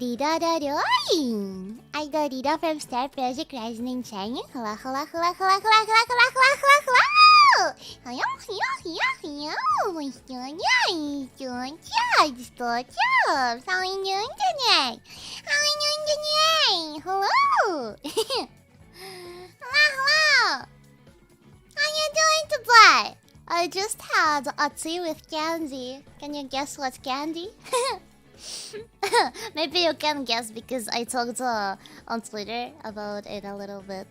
Riro Ron! I got Riro from Star Project Rising in China. Hello, hello, hello, hello, hello, hello, hello, hello, hello, hello! Hello, hello, hello, hello! Stop! How are you doing today? How are you doing today? Hello! Hello, hello! How you doing today? I just had a tea with candy. Can you guess what candy? Maybe you can guess because I talked on Twitter about it a little bit.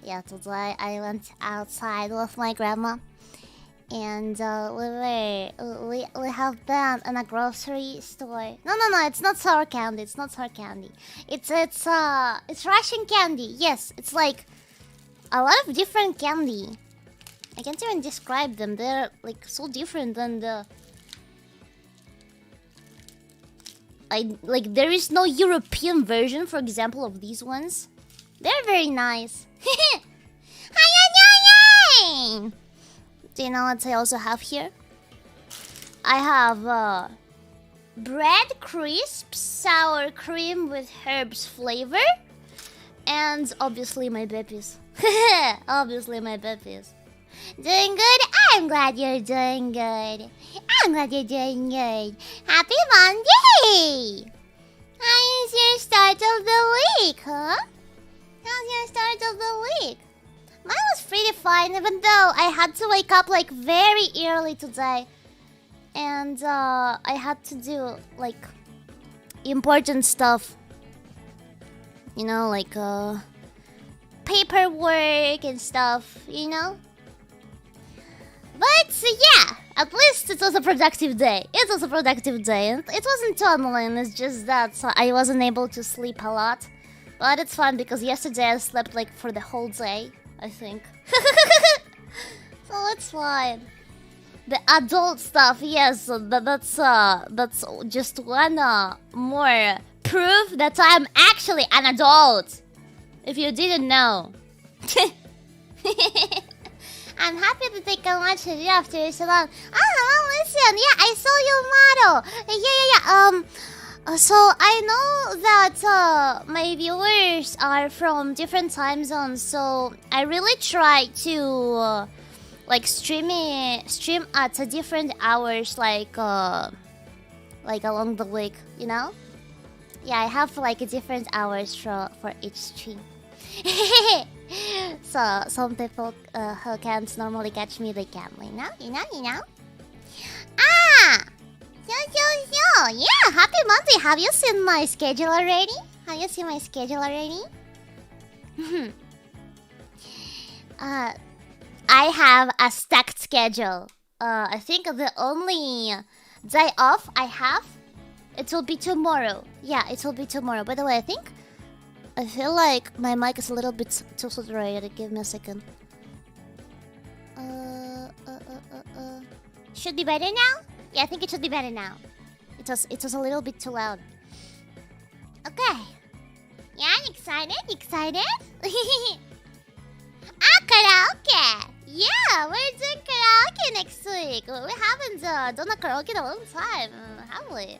Yeah, today I went outside with my grandma, and we have been in a grocery store. No, it's not sour candy. It's not sour candy. It's Russian candy. Yes, it's like a lot of different candy. I can't even describe them. They're like so different than the like there is no European version, for example, of these ones. They're very nice. Do you know what I also have here? I have bread crisp, sour cream with herbs flavor, and obviously my babies. Obviously my babies. Doing good? I'm glad you're doing good. I'm glad you're doing good. Happy Monday! How is your start of the week, huh? How's your start of the week? Mine was pretty fine, even though I had to wake up like very early today. And I had to do like important stuff. You know, like paperwork and stuff, you know? But yeah, at least it was a productive day. It was a productive day. And it wasn't too annoying, it's just that I wasn't able to sleep a lot. But it's fun because yesterday I slept like for the whole day, I think. So it's fine. The adult stuff, yes, that's just one more proof that I'm actually an adult. If you didn't know. I'm happy that they can watch it after so long. Oh, hello, listen. Yeah, I saw your model. Yeah. So I know that my viewers are from different time zones. So I really try to like stream at a different hours, like along the week. You know? Yeah, I have like different hours for each stream. So some people who can't normally catch me, they can, you know. Ah, yeah. Happy Monday. Have you seen my schedule already? I have a stacked schedule. I think the only day off I have, it will be tomorrow. Yeah, it will be tomorrow. By the way, I feel like my mic is a little bit too saturated. Give me a second. Should be better now? Yeah, I think it should be better now. It was a little bit too loud. Okay. Yeah, I'm excited. Karaoke! Yeah, we're doing karaoke next week. We haven't done a karaoke in a long time, have we?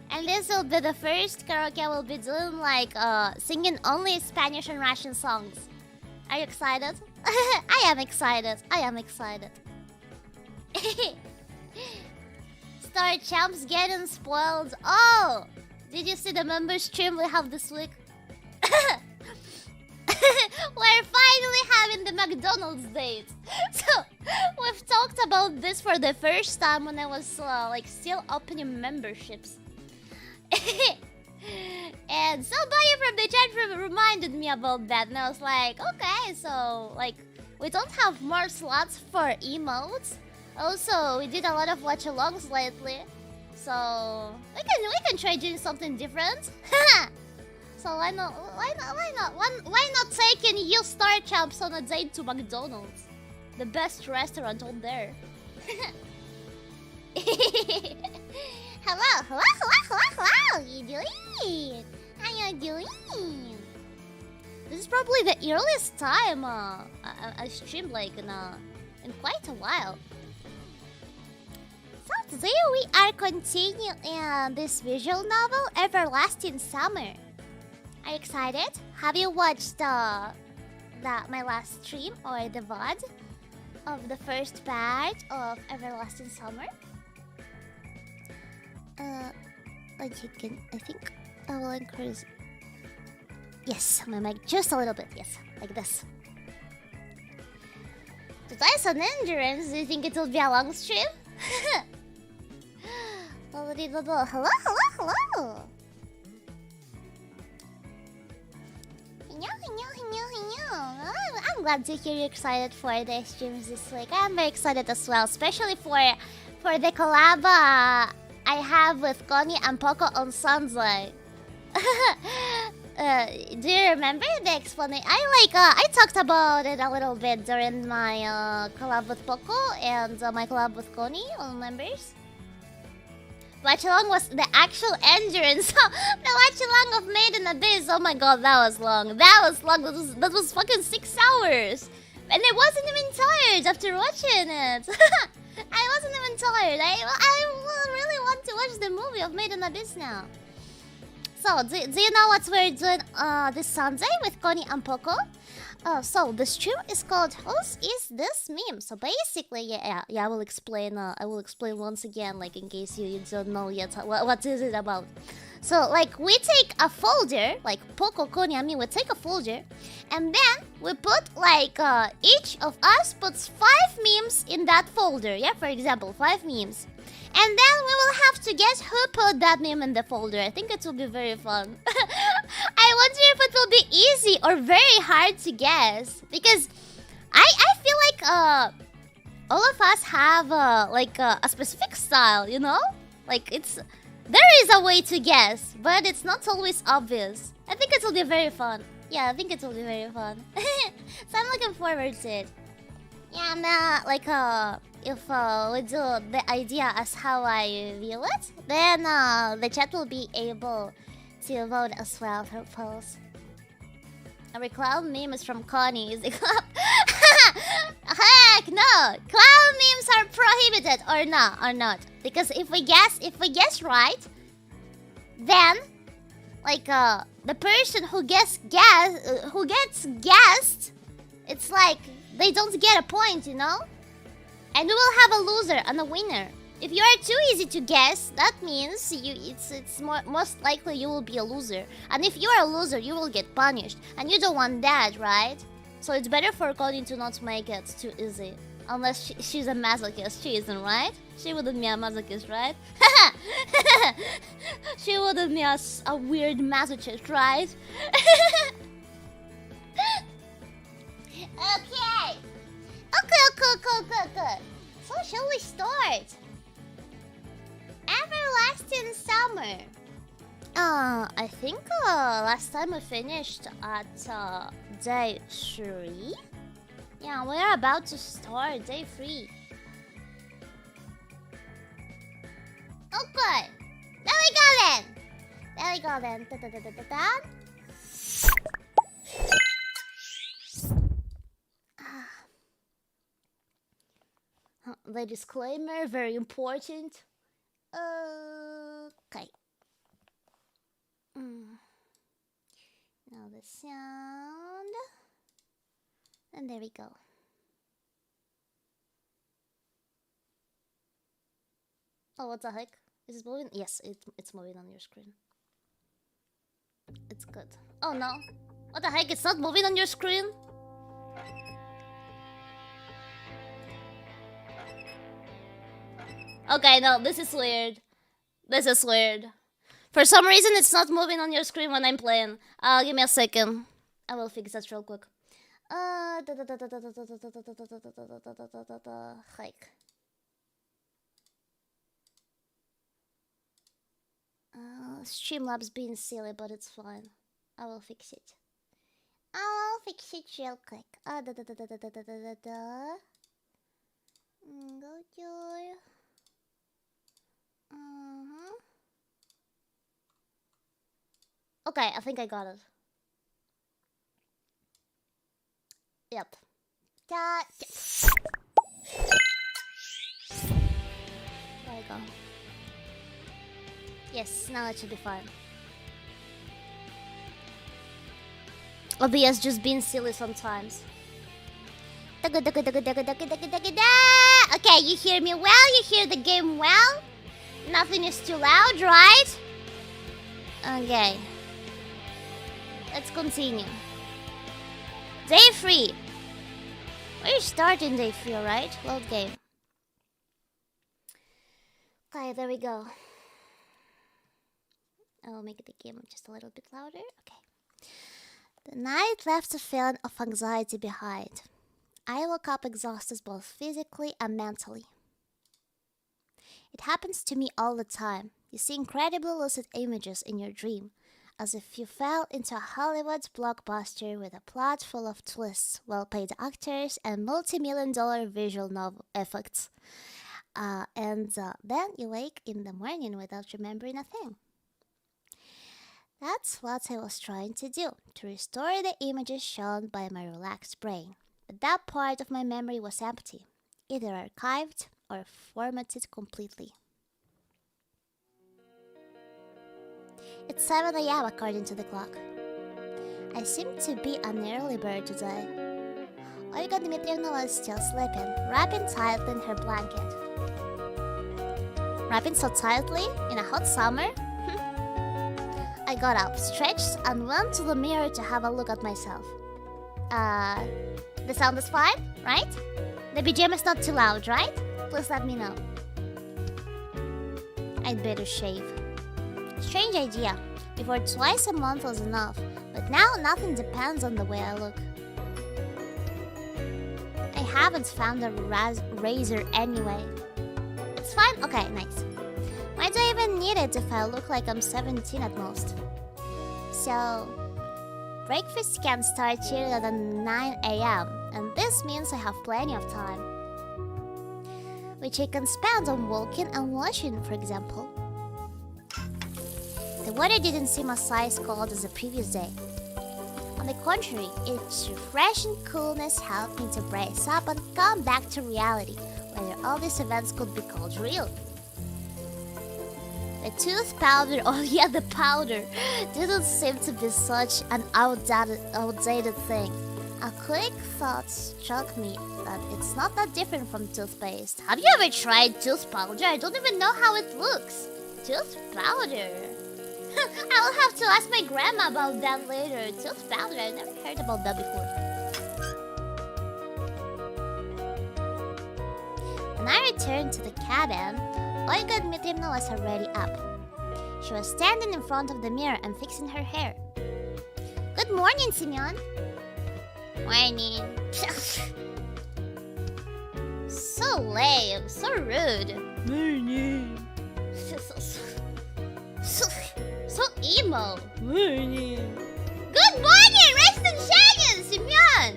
And this will be the first karaoke I will be doing, like, singing only Spanish and Russian songs. Are you excited? I am excited. Star Champs getting spoiled. Oh! Did you see the member stream we have this week? We're finally having the McDonald's date. So, we've talked about this for the first time when I was, like, still opening memberships. And somebody from the chat room reminded me about that, and I was like, okay, so like we don't have more slots for emotes. Also, we did a lot of watch-alongs lately, so we can try doing something different. So why not taking you Star Champs on a date to McDonald's, the best restaurant out there. Hello. How you doing? How you doing? This is probably the earliest time I streamed like in quite a while. So today we are continuing this visual novel, Everlasting Summer. Are you excited? Have you watched my last stream or the VOD of the first part of Everlasting Summer? I think I will increase. Yes, my mic just a little bit. Yes, like this. Today's an endurance. Do you think it will be a long stream? Hello. I'm glad to hear you're excited for the streams this week. I'm very excited as well, especially for the collab I have with Connie and Poco on Sunday. Do you remember the explanation? I talked about it a little bit during my collab with Poco and my collab with Connie on members. Watch along was the actual endurance. The watch along of Made in Abyss. Oh my god, that was long. That was long. That was fucking 6 hours. And I wasn't even tired after watching it. I wasn't even tired. I really want to watch the movie of Made in Abyss now. So, do you know what we're doing this Sunday with Connie and Poco? So the stream is called "Whose Is This Meme?" So basically, yeah, I will explain. I will explain once again, like in case you don't know yet what is it about. So like we take a folder, like Poco, Connie, and me, we take a folder, and then we put like each of us puts 5 memes in that folder. Yeah, for example, 5 memes. And then we will have to guess who put that meme in the folder. I think it will be very fun. I wonder if it will be easy or very hard to guess. Because I feel like all of us have like a specific style, you know? Like there is a way to guess, but it's not always obvious. I think it will be very fun. Yeah, I think it will be very fun. So I'm looking forward to it. Yeah, and like if we do the idea as how I view it, then the chat will be able to vote as well for polls. Every clown meme is from Connie. Is it club? Heck no! Clown memes are prohibited or not. Because if we guess right, then like the person who gets guessed, it's like they don't get a point, you know? And we will have a loser and a winner. If you are too easy to guess, that means it's most likely you will be a loser. And if you are a loser, you will get punished. And you don't want that, right? So it's better for Connie to not make it too easy. Unless she's a masochist. She isn't, right? She wouldn't be a masochist, right? She wouldn't be a weird masochist, right? Okay. Okay. So shall we start? Everlasting Summer. I think last time we finished at day 3. Yeah, we're about to start day 3. Okay. There we go then. The disclaimer, very important. Okay. Now the sound. And there we go. Oh, what the heck? Is it moving? Yes, it's moving on your screen. It's good. Oh no. What the heck? It's not moving on your screen? Okay, no, this is weird. For some reason, it's not moving on your screen when I'm playing. Give me a second. I will fix that real quick. Hike. Streamlabs being silly, but it's fine. I will fix it. Real quick. Go joy. Okay, I think I got it. Yep. There we go. Yes, now it should be fine. OBS just being silly sometimes. Okay, you hear me well? You hear the game well? Nothing is too loud, right? Okay. Let's continue. Day 3. We're starting day 3, alright? Load game. Okay, there we go. I will make the game just a little bit louder. Okay. The night left a feeling of anxiety behind. I woke up exhausted both physically and mentally. It happens to me all the time. You see incredibly lucid images in your dream, as if you fell into a Hollywood blockbuster with a plot full of twists, well-paid actors, and multi-million-dollar visual novel effects. And then you wake in the morning without remembering a thing. That's what I was trying to do, to restore the images shown by my relaxed brain. But that part of my memory was empty, either archived or formatted completely. It's 7 a.m. according to the clock. I seem to be an early bird today. Olga Dmitrievna was still sleeping, wrapping tightly in her blanket. Wrapping so tightly in a hot summer? I got up, stretched, and went to the mirror to have a look at myself. The sound is fine, right? The BGM is not too loud, right? Please let me know. I'd better shave. Strange idea. Before twice a month was enough, but now nothing depends on the way I look. I haven't found a razor anyway. It's fine? Okay, nice. Why do I even need it if I look like I'm 17 at most? So, breakfast can start earlier than 9 a.m. and this means I have plenty of time, which I can spend on walking and washing, for example. The weather didn't seem as ice cold as the previous day. On the contrary, its refreshing coolness helped me to brace up and come back to reality, whether all these events could be called real. The tooth powder, oh yeah, the powder, didn't seem to be such an outdated thing. A quick thought struck me that it's not that different from toothpaste. Have you ever tried tooth powder? I don't even know how it looks. Tooth powder. I'll have to ask my grandma about that later. Tooth powder, I've never heard about that before. When I returned to the cabin, Olga Dmitrievna was already up. She was standing in front of the mirror and fixing her hair. Good morning, Simeon. Morning. So lame, so rude. Morning. So emo. Morning. Good morning, Rex and Shannon, Simeon.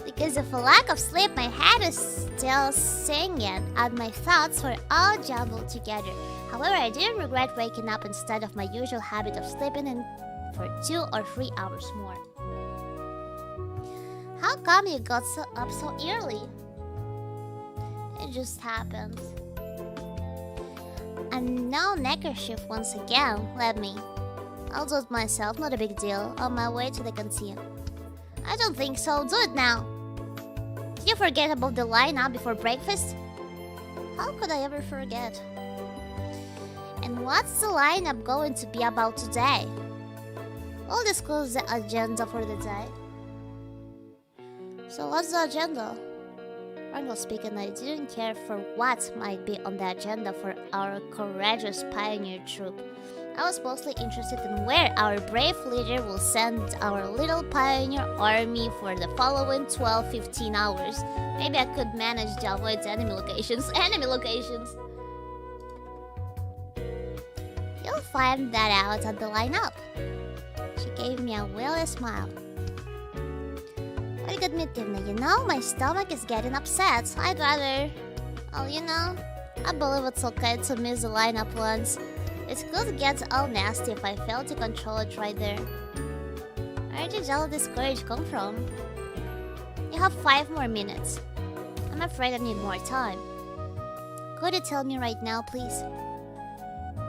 Because of a lack of sleep, my head was still singing and my thoughts were all jumbled together. However, I didn't regret waking up instead of my usual habit of sleeping in for 2 or 3 hours more. How come you got up so early? It just happened. And now neckerchief once again. Let me. I'll do it myself, not a big deal. On my way to the canteen. I don't think so. Do it now. Did you forget about the lineup before breakfast? How could I ever forget? And what's the lineup going to be about today? We'll disclose the agenda for the day. So what's the agenda? Frankly speaking, I didn't care for what might be on the agenda for our courageous pioneer troop. I was mostly interested in where our brave leader will send our little pioneer army for the following 12-15 hours. Maybe I could manage to avoid enemy locations. You'll find that out at the lineup. She gave me a wily smile. Olga Dmitrievna, you know, my stomach is getting upset. I'd rather... Well, you know, I believe it's okay to miss the lineup once. It could get all nasty if I fail to control it right there. Where did all this courage come from? You have 5 more minutes. I'm afraid I need more time. Could you tell me right now, please?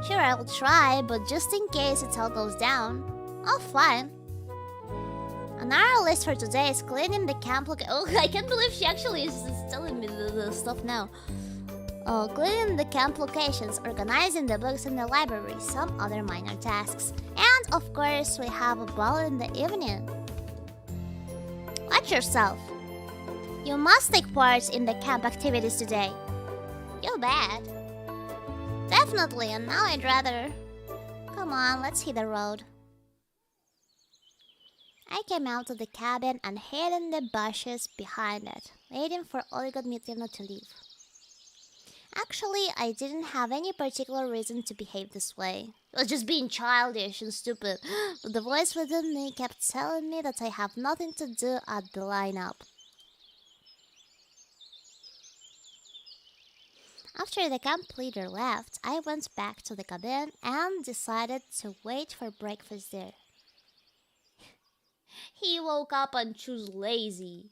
Sure, I'll try, but just in case it all goes down, I'll fine. On our list for today is cleaning the camp Oh, I can't believe she actually is telling me the stuff now. Cleaning the camp locations, organizing the books in the library, some other minor tasks. And of course, we have a ball in the evening. Watch yourself. You must take part in the camp activities today. You bet. Definitely, and now I'd rather... Come on, let's hit the road. I came out of the cabin and hid in the bushes behind it, waiting for Olga Dmitrievna to leave. Actually, I didn't have any particular reason to behave this way. It was just being childish and stupid. But the voice within me kept telling me that I have nothing to do at the lineup. After the camp leader left, I went back to the cabin and decided to wait for breakfast there. He woke up and chose lazy.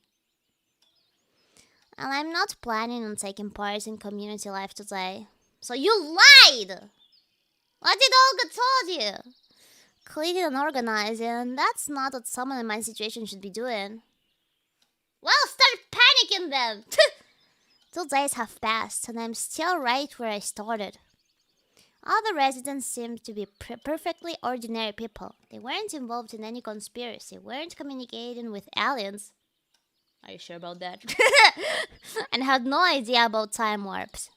And I'm not planning on taking part in community life today. So you lied! What did Olga told you? Cleaning and organizing, that's not what someone in my situation should be doing. Well, start panicking then! 2 days have passed and I'm still right where I started. All the residents seemed to be perfectly ordinary people. They weren't involved in any conspiracy, weren't communicating with aliens. Are you sure about that? And had no idea about time warps.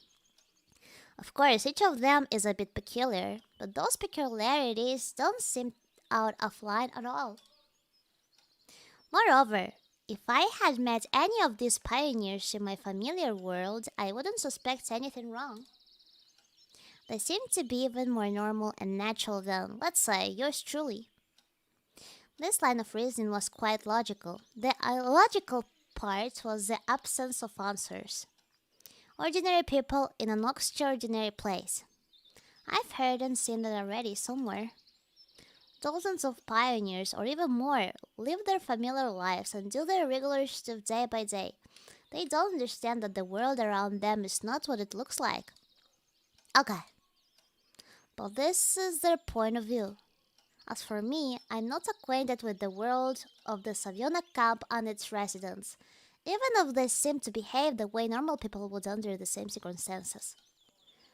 Of course, each of them is a bit peculiar, but those peculiarities don't seem out of line at all. Moreover, if I had met any of these pioneers in my familiar world, I wouldn't suspect anything wrong. They seem to be even more normal and natural than, let's say, yours truly. This line of reasoning was quite logical. The illogical part was the absence of answers. Ordinary people in an extraordinary place. I've heard and seen that already somewhere. Dozens of pioneers, or even more, live their familiar lives and do their regular stuff day by day. They don't understand that the world around them is not what it looks like. Okay. But this is their point of view. As for me, I'm not acquainted with the world of the Saviona camp and its residents, even if they seem to behave the way normal people would under the same circumstances.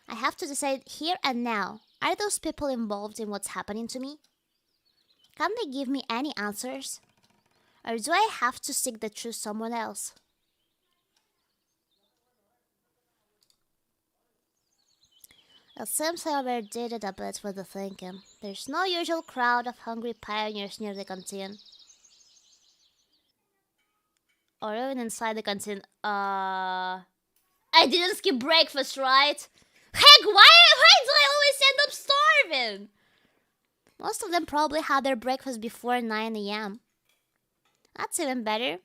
I have to decide here and now, are those people involved in what's happening to me? Can they give me any answers? Or do I have to seek the truth somewhere else? It seems I overdid it a bit with the thinking. There's no usual crowd of hungry pioneers near the canteen. Or even inside the canteen. I didn't skip breakfast, right? Heck, why do I always end up starving? Most of them probably had their breakfast before 9 a.m. That's even better.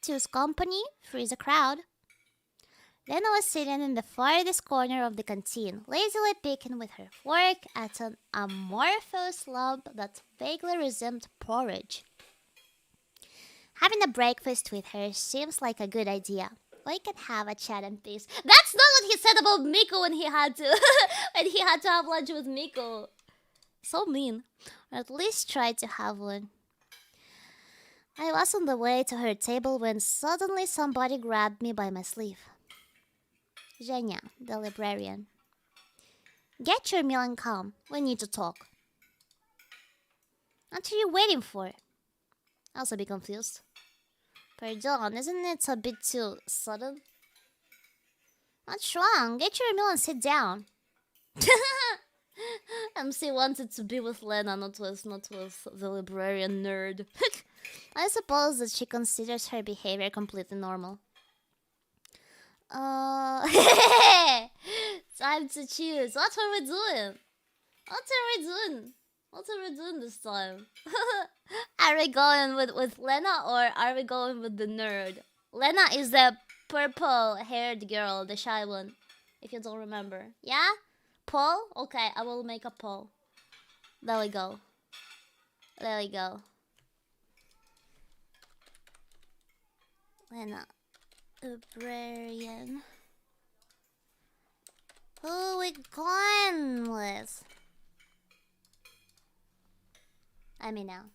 Choose company, freeze a crowd. Lena was sitting in the farthest corner of the canteen, lazily picking with her fork at an amorphous lump that vaguely resembled porridge. Having a breakfast with her seems like a good idea. We can have a chat in peace. That's not what he said about Miku when he had to when he had to have lunch with Miku. So mean. Or at least try to have one. I was on the way to her table when suddenly somebody grabbed me by my sleeve. Zhenya, the librarian. Get your meal and come. We need to talk. What are you waiting for? I was a bit confused. Pardon, isn't it a bit too sudden? What's wrong? Get your meal and sit down. MC wanted to be with Lena, not with the librarian nerd. I suppose that she considers her behavior completely normal. Time to choose. What are we doing? What are we doing this time? Are we going with Lena or are we going with the nerd? Lena is the purple-haired girl, the shy one, if you don't remember. Yeah? Poll? Okay, I will make a poll. There we go. There we go. Lena. Librarian. Who are we going with? I mean now.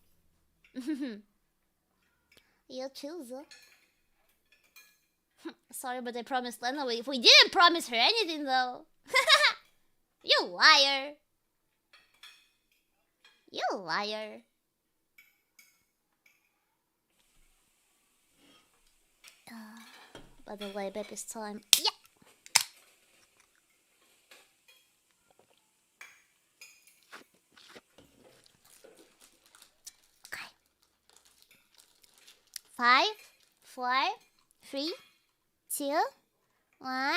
You choose. Sorry, but I promised Lena we didn't promise her anything though. You liar. You liar. By the way, baby's time. Yeah. Okay. 5, 4, 3, 2, 1,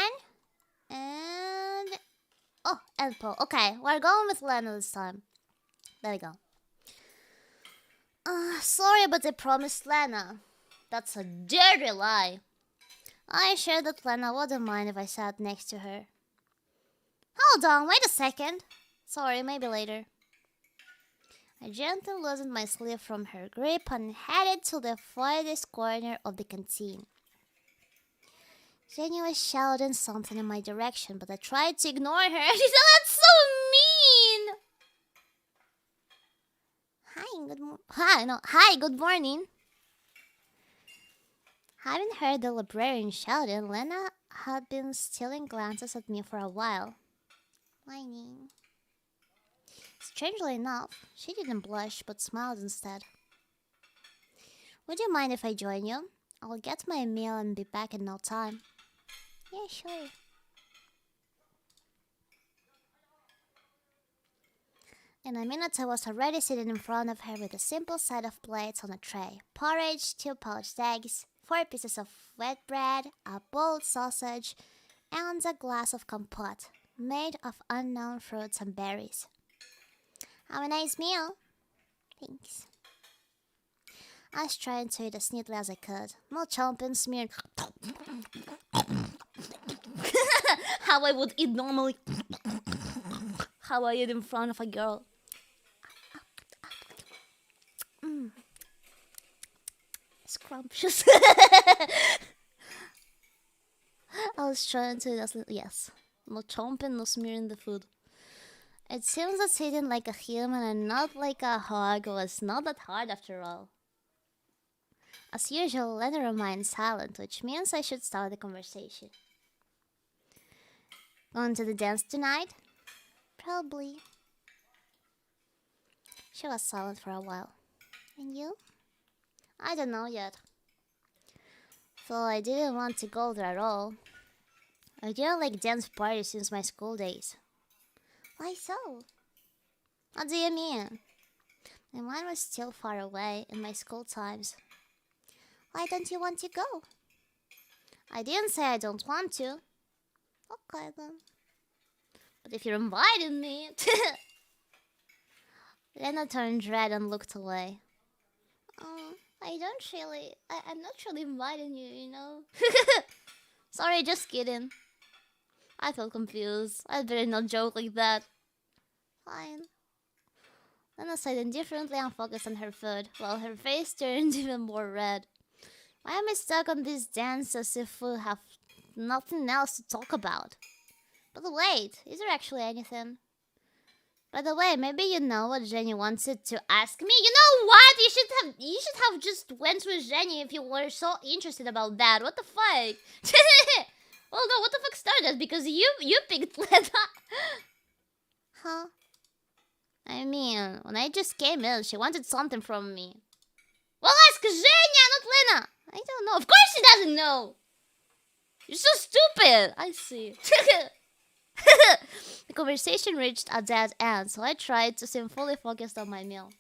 and and Paul. Okay, we're going with Lena this time. There we go. Sorry, but I promised Lena. That's a dirty lie. I sure that Lena wouldn't mind if I sat next to her. Hold on, wait a second. Sorry, maybe later. I gently loosened my sleeve from her grip and headed to the farthest corner of the canteen. Jenny was shouting something in my direction, but I tried to ignore her. She said, "That's so mean!" Hi, good morning. Having heard the librarian shouting, Lena had been stealing glances at me for a while. Whining. Strangely enough, she didn't blush but smiled instead. Would you mind if I join you? I'll get my meal and be back in no time. Yeah, sure. In a minute, I was already sitting in front of her with a simple set of plates on a tray. Porridge, 2 poached eggs, 4 pieces of wet bread, a boiled sausage, and a glass of compote made of unknown fruits and berries. Have a nice meal. Thanks. I was trying to eat as neatly as I could. No chomping, smeared. How I would eat normally. How I eat in front of a girl. Scrumptious. I was trying to eat as yes. No chomping, no smearing the food. It seems that eating like a human and not like a hog was not that hard after all. As usual, Lena remained silent, which means I should start the conversation. Going to the dance tonight? Probably. She was silent for a while. And you? I don't know yet. Though I didn't want to go there at all. I didn't like dance parties since my school days. Why so? What do you mean? My mind was still far away in my school times. Why don't you want to go? I didn't say I don't want to. Okay then. But if you're inviting me... Lena turned red and looked away. I'm not really inviting you, you know? Sorry, just kidding. I felt confused. I'd better not joke like that. Fine. Lena sighed indifferently and focused on her food, while her face turned even more red. Why am I stuck on this dance as if we have nothing else to talk about? But wait, is there actually anything? By the way, maybe you know what Jenny wanted to ask me. You know what? You should have just went with Jenny if you were so interested about that. What the fuck? Well, no, what the fuck started? Because you picked Lena. Huh? I mean, when I just came in, she wanted something from me. Well, ask Zhenya, not Lena. I don't know. Of course she doesn't know. You're so stupid. I see. The conversation reached a dead end, so I tried to seem fully focused on my meal.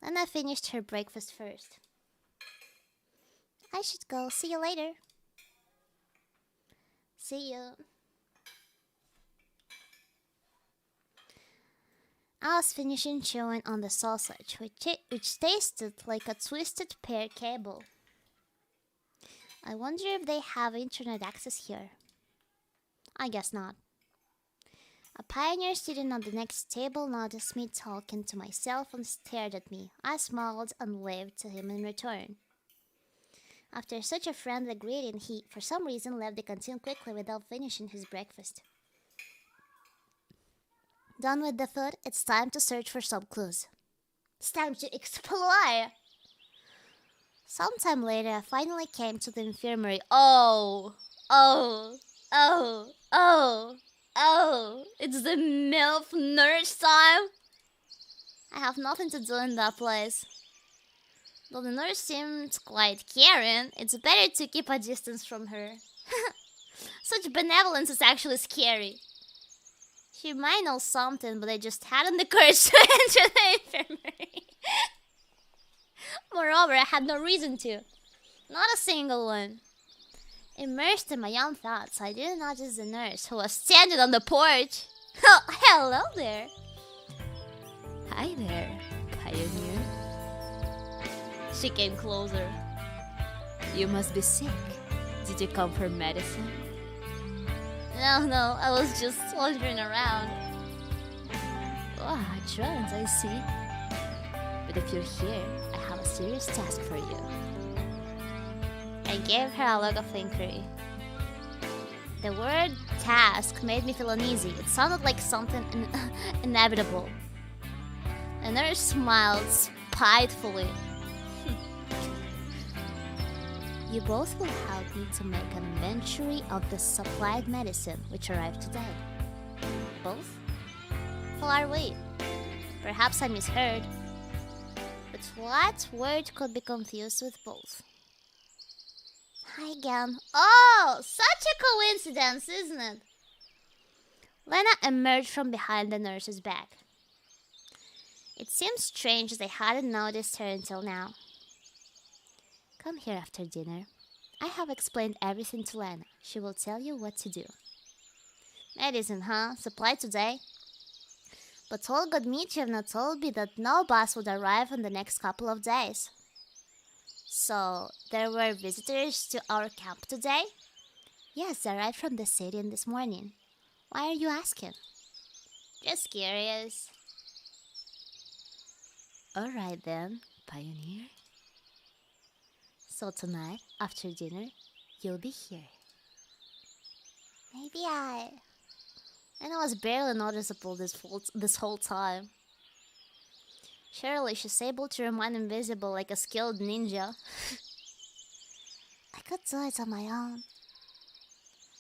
Lena finished her breakfast first. I should go. See you later. See you. I was finishing chewing on the sausage, which tasted like a twisted pear cable. I wonder if they have internet access here. I guess not. A pioneer sitting on the next table noticed me talking to myself and stared at me. I smiled and waved to him in return. After such a friendly greeting, he, for some reason, left the canteen quickly without finishing his breakfast. Done with the food, it's time to search for some clues. It's time to explore! Sometime later, I finally came to the infirmary. Oh! It's the MILF nurse time! I have nothing to do in that place. Though the nurse seemed quite caring, it's better to keep a distance from her. Such benevolence is actually scary. She might know something, but I just hadn't the courage to enter the infirmary. Moreover, I had no reason to. Not a single one. Immersed in my own thoughts, I didn't notice the nurse, who was standing on the porch. Oh, hello there. Hi there, pioneer. She came closer. You must be sick. Did you come for medicine? No, I was just wandering around. Ah, drones, I see. But if you're here, I have a serious task for you. I gave her a look of inquiry. The word task made me feel uneasy. It sounded like something inevitable. The nurse smiled spitefully. You both will help me to make an inventory of the supplied medicine which arrived today. Both? Who are we? Perhaps I misheard. But what word could be confused with both? Hi again. Oh, such a coincidence, isn't it? Lena emerged from behind the nurse's back. It seemed strange as I hadn't noticed her until now. Come here after dinner. I have explained everything to Lena. She will tell you what to do. Medicine, huh? Supply today? But Olga Dmitrievna told me that no bus would arrive in the next couple of days. So, there were visitors to our camp today? Yes, they arrived from the city this morning. Why are you asking? Just curious. Alright then, Pioneer. So tonight, after dinner, you'll be here. Maybe And it was barely noticeable this whole time. Surely she's able to remain invisible like a skilled ninja. I could do it on my own.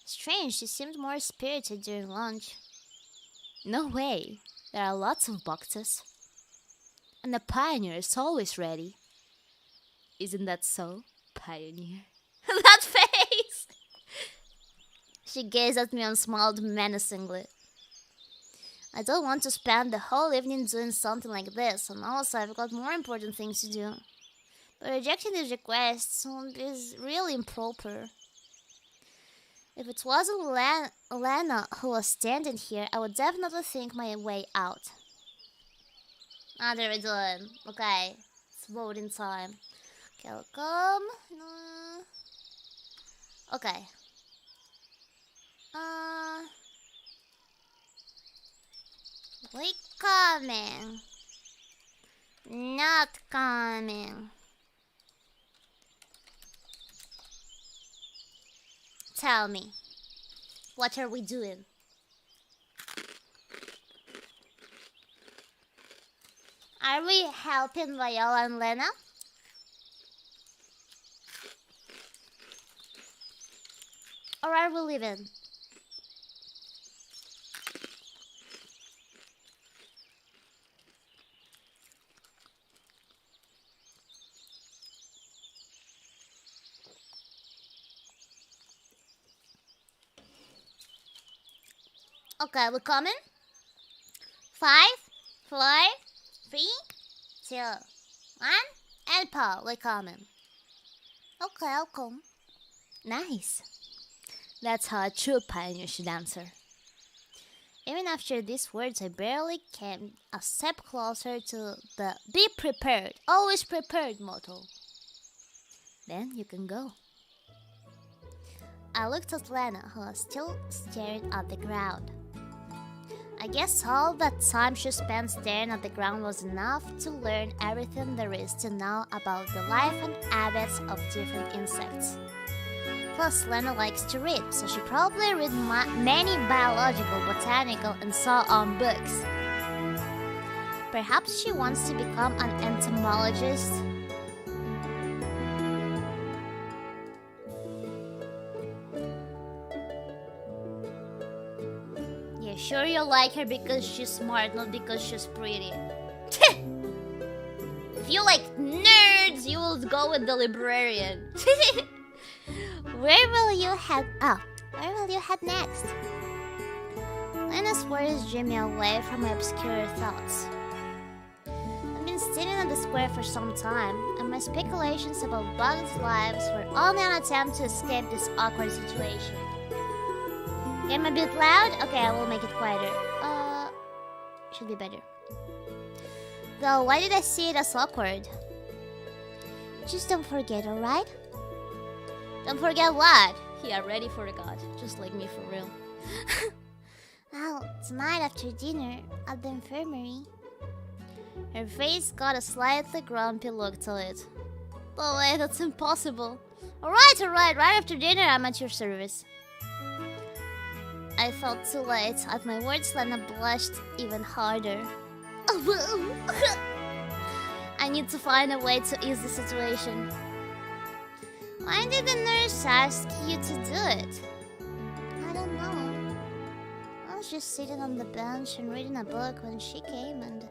Strange, she seemed more spirited during lunch. No way. There are lots of boxes. And the Pioneer is always ready. Isn't that so, Pioneer? That face! She gazed at me and smiled menacingly. I don't want to spend the whole evening doing something like this, and also I've got more important things to do. But rejecting these requests is really improper. If it wasn't Lena who was standing here, I would definitely think my way out. Ah, there we doing. Okay, it's voting time. Okay, welcome. No. Okay. We coming. Not coming. Tell me, what are we doing? Are we helping Viola and Lena? Or are we leaving? Okay, we're coming. 5, 4, 3, 2, 1, and Paul, we're coming. Okay, I'll come. Nice. That's how a true pioneer should answer. Even after these words, I barely came a step closer to the be prepared, always prepared motto. Then you can go. I looked at Lena, who was still staring at the ground. I guess all that time she spent staring at the ground was enough to learn everything there is to know about the life and habits of different insects. Plus, Lena likes to read, so she probably read many biological, botanical, and so on books. Perhaps she wants to become an entomologist. Yeah, sure you like her because she's smart, not because she's pretty. If you like nerds, you will go with the librarian. Where will you head? Where will you head next? Lena's words drew me away from my obscure thoughts. I've been standing at the square for some time, and my speculations about bugs' lives were only an attempt to escape this awkward situation. Game a bit loud? Okay, I will make it quieter. Should be better. Though, why did I see it as awkward? Just don't forget, alright? Don't forget what? He already forgot, just like me for real. Well, tonight after dinner at the infirmary. Her face got a slightly grumpy look to it. No way, that's impossible. Alright, right after dinner I'm at your service. I felt too late. At my words, Lena blushed even harder. I need to find a way to ease the situation. Why did the nurse ask you to do it? I don't know. I was just sitting on the bench and reading a book when she came, and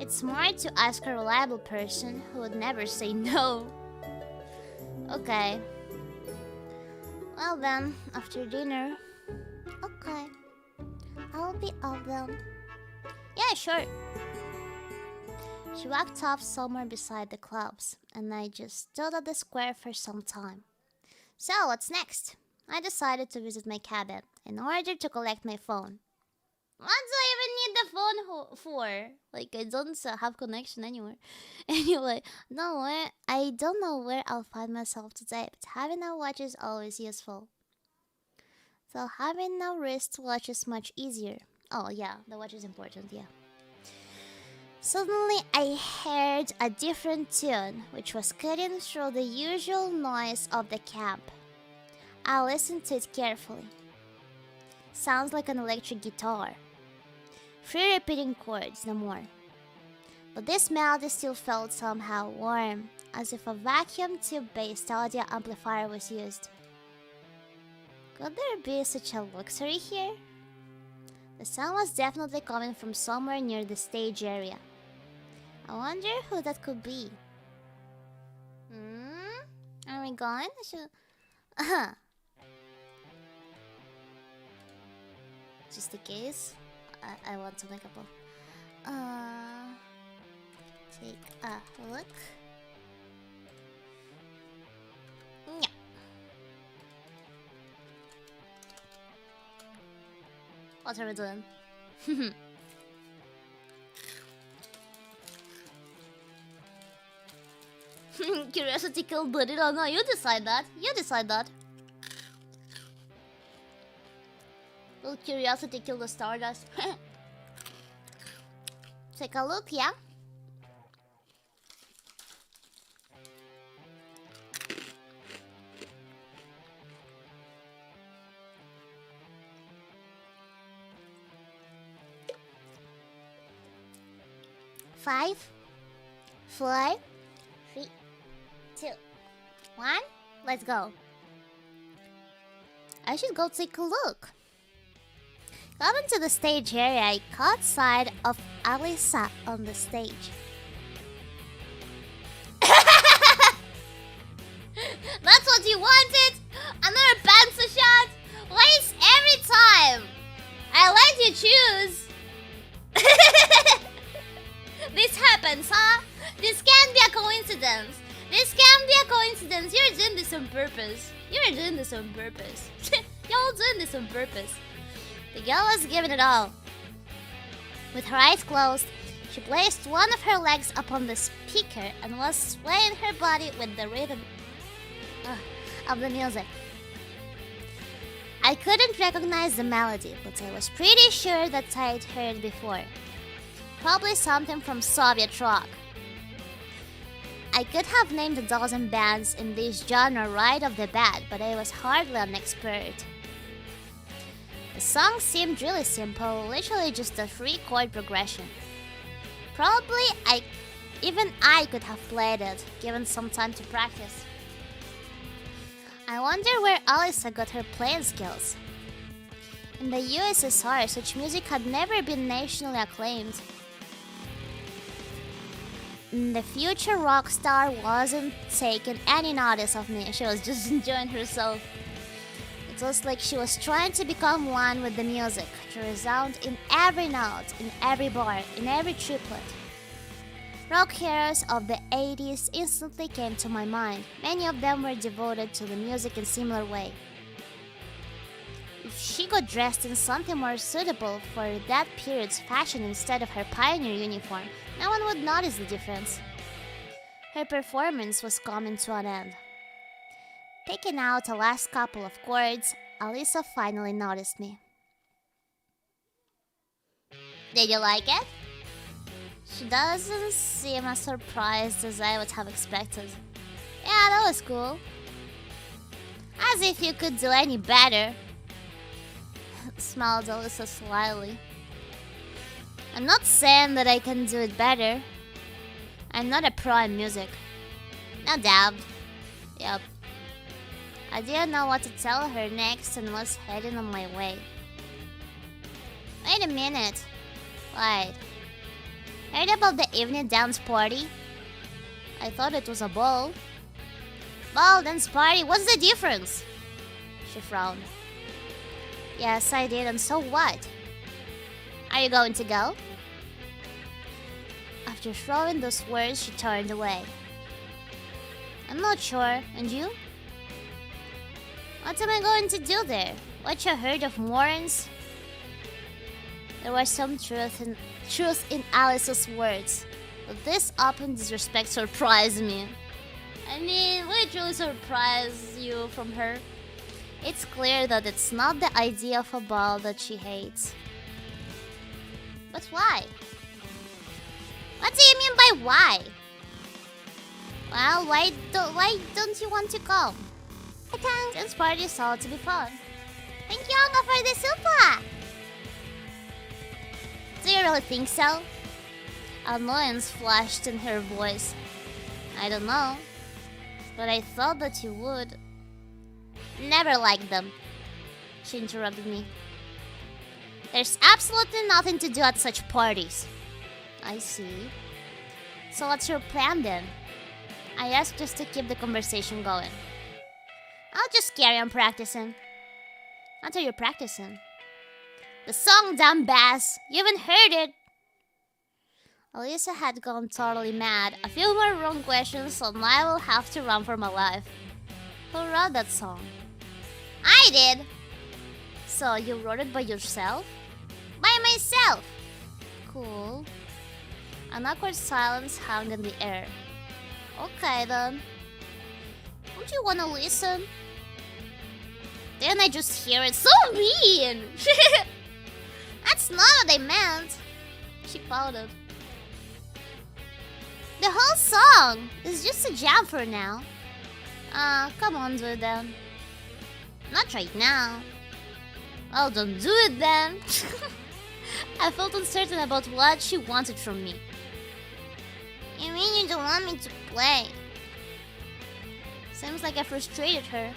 it's smart to ask a reliable person who would never say no. Okay. Well then, after dinner. Okay. I'll be up then. Yeah, sure. She walked off somewhere beside the clubs, and I just stood at the square for some time. So, what's next? I decided to visit my cabin in order to collect my phone. What do I even need the phone for? Like, I don't have connection anywhere. Anyway, I don't know where I'll find myself today, but having a watch is always useful. So having a wristwatch is much easier. Oh yeah, the watch is important, yeah. Suddenly I heard a different tune, which was cutting through the usual noise of the camp. I listened to it carefully. Sounds like an electric guitar. 3 repeating chords, no more. But this melody still felt somehow warm, as if a vacuum tube-based audio amplifier was used. Could there be such a luxury here? The sound was definitely coming from somewhere near the stage area. I wonder who that could be. Are we going? Just in case, I want to make a take a look. Yeah. What are we doing? Curiosity killed Bloody. Oh no, you decide that. You decide that. Will curiosity kill the stardust? Take a look, yeah? Five, 4, 3, 2, 1. Let's go. I should go take a look. Coming to the stage area, I caught sight of Alisa on the stage. That's what you wanted? Another pencil shot? Waste every time. I let you choose. This happens, huh? This can't be a coincidence. This can't be a coincidence. You're doing this on purpose. You're doing this on purpose. Y'all doing this on purpose. The girl was giving it all. With her eyes closed, she placed one of her legs upon the speaker and was swaying her body with the rhythm of the music. I couldn't recognize the melody, but I was pretty sure that I'd heard before. Probably something from Soviet rock. I could have named a dozen bands in this genre right off the bat, but I was hardly an expert. The song seemed really simple, literally just a 3-chord progression. Probably even I could have played it, given some time to practice. I wonder where Alisa got her playing skills. In the USSR, such music had never been nationally acclaimed. The future rock star wasn't taking any notice of me, she was just enjoying herself. It was like she was trying to become one with the music, to resound in every note, in every bar, in every triplet. Rock heroes of the 80s instantly came to my mind. Many of them were devoted to the music in similar way. If she got dressed in something more suitable for that period's fashion instead of her pioneer uniform, no one would notice the difference. Her performance was coming to an end. Picking out the last couple of chords, Alisa finally noticed me. Did you like it? She doesn't seem as surprised as I would have expected. Yeah, that was cool. As if you could do any better. Smiled Alisa slyly. I'm not saying that I can do it better. I'm not a pro in music. No doubt. Yup. I didn't know what to tell her next and was heading on my way. Wait a minute. Wait. Heard about the evening dance party? I thought it was a ball. Ball, dance party, what's the difference? She frowned. Yes, I did, and so what? Are you going to go? After throwing those words, she turned away. I'm not sure, and you? What am I going to do there? Watch a herd of morons? There was some truth in Alice's words, but this open disrespect surprised me. I mean, would it really surprise you from her? It's clear that it's not the idea of a ball that she hates. But why? What do you mean by why? Well, why don't you want to come? I can't. Dance party is all to be fun. Thank you, Anga, for the super. Do you really think so? Annoyance flashed in her voice. I don't know, but I thought that you would. Never liked them. She interrupted me. There's absolutely nothing to do at such parties. I see. So what's your plan then? I asked just to keep the conversation going. I'll just carry on practicing. What are you practicing? The song Dumb Bass. You haven't heard it. Alisa had gone totally mad. A few more wrong questions and I will have to run for my life. Who wrote that song? I did. So you wrote it by yourself? By myself. Cool. An awkward silence hung in the air. Okay then. Don't you wanna listen? Didn't I just hear it? So mean! That's not what I meant. She pouted. The whole song is just a jam for now. Come on, do it then. Not right now. Well, don't do it then. I felt uncertain about what she wanted from me. You mean you don't want me to play? Seems like I frustrated her.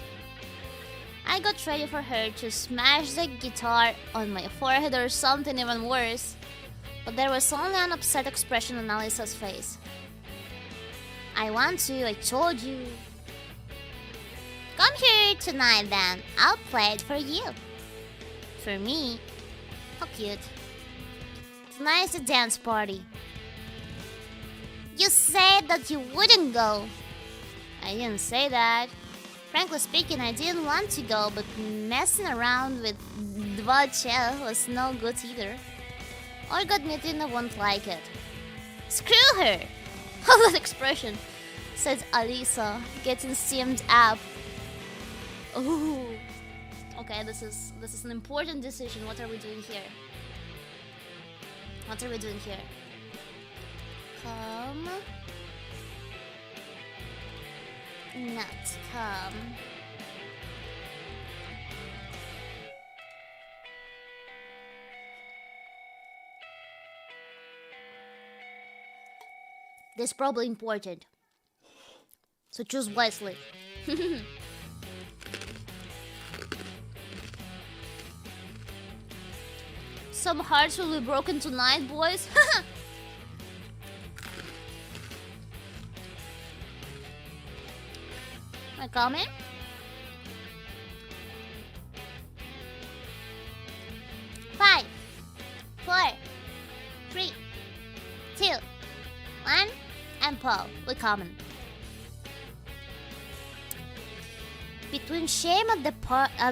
I got ready for her to smash the guitar on my forehead or something even worse. But there was only an upset expression on Alisa's face. I want to, I told you. Come here tonight then. I'll play it for you. For me? How cute. Tonight's a dance party. You said that you wouldn't go. I didn't say that. Frankly speaking, I didn't want to go, but messing around with Dvache was no good either. Olga Dmitrievna won't like it. Screw her! All that expression, said Alisa, getting steamed up. Ooh. Okay, this is an important decision. What are we doing here? What are we doing here? Come. Not come. This is probably important. So choose wisely. Some hearts will be broken tonight, boys. I coming? Five, 4, 3, 2, 1, and Paul, we're coming. Between shame at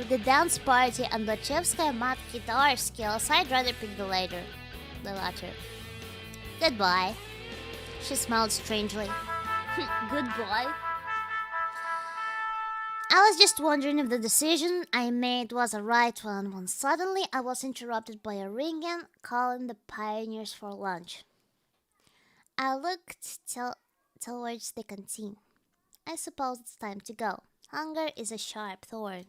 the dance party and the Chevskaya mat guitar skills, I'd rather pick the latter. Goodbye. She smiled strangely. Goodbye. I was just wondering if the decision I made was a right one when suddenly I was interrupted by a ringing calling the pioneers for lunch. I looked towards the canteen. I suppose it's time to go. Hunger is a sharp thorn.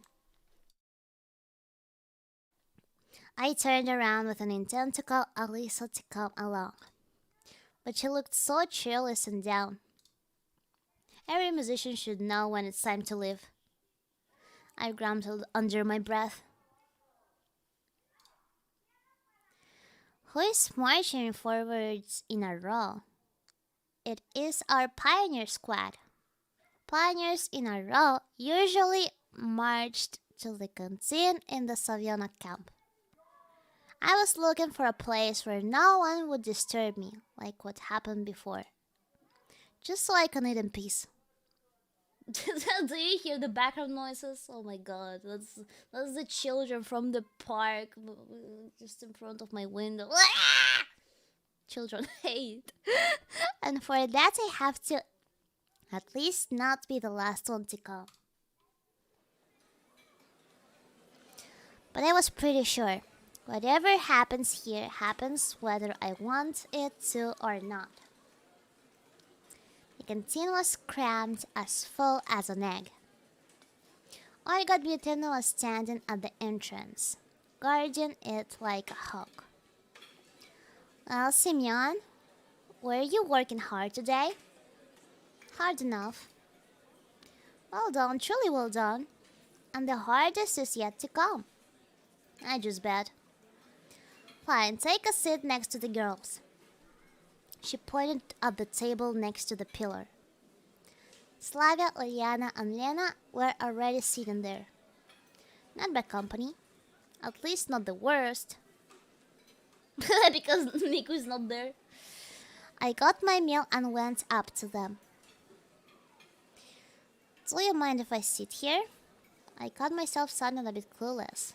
I turned around with an intent to call Alisa to come along, but she looked so cheerless and down. Every musician should know when it's time to leave. I grumbled under my breath. Who is marching forwards in a row? It is our pioneer squad. Pioneers in a row usually marched to the canteen in the Saviona camp. I was looking for a place where no one would disturb me, like what happened before. Just so I can eat in peace. Do you hear the background noises? Oh my god, that's the children from the park just in front of my window. Children hate. And for that I have to at least not be the last one to come. But I was pretty sure whatever happens here happens whether I want it to or not. The canteen was crammed as full as an egg. Olga Butino was standing at the entrance, guarding it like a hawk. Well, Simeon, were you working hard today? Hard enough. Well done, truly well done. And the hardest is yet to come. I just bet. Fine, take a seat next to the girls. She pointed at the table next to the pillar. Slavia, Oriana, and Lena were already sitting there. Not bad company. At least not the worst. Because Miku is not there. I got my meal and went up to them. Do you mind if I sit here? I caught myself sounding a bit clueless.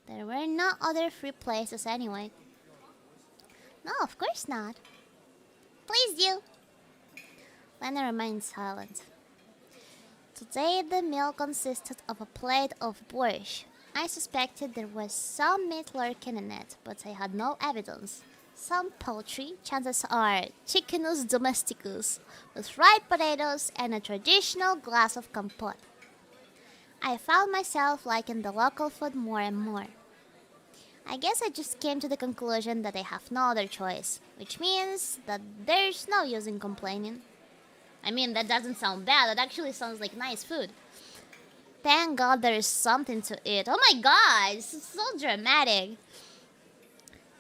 There were no other free places anyway. No, of course not. Please do. Lena remained silent. Today the meal consisted of a plate of borscht. I suspected there was some meat lurking in it, but I had no evidence. Some poultry, chances are chickenus domesticus, with fried potatoes and a traditional glass of compote. I found myself liking the local food more and more. I guess I just came to the conclusion that I have no other choice, which means that there's no use in complaining. I mean, that doesn't sound bad, that actually sounds like nice food. Thank God there is something to eat. Oh my god, this is so dramatic.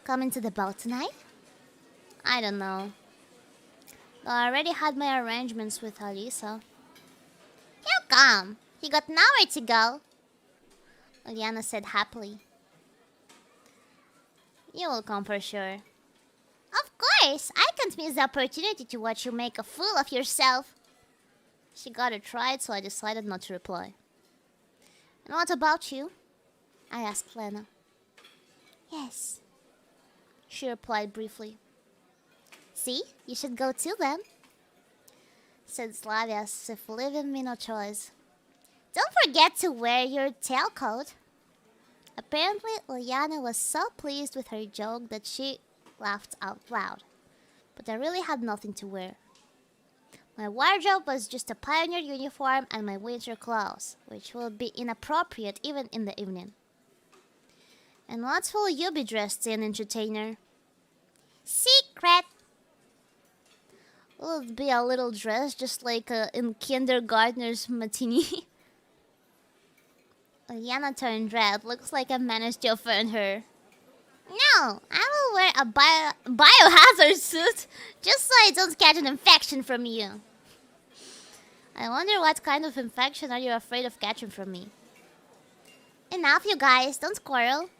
Coming to the ball tonight? I don't know. I already had my arrangements with Alisa. He'll come. He got nowhere to go. Oliana said happily. You will come for sure. Of course! I can't miss the opportunity to watch you make a fool of yourself. She got it right, so I decided not to reply. And what about you? I asked Lena. Yes, she replied briefly. See, you should go too then, said Slavia as if leaving me no choice. Don't forget to wear your tailcoat. Apparently, Liana was so pleased with her joke that she laughed out loud. But I really had nothing to wear. My wardrobe was just a pioneer uniform and my winter clothes, which will be inappropriate even in the evening. And what will you be dressed in, entertainer? Secret! Will it be a little dress just like in kindergartner's matinee? Liana turned red. Looks like I managed to offend her. No, I will wear a biohazard suit just so I don't catch an infection from you. I wonder what kind of infection are you afraid of catching from me? Enough, you guys. Don't quarrel.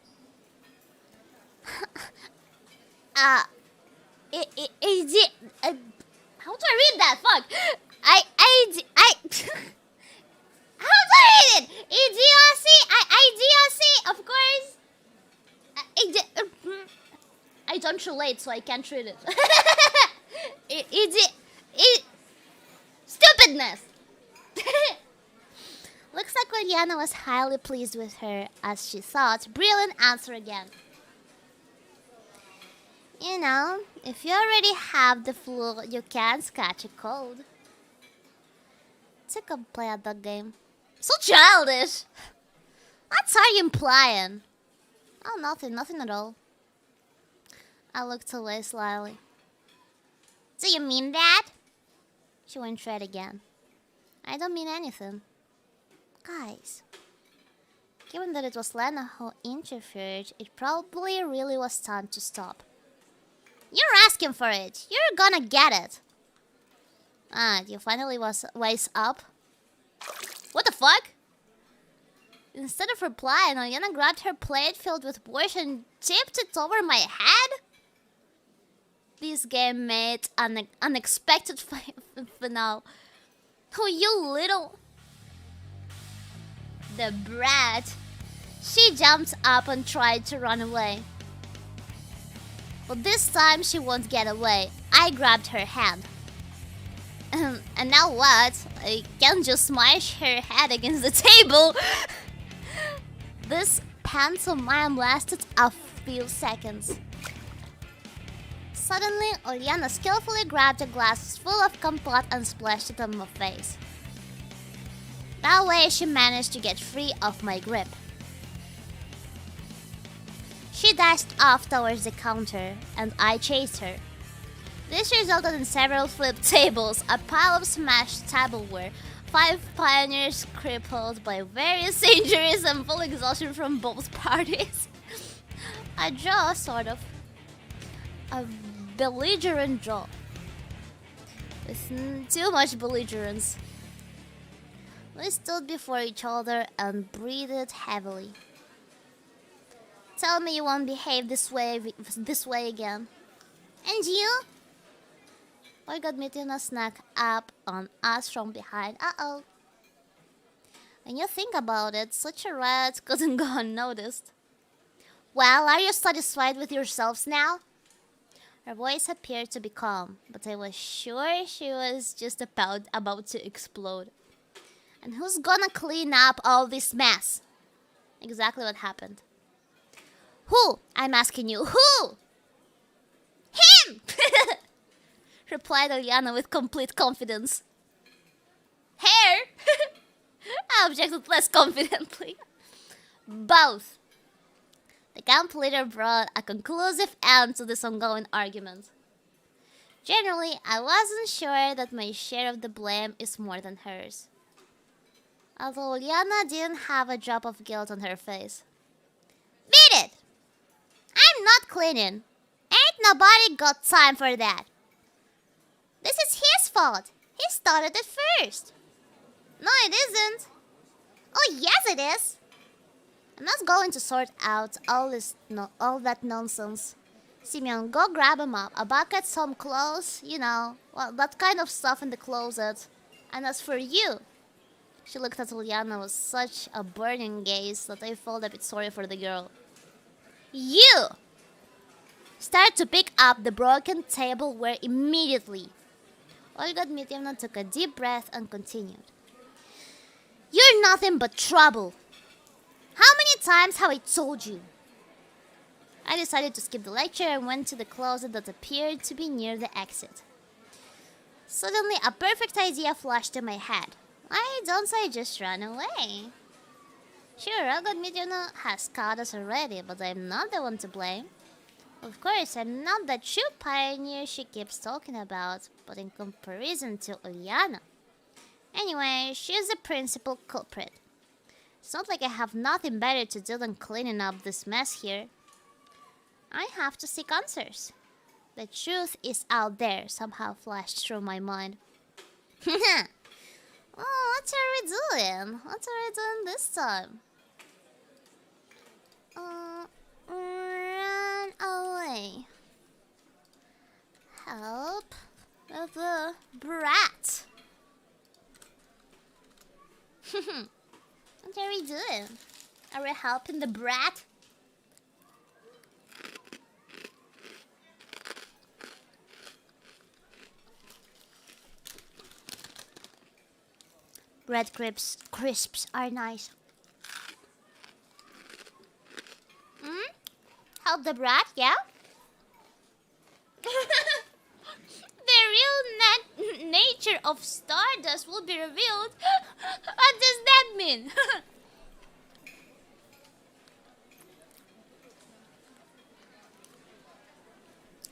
How do I read that? Fuck. How do I read it? Idiocy, of course. I don't relate, so I can't read it. Stupidness. Looks like Oriana was highly pleased with her, as she thought. Brilliant answer again. You know, if you already have the flu, you can't catch a cold. Take a play at that game. So childish! What are you implying? Oh, nothing at all. I looked away slyly. Do you mean that? She went red again. I don't mean anything. Guys, given that it was Lena who interfered, it probably really was time to stop. You're asking for it. You're gonna get it. Ah, you finally wise up? What the fuck? Instead of replying, Oriana grabbed her plate filled with borscht and tipped it over my head? This game made an unexpected finale. Oh, you little... The brat. She jumped up and tried to run away. But this time she won't get away. I grabbed her hand. And now what? I can't just smash her head against the table. This pantomime lasted a few seconds. Suddenly, Oriana skillfully grabbed a glass full of compote and splashed it on my face. That way she managed to get free of my grip. She dashed off towards the counter, and I chased her. This resulted in several flipped tables, a pile of smashed tableware, 5 pioneers crippled by various injuries and full exhaustion from both parties. A draw, sort of. A belligerent draw. With too much belligerence. We stood before each other and breathed heavily. Tell me you won't behave this way again. And you? I got Mituna snuck up on us from behind. Uh-oh. When you think about it, such a rat couldn't go unnoticed. Well, are you satisfied with yourselves now? Her voice appeared to be calm, but I was sure she was just about to explode. And who's gonna clean up all this mess? Exactly what happened. Who? I'm asking you, who? Him! Replied Oriana with complete confidence. Hair? I objected less confidently. Both. The camp leader brought a conclusive end to this ongoing argument. Generally, I wasn't sure that my share of the blame is more than hers. Although Oriana didn't have a drop of guilt on her face. Beat it! I'm not cleaning. Ain't nobody got time for that. This is his fault. He started it first. No, it isn't. Oh, yes, it is. I'm not going to sort out all that nonsense. Simeon, go grab a mop, a bucket, some clothes, you know, well, that kind of stuff in the closet. And as for you, she looked at Juliana with such a burning gaze that I felt a bit sorry for the girl. You start to pick up the broken tableware immediately. Olga Dmitrievna took a deep breath and continued. You're nothing but trouble. How many times have I told you? I decided to skip the lecture and went to the closet that appeared to be near the exit. Suddenly, a perfect idea flashed in my head. Why don't I just run away? Sure, Olga Dmitrievna has caught us already, but I'm not the one to blame. Of course, I'm not that true pioneer she keeps talking about, but in comparison to Uliana. Anyway, she's the principal culprit. It's not like I have nothing better to do than cleaning up this mess here. I have to seek answers. The truth is out there, somehow flashed through my mind. Oh, what are we doing? What are we doing this time? Run away. Help the brat. What are we doing? Are we helping the brat? Red crisps are nice. Help the brat, yeah? The real nature of Stardust will be revealed. What does that mean?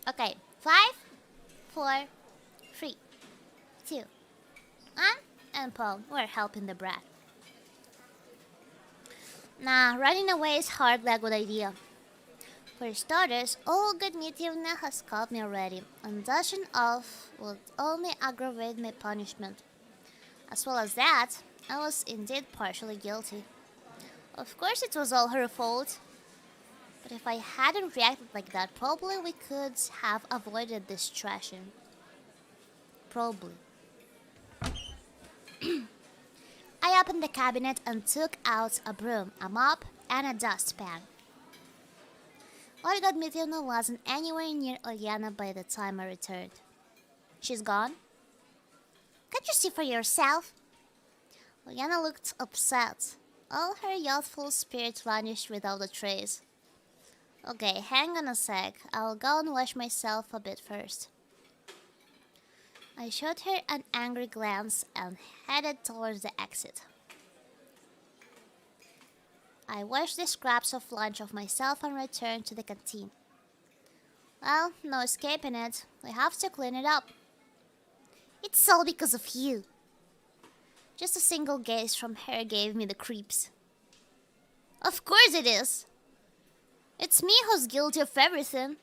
Okay, 5, 4, 3, 2, 1, and Paul, we're helping the brat. Nah, running away is hardly a good idea. For starters, all good Mityevna has caught me already, and dashing off would only aggravate my punishment. As well as that, I was indeed partially guilty. Of course it was all her fault. But if I hadn't reacted like that, probably we could have avoided this trashing. Probably. I opened the cabinet and took out a broom, a mop, and a dustpan. Olga Dmitrievna wasn't anywhere near Olyana by the time I returned. She's gone? Can't you see for yourself? Olyana looked upset. All her youthful spirit vanished without a trace. Okay, hang on a sec. I'll go and wash myself a bit first. I shot her an angry glance and headed towards the exit. I washed the scraps of lunch off myself and returned to the canteen. Well, no escaping it. I have to clean it up. It's all because of you. Just a single gaze from her gave me the creeps. Of course it is. It's me who's guilty of everything.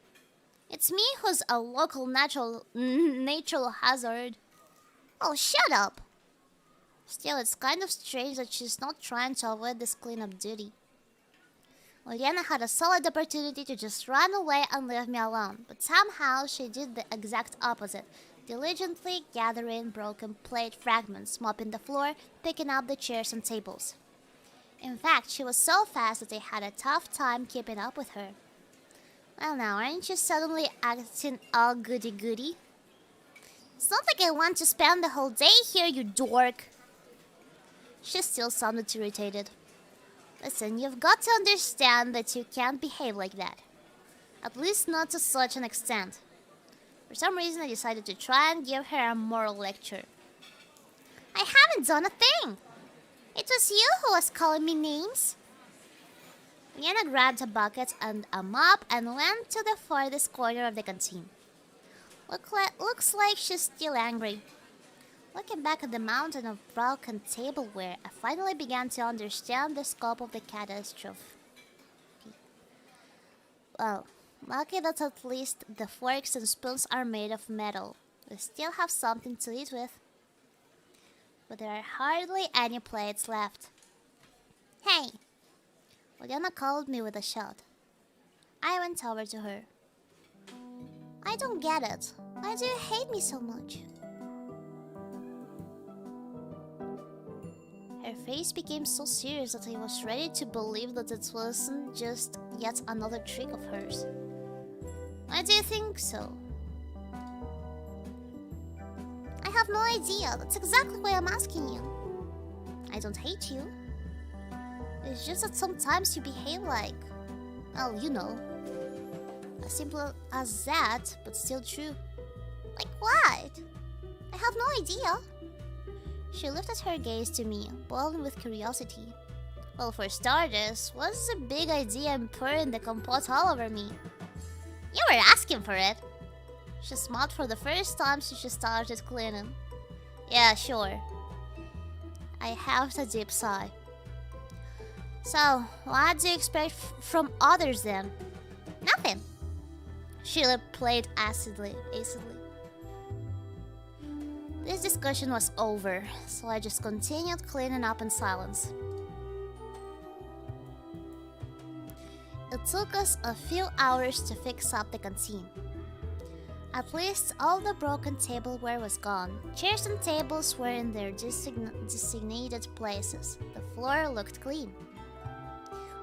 It's me who's a local natural hazard. Oh, shut up. Still, it's kind of strange that she's not trying to avoid this cleanup duty. Olyana had a solid opportunity to just run away and leave me alone, but somehow she did the exact opposite, diligently gathering broken plate fragments, mopping the floor, picking up the chairs and tables. In fact, she was so fast that I had a tough time keeping up with her. Well now, aren't you suddenly acting all goody-goody? It's not like I want to spend the whole day here, you dork. She still sounded irritated. Listen, you've got to understand that you can't behave like that. At least not to such an extent. For some reason, I decided to try and give her a moral lecture. I haven't done a thing. It was you who was calling me names. Liana grabbed a bucket and a mop and went to the farthest corner of the canteen. Looks like she's still angry. Looking back at the mountain of broken tableware, I finally began to understand the scope of the catastrophe. Well, lucky that at least the forks and spoons are made of metal. We still have something to eat with. But there are hardly any plates left. Hey! Olyana called me with a shout. I went over to her. I don't get it. Why do you hate me so much? Her face became so serious that I was ready to believe that it wasn't just yet another trick of hers. Why do you think so? I have no idea. That's exactly why I'm asking you. I don't hate you. It's just that sometimes you behave like... well, you know. As simple as that, but still true. Like what? I have no idea. She lifted her gaze to me, boiling with curiosity. Well, for starters, what's the big idea in pouring the compote all over me? You were asking for it. She smiled for the first time since she started cleaning. Yeah, sure. I heaved a deep sigh. So, what do you expect from others then? Nothing. She played acidly. This discussion was over, so I just continued cleaning up in silence. It took us a few hours to fix up the canteen. At least all the broken tableware was gone. Chairs and tables were in their designated places. The floor looked clean.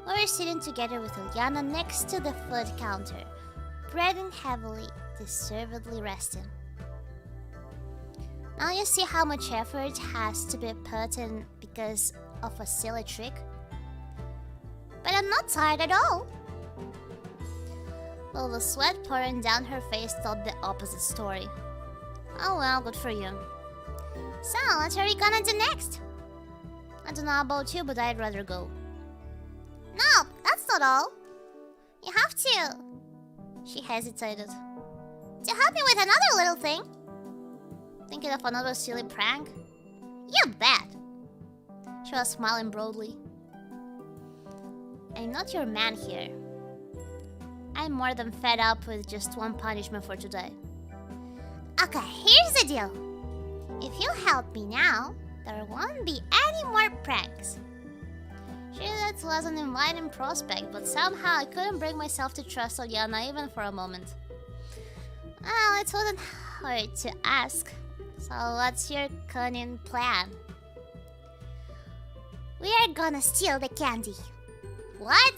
We were sitting together with Ilyana next to the food counter, breathing heavily, deservedly resting. Now you see how much effort has to be put in because of a silly trick? But I'm not tired at all. Well, the sweat pouring down her face told the opposite story. Oh well, good for you. So, what are we gonna do next? I don't know about you, but I'd rather go. No, that's not all. You have to... She hesitated. To help me with another little thing. Thinking of another silly prank? You bet. She was smiling broadly. I'm not your man here. I'm more than fed up with just one punishment for today. Okay, here's the deal. If you help me now, there won't be any more pranks. Sure, that was an inviting prospect, but somehow I couldn't bring myself to trust Oliana even for a moment. Well, it wouldn't hurt to ask. So what's your cunning plan? We are gonna steal the candy. What?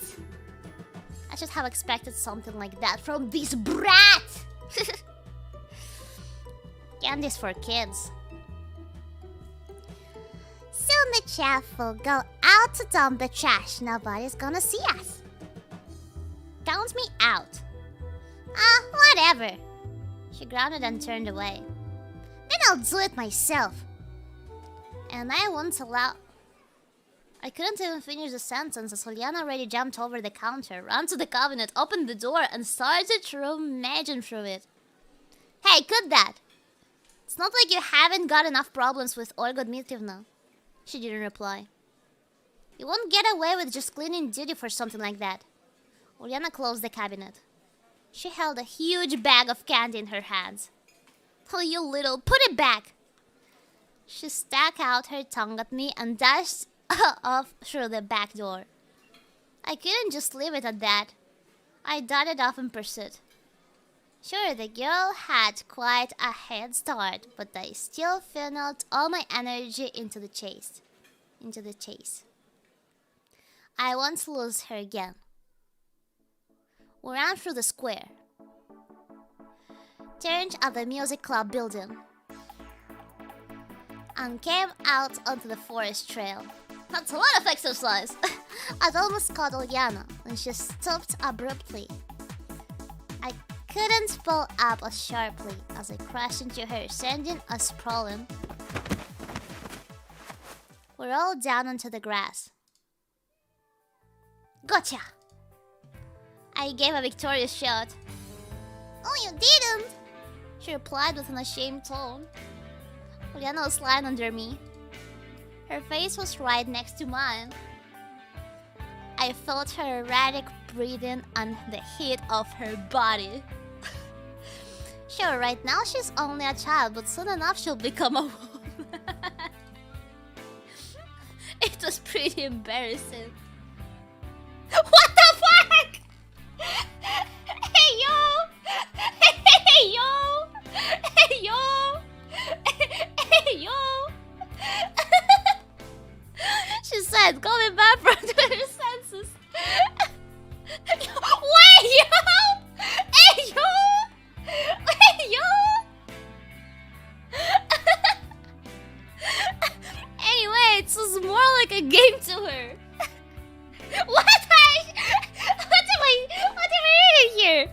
I should have expected something like that from this brat! Candy's for kids. Soon the chef will go out to dump the trash. Nobody's gonna see us. Count me out. Whatever. She grounded and turned away. Then I'll do it myself. And I won't allow... I couldn't even finish the sentence as Juliana already jumped over the counter, ran to the cabinet, opened the door, and started to rummaging through it. Hey, cut that! It's not like you haven't got enough problems with Olga Dmitrievna. She didn't reply. You won't get away with just cleaning duty for something like that. Juliana closed the cabinet. She held a huge bag of candy in her hands. Oh, you little, put it back! She stuck out her tongue at me and dashed off through the back door. I couldn't just leave it at that. I darted off in pursuit. Sure, the girl had quite a head start, but I still funneled all my energy into the chase. I won't lose her again. We ran through the square, turned at the music club building, and came out onto the forest trail. That's a lot of exercise! I'd almost caught Oliana when she stopped abruptly. I couldn't pull up as sharply as I crashed into her, sending us sprawling. We rolled down onto the grass. Gotcha! I gave a victorious shout. Oh, you didn't! She replied with an ashamed tone. Juliana was lying under me. Her face was right next to mine. I felt her erratic breathing and the heat of her body. Sure, right now she's only a child, but soon enough she'll become a woman. It was pretty embarrassing. What the fuck? Hey yo! Hey yo! Hey yo! Hey yo! She said, coming back from her senses. Wait, yo! Hey, yo! Hey, yo! Anyway, it was more like a game to her. What am I reading here?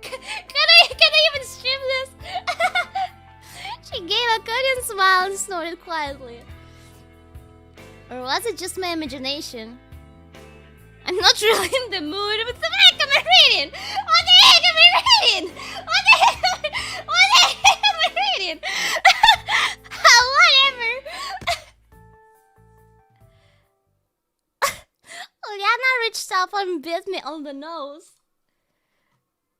Can I even stream this? She gave a cunning smile and snorted quietly. Or was it just my imagination? I'm not really in the mood. What the heck am I reading? What the heck am I reading? What the heck am I reading? Whatever. Oriana reached up and bit me on the nose.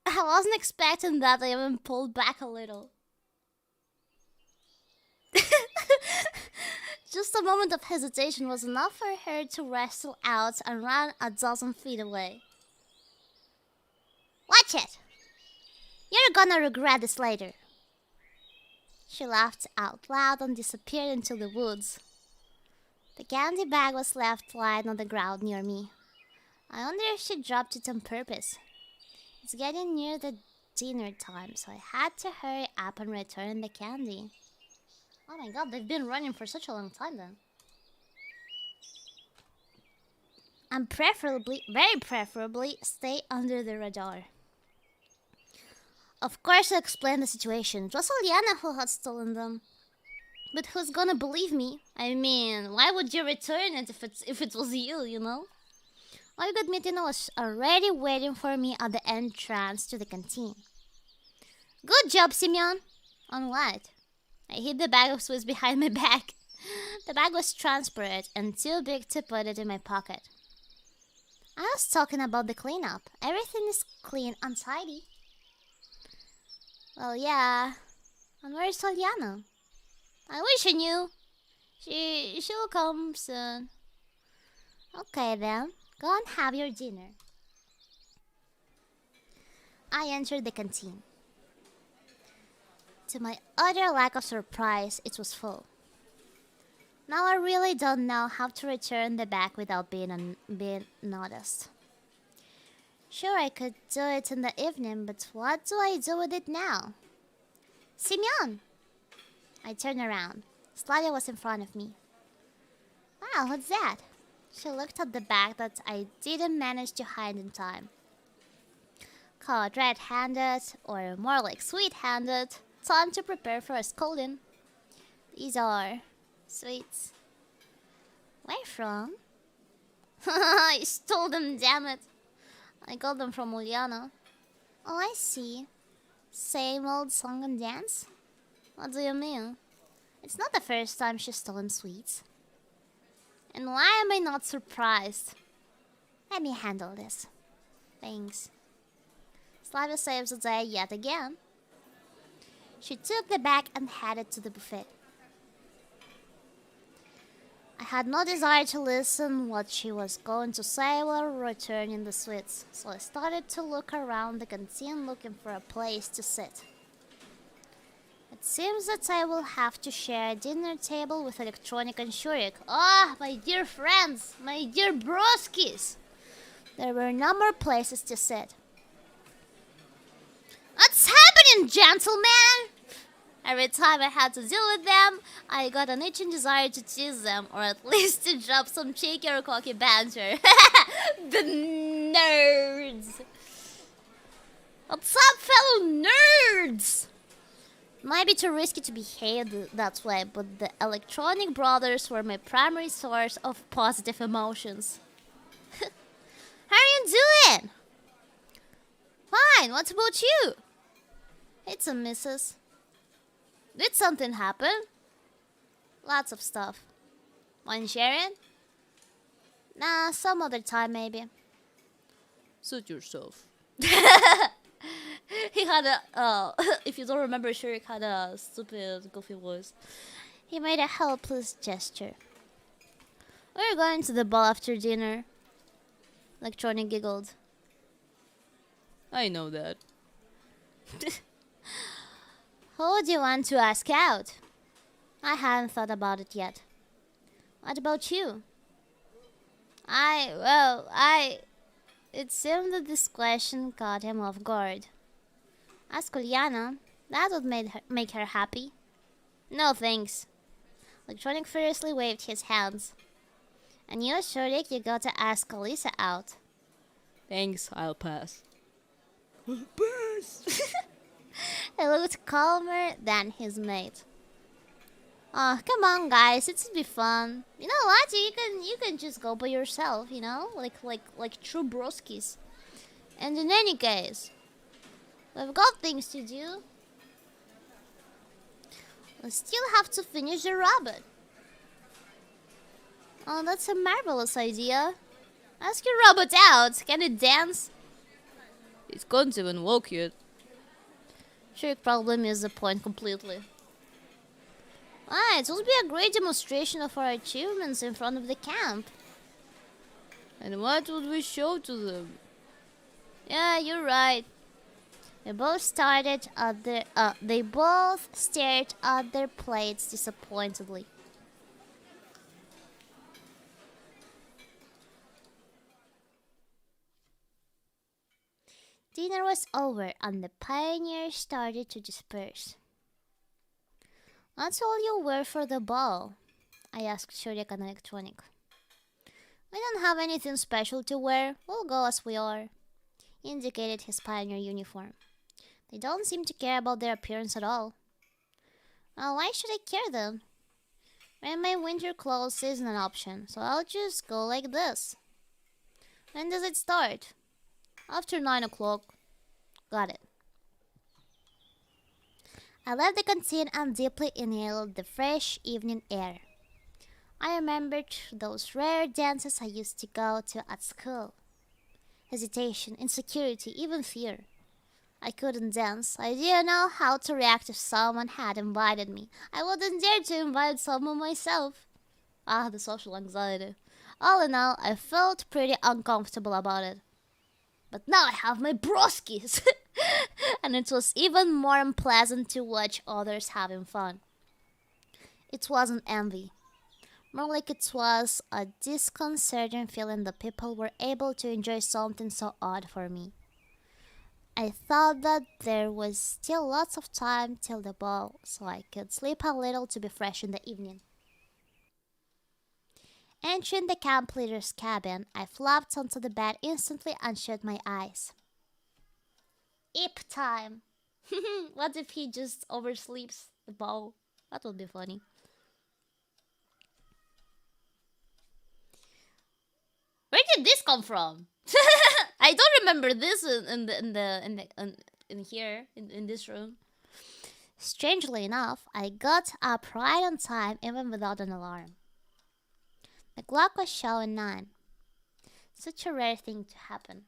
I wasn't expecting that. I even pulled back a little. Just a moment of hesitation was enough for her to wrestle out and run a dozen feet away. Watch it! You're gonna regret this later. She laughed out loud and disappeared into the woods. The candy bag was left lying on the ground near me. I wonder if she dropped it on purpose. It's getting near the dinner time, so I had to hurry up and return the candy. Oh my god, they've been running for such a long time then. And preferably, very preferably, stay under the radar. Of course, I explained the situation. It was Liana who had stolen them. But who's gonna believe me? I mean, why would you return it if it was you, you know? My good Mitino was already waiting for me at the entrance to the canteen. Good job, Simeon! On what? I hid the bag of sweets behind my back. The bag was transparent and too big to put it in my pocket. I was talking about the cleanup. Everything is clean and tidy. Well, yeah. And where's Soliana? I wish I knew. She'll come soon. Okay then, go and have your dinner. I entered the canteen. To my utter lack of surprise, it was full. Now I really don't know how to return the bag without being noticed. Sure, I could do it in the evening, but what do I do with it now? Simeon! I turned around. Slavia was in front of me. Wow, what's that? She looked at the bag that I didn't manage to hide in time. Caught red-handed, or more like sweet-handed. Time to prepare for a scolding. These are sweets. Where from? I stole them, damn it. I got them from Uliana. Oh, I see. Same old song and dance? What do you mean? It's not the first time she's stolen sweets. And why am I not surprised? Let me handle this. Thanks. Slavia saves the day yet again. She took the bag and headed to the buffet. I had no desire to listen what she was going to say while returning the sweets, so I started to look around the canteen looking for a place to sit. It seems that I will have to share a dinner table with Electronic and Shurik. Ah, my dear friends, my dear broskis! There were no more places to sit. What's happening, gentlemen? Every time I had to deal with them, I got an itching desire to tease them, or at least to drop some cheeky or cocky banter. The nerds! What's up, fellow nerds? Might be too risky to behave that way, but the Electronic Brothers were my primary source of positive emotions. How are you doing? Fine, what about you? It's a missus. Did something happen? Lots of stuff. Mind sharing? Nah, some other time maybe. Suit yourself. He had a, if you don't remember, Shurik had a stupid, goofy voice. He made a helpless gesture. We're going to the ball after dinner. Electronic giggled. I know that. Who do you want to ask out? I hadn't thought about it yet. What about you? It seemed that this question caught him off guard. Ask Uliana. That would make her happy. No thanks. Electronic furiously waved his hands. And you, Shurik, you got to ask Alisa out. Thanks, I'll pass. Pass! He looked calmer than his mate. Oh, come on, guys, it should be fun. You know what? You can just go by yourself, you know, like true broskis. And in any case, we've got things to do. We still have to finish the rabbit. Oh, that's a marvelous idea. Ask your robot out. Can it dance? It can't even walk yet. Sure, probably missed the point completely. Ah, it will be a great demonstration of our achievements in front of the camp. And what would we show to them? Yeah, you're right. They both stared at their plates disappointedly. Dinner was over and the pioneers started to disperse. That's all you wear for the ball? I asked Shuriken Electronic. We don't have anything special to wear. We'll go as we are. He indicated his pioneer uniform. They don't seem to care about their appearance at all. Well, why should I care then? Wearing my winter clothes isn't an option, so I'll just go like this. When does it start? After 9 o'clock. Got it. I left the canteen and deeply inhaled the fresh evening air. I remembered those rare dances I used to go to at school. Hesitation, insecurity, even fear. I couldn't dance. I didn't know how to react if someone had invited me. I wouldn't dare to invite someone myself. Ah, the social anxiety. All in all, I felt pretty uncomfortable about it. But now I have my broskies! And it was even more unpleasant to watch others having fun. It wasn't envy. More like it was a disconcerting feeling that people were able to enjoy something so odd for me. I thought that there was still lots of time till the ball, so I could sleep a little to be fresh in the evening. Entering the camp leader's cabin, I flopped onto the bed instantly and shut my eyes. Eep time! What if he just oversleeps the ball? That would be funny. Where did this come from? I don't remember this in here in this room. Strangely enough, I got up right on time even without an alarm. The clock was showing 9. Such a rare thing to happen.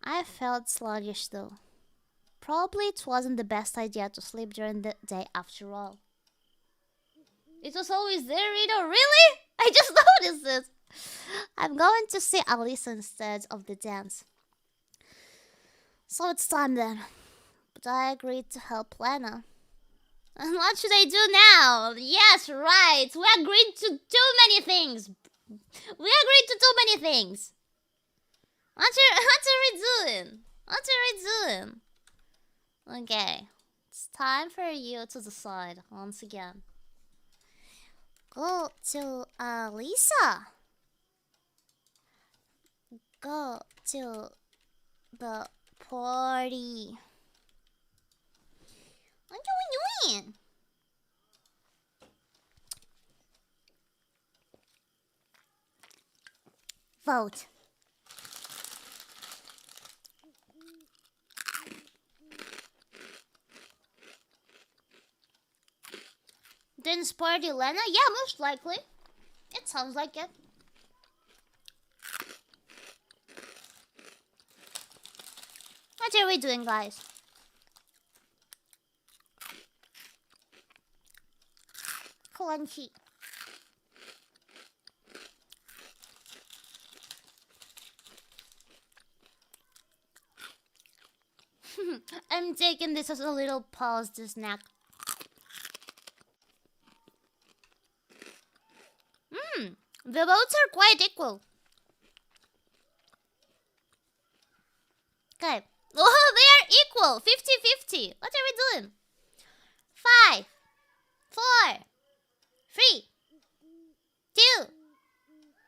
I felt sluggish though. Probably it wasn't the best idea to sleep during the day after all. It was always there, Rito. Really? I just noticed it. I'm going to see Alisa instead of the dance. So it's time then. But I agreed to help Lena. And what should I do now? Yes, right. We agreed to too many things. We agreed to too many things. What are we doing? What are we doing? Okay. It's time for you to decide once again. Go to Alisa. Go to the party. What are we doing? Vote. Dance party, Lena? Yeah, most likely. It sounds like it. What are we doing, guys? Crunchy. I'm taking this as a little pause to snack. The votes are quite equal. Okay. Oh, they are equal. 50-50. What are we doing? 5, 4, 3, 2,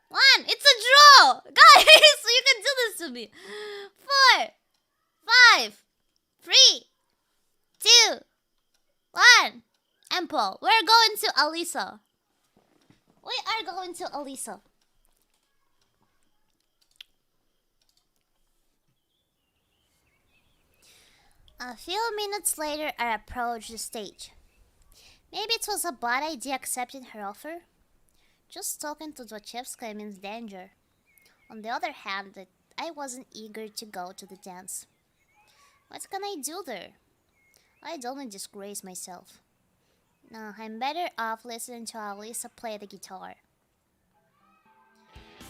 1. It's a draw. Guys, you can do this to me. 4, 5, 3, 2, 1. And Paul. We're going to Alisa. We are going to Alisa. A few minutes later, I approached the stage. Maybe it was a bad idea accepting her offer. Just talking to Dwachevska means danger. On the other hand, I wasn't eager to go to the dance. What can I do there? I don't want to disgrace myself. No, I'm better off listening to Alisa play the guitar.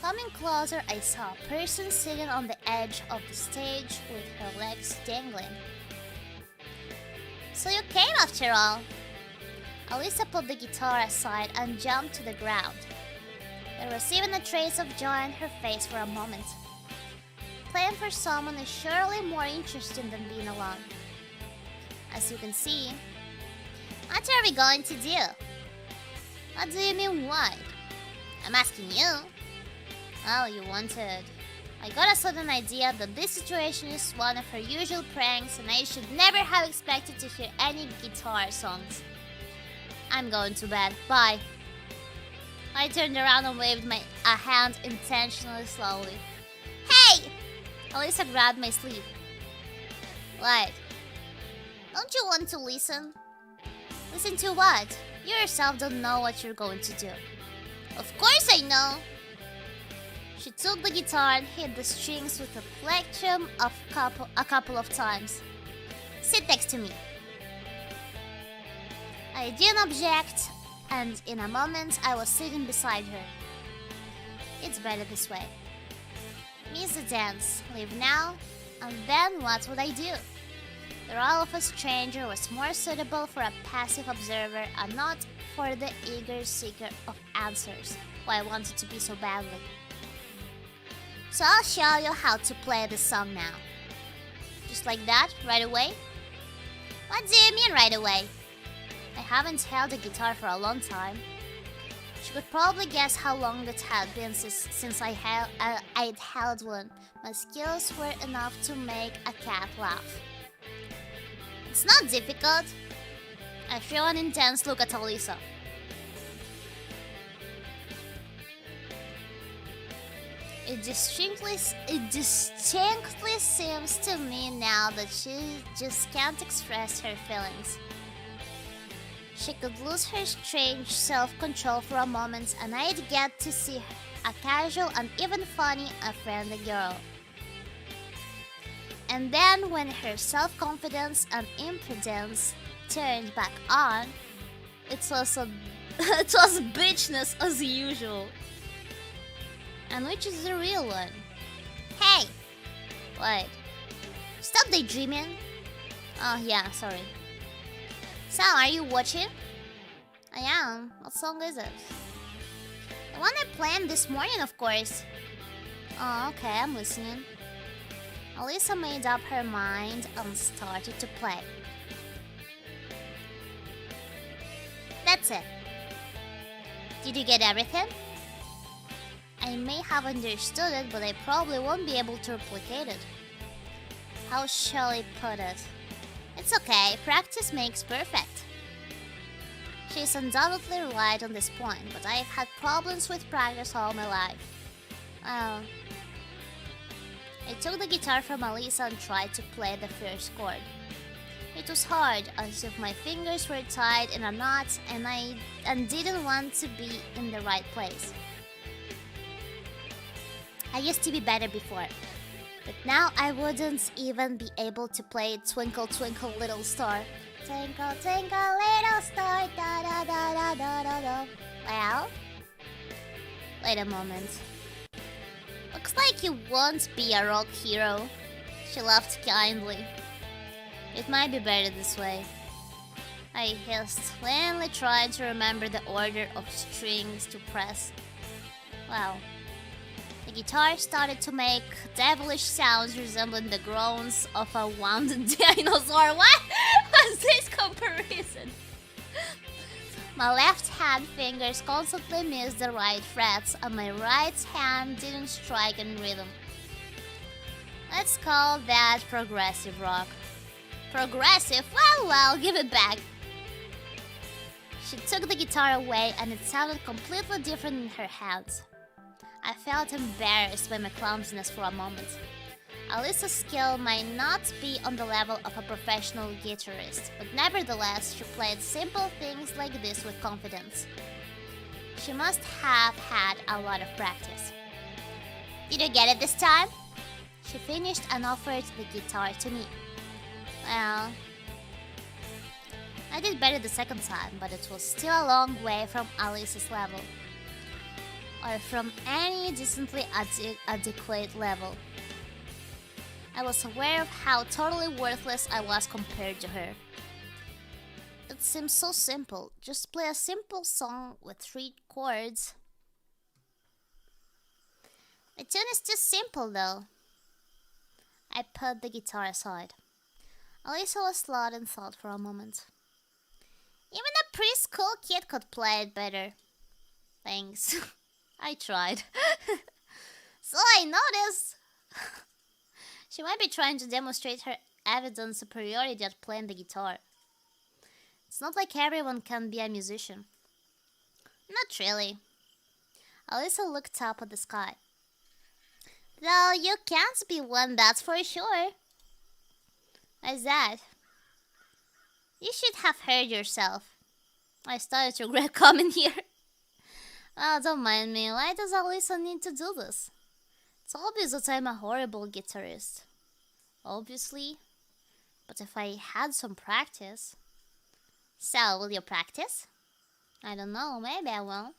Coming closer, I saw a person sitting on the edge of the stage with her legs dangling. So you came after all. Alisa put the guitar aside and jumped to the ground. There was even a trace of joy in her face for a moment. Playing for someone is surely more interesting than being alone. As you can see, What are we going to do? What do you mean what? I'm asking you. Oh, you wanted. I got a sudden idea that this situation is one of her usual pranks and I should never have expected to hear any guitar songs. I'm going to bed. Bye. I turned around and waved a hand intentionally slowly. Hey! Alyssa grabbed my sleeve. What? Don't you want to listen? Listen to what? You yourself don't know what you're going to do. Of course I know! She took the guitar and hit the strings with a plectrum of a couple of times. Sit next to me. I didn't object, and in a moment I was sitting beside her. It's better this way. Miss the dance, leave now, and then what would I do? The role of a stranger was more suitable for a passive observer and not for the eager seeker of answers, who I wanted to be so badly. So I'll show you how to play the song now. Just like that, right away? What do you mean right away? I haven't held a guitar for a long time. She could probably guess how long it had been since I'd held one. My skills were enough to make a cat laugh. It's not difficult. I threw an intense look at Alyssa. It distinctly seems to me now that she just can't express her feelings. She could lose her strange self-control for a moment and I'd get to see a casual and even funny a friendly girl. And then when her self-confidence and impudence turned back on, it was bitchness as usual. And which is the real one? Hey! What? Stop daydreaming. Oh yeah, sorry. So, are you watching? I am. What song is it? The one I planned this morning, of course. Oh, okay, I'm listening. Alyssa made up her mind and started to play. That's it. Did you get everything? I may have understood it, but I probably won't be able to replicate it. How shall I put it? It's okay, practice makes perfect. She's undoubtedly right on this point, but I've had problems with practice all my life. I took the guitar from Alyssa and tried to play the first chord. It was hard, as if my fingers were tied in a knot and didn't want to be in the right place. I used to be better before, but now I wouldn't even be able to play Twinkle Twinkle Little Star. Twinkle Twinkle Little Star, da da da da da da da. Well, wait a moment. Looks like you won't be a rock hero. She laughed kindly. It might be better this way. I hissed, vainly trying to remember the order of strings to press. Well, the guitar started to make devilish sounds resembling the groans of a wounded dinosaur. What was this comparison? My left hand fingers constantly missed the right frets, and my right hand didn't strike in rhythm. Let's call that progressive rock. Progressive? Well, give it back. She took the guitar away, and it sounded completely different in her hands. I felt embarrassed by my clumsiness for a moment. Alyssa's skill might not be on the level of a professional guitarist, but nevertheless, she played simple things like this with confidence. She must have had a lot of practice. Did you get it this time? She finished and offered the guitar to me. Well, I did better the second time, but it was still a long way from Alyssa's level. Or from any decently adequate level. I was aware of how totally worthless I was compared to her. It seems so simple. Just play a simple song with 3 chords. The tune is too simple though. I put the guitar aside. Alyssa was lost in thought for a moment. Even a preschool kid could play it better. Thanks. I tried. So I noticed. She might be trying to demonstrate her evident superiority at playing the guitar. It's not like everyone can be a musician. Not really. Alyssa looked up at the sky. Though you can't be one, that's for sure. Why's that? You should have heard yourself. I started to regret coming here. Oh, don't mind me. Why does Alyssa need to do this? It's obvious that I'm a horrible guitarist. Obviously. But if I had some practice... So, will you practice? I don't know. Maybe I will.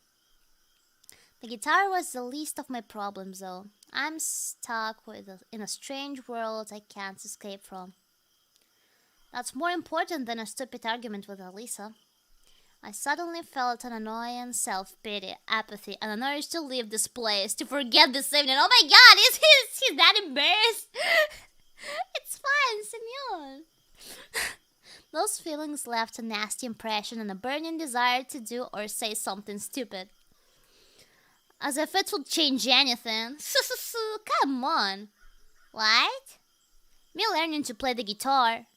The guitar was the least of my problems, though. I'm stuck in a strange world I can't escape from. That's more important than a stupid argument with Alyssa. I suddenly felt an annoying self-pity, apathy, and an urge to leave this place, to forget this evening. Oh my god, is he that embarrassed? It's fine, Simeon. Those feelings left a nasty impression and a burning desire to do or say something stupid. As if it would change anything. Come on. What? Me learning to play the guitar.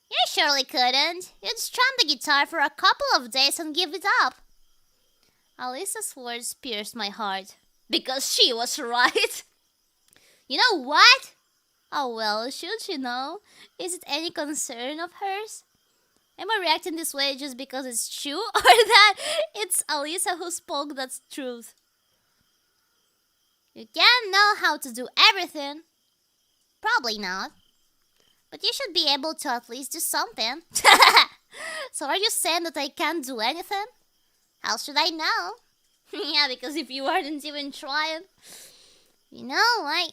You surely couldn't. You'd strum the guitar for a couple of days and give it up. Alyssa's words pierced my heart. Because she was right. You know what? Oh well, should she know? Is it any concern of hers? Am I reacting this way just because it's true? Or that it's Alyssa who spoke that truth? You can't know how to do everything. Probably not. But you should be able to at least do something. So are you saying that I can't do anything? How should I know? Yeah, because if you weren't even trying. You know, I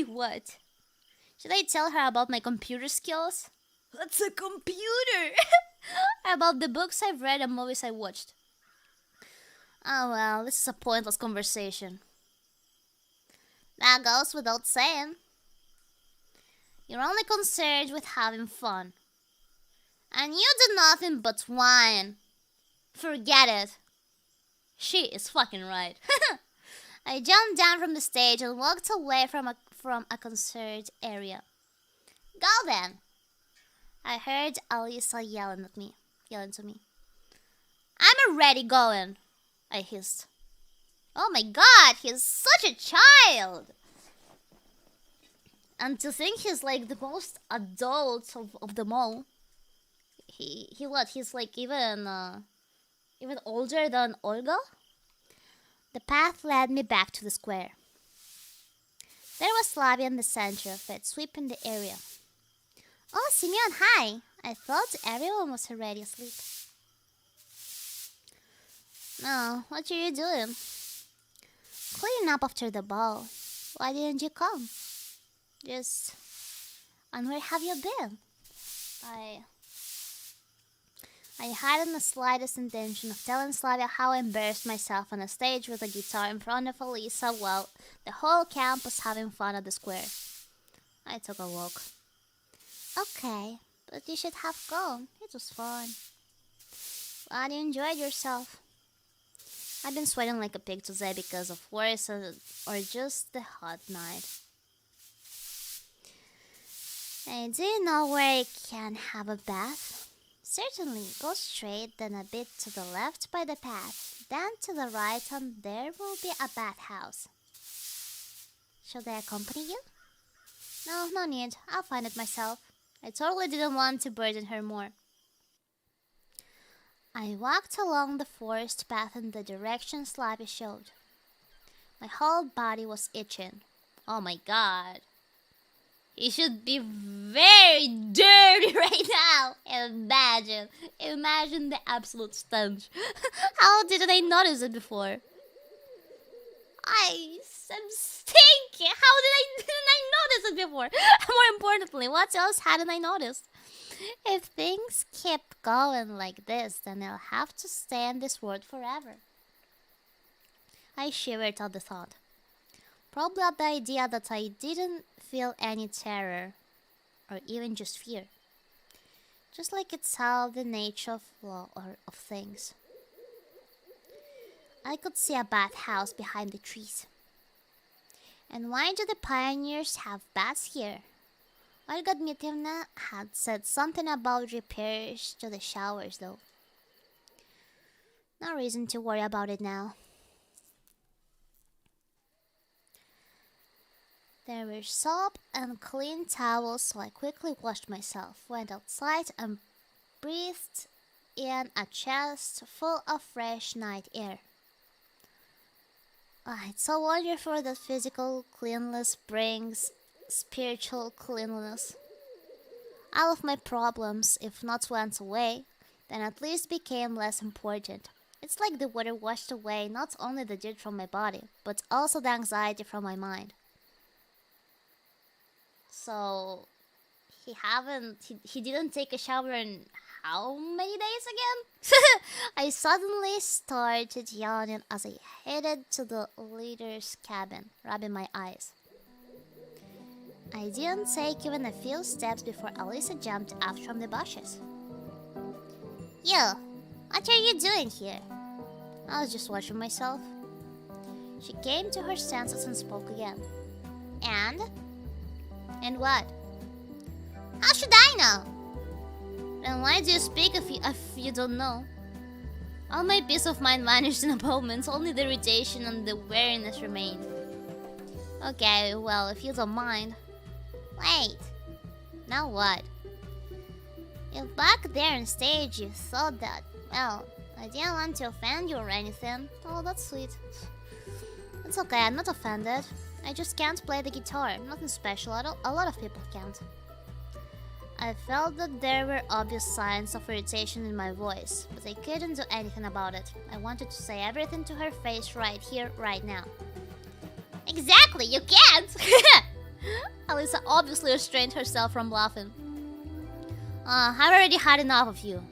what? Should I tell her about my computer skills? What's a computer? About the books I've read and movies I watched. Oh well, this is a pointless conversation. That goes without saying. You're only concerned with having fun. And you do nothing but whine. Forget it. She is fucking right. I jumped down from the stage and walked away from a concert area. Go then. I heard Alyssa yelling to me. I'm already going, I hissed. Oh my god, he's such a child! And to think he's like the most adult of them all. He's like even older than Olga? The path led me back to the square. There was Slavi in the center of it, sweeping the area. Oh, Simeon, hi! I thought everyone was already asleep. No, what are you doing? Cleaning up after the ball. Why didn't you come? And where have you been? I hadn't the slightest intention of telling Slavia how I embarrassed myself on a stage with a guitar in front of Alyssa while the whole camp was having fun at the square. I took a walk. Okay, but you should have gone. It was fun. Glad you enjoyed yourself. I've been sweating like a pig today because of work or just the hot night. Hey, do you know where I can have a bath? Certainly, go straight, then a bit to the left by the path, then to the right, and there will be a bathhouse. Should I accompany you? No need. I'll find it myself. I totally didn't want to burden her more. I walked along the forest path in the direction Slavi showed. My whole body was itching. Oh my god. He should be very dirty right now. Imagine the absolute stench. How didn't I notice it before? I am stinky. How didn't I notice it before? More importantly, what else hadn't I noticed? If things keep going like this, then I'll have to stay in this world forever. I shivered at the thought. Probably at the idea that I didn't feel any terror, or even just fear. Just like it's how the nature of law or of things. I could see a bathhouse behind the trees. And why do the pioneers have baths here? Well, Godmitivna had said something about repairs to the showers though. No reason to worry about it now. There were soap and clean towels, so I quickly washed myself, went outside and breathed in a chest full of fresh night air. It's so wonderful that physical cleanliness brings spiritual cleanliness. All of my problems, if not went away, then at least became less important. It's like the water washed away not only the dirt from my body, but also the anxiety from my mind. So, he didn't take a shower in how many days again? I suddenly started yawning as I headed to the leader's cabin, rubbing my eyes. I didn't take even a few steps before Alisa jumped out from the bushes. You, what are you doing here? I was just watching myself. She came to her senses and spoke again. And? And what? How should I know? Then why do you speak if you don't know? All my peace of mind vanished in a moment, only the irritation and the weariness remained. Okay, well, if you don't mind. Wait. Now what? If back there on stage you thought that, well, I didn't want to offend you or anything. Oh, that's sweet. It's okay, I'm not offended. I just can't play the guitar. Nothing special. A lot of people can't. I felt that there were obvious signs of irritation in my voice, but I couldn't do anything about it. I wanted to say everything to her face right here, right now. Exactly, you can't! Alisa obviously restrained herself from laughing. I've already had enough of you.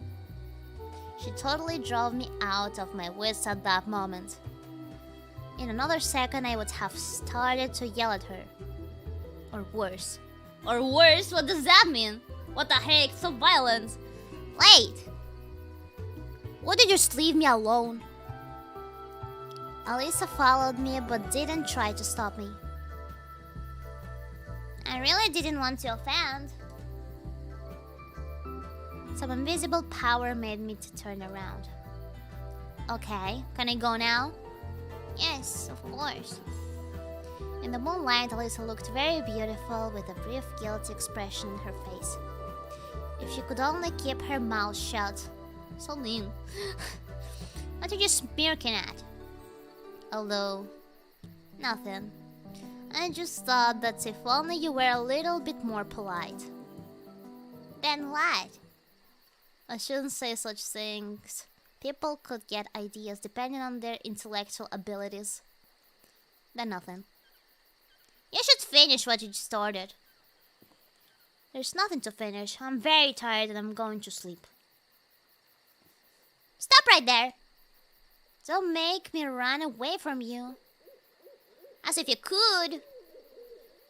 She totally drove me out of my wits at that moment. In another second, I would have started to yell at her. Or worse. Or worse? What does that mean? What the heck? So violent. Wait! Would you just leave me alone? Alisa followed me but didn't try to stop me. I really didn't want to offend. Some invisible power made me to turn around. Okay, can I go now? Yes, of course. In the moonlight, Alisa looked very beautiful with a brief guilty expression in her face. If she could only keep her mouth shut. So mean. What are you smirking at? Although, nothing. I just thought that if only you were a little bit more polite. Then what? I shouldn't say such things. People could get ideas depending on their intellectual abilities. Then nothing. You should finish what you started. There's nothing to finish. I'm very tired and I'm going to sleep. Stop right there! Don't make me run away from you. As if you could!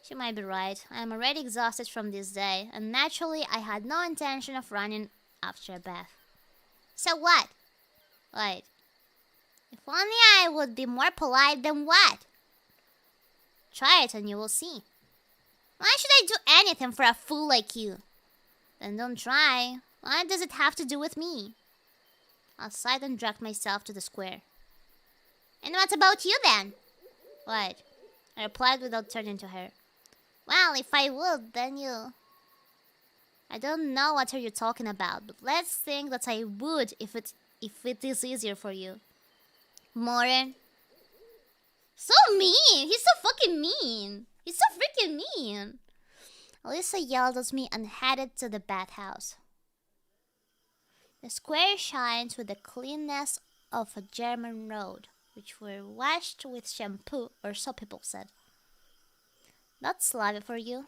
She might be right. I am already exhausted from this day, and naturally I had no intention of running after a bath. So what? Wait. If only I would be more polite, then what? Try it and you will see. Why should I do anything for a fool like you? Then don't try. What does it have to do with me? I sighed and dragged myself to the square. And what about you then? What? I replied without turning to her. Well, if I would, then you... I don't know what are you talking about, but let's think that I would if it is easier for you. Morin. So mean! He's so fucking mean! He's so freaking mean! Alisa yelled at me and headed to the bathhouse. The square shines with the cleanness of a German road, which were washed with shampoo, or so people said. That's love for you.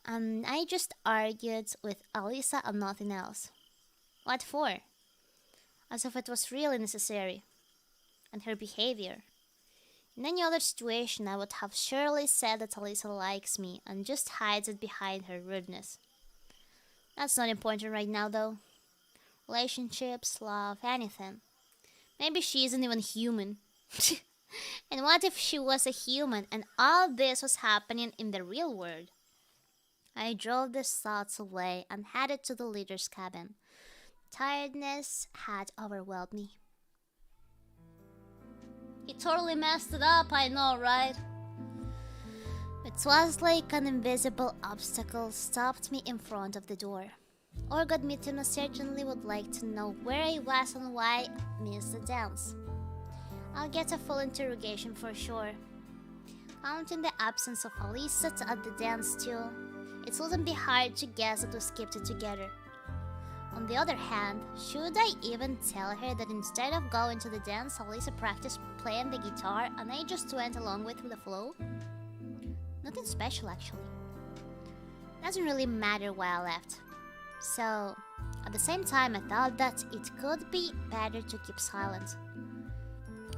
And I just argued with Alisa and nothing else. What for? As if it was really necessary. And her behavior. In any other situation, I would have surely said that Alisa likes me and just hides it behind her rudeness. That's not important right now, though. Relationships, love, anything. Maybe she isn't even human. And what if she was a human and all this was happening in the real world? I drove these thoughts away and headed to the leader's cabin. Tiredness had overwhelmed me. He totally messed it up, I know, right? It was like an invisible obstacle stopped me in front of the door. Orgod Mituna certainly would like to know where I was and why I missed the dance. I'll get a full interrogation for sure. Counting the absence of Alisa at the dance too, it wouldn't be hard to guess that we skipped it together. On the other hand, should I even tell her that instead of going to the dance, Alisa practiced playing the guitar and I just went along with the flow? Nothing special actually. Doesn't really matter why I left. So, at the same time I thought that it could be better to keep silent.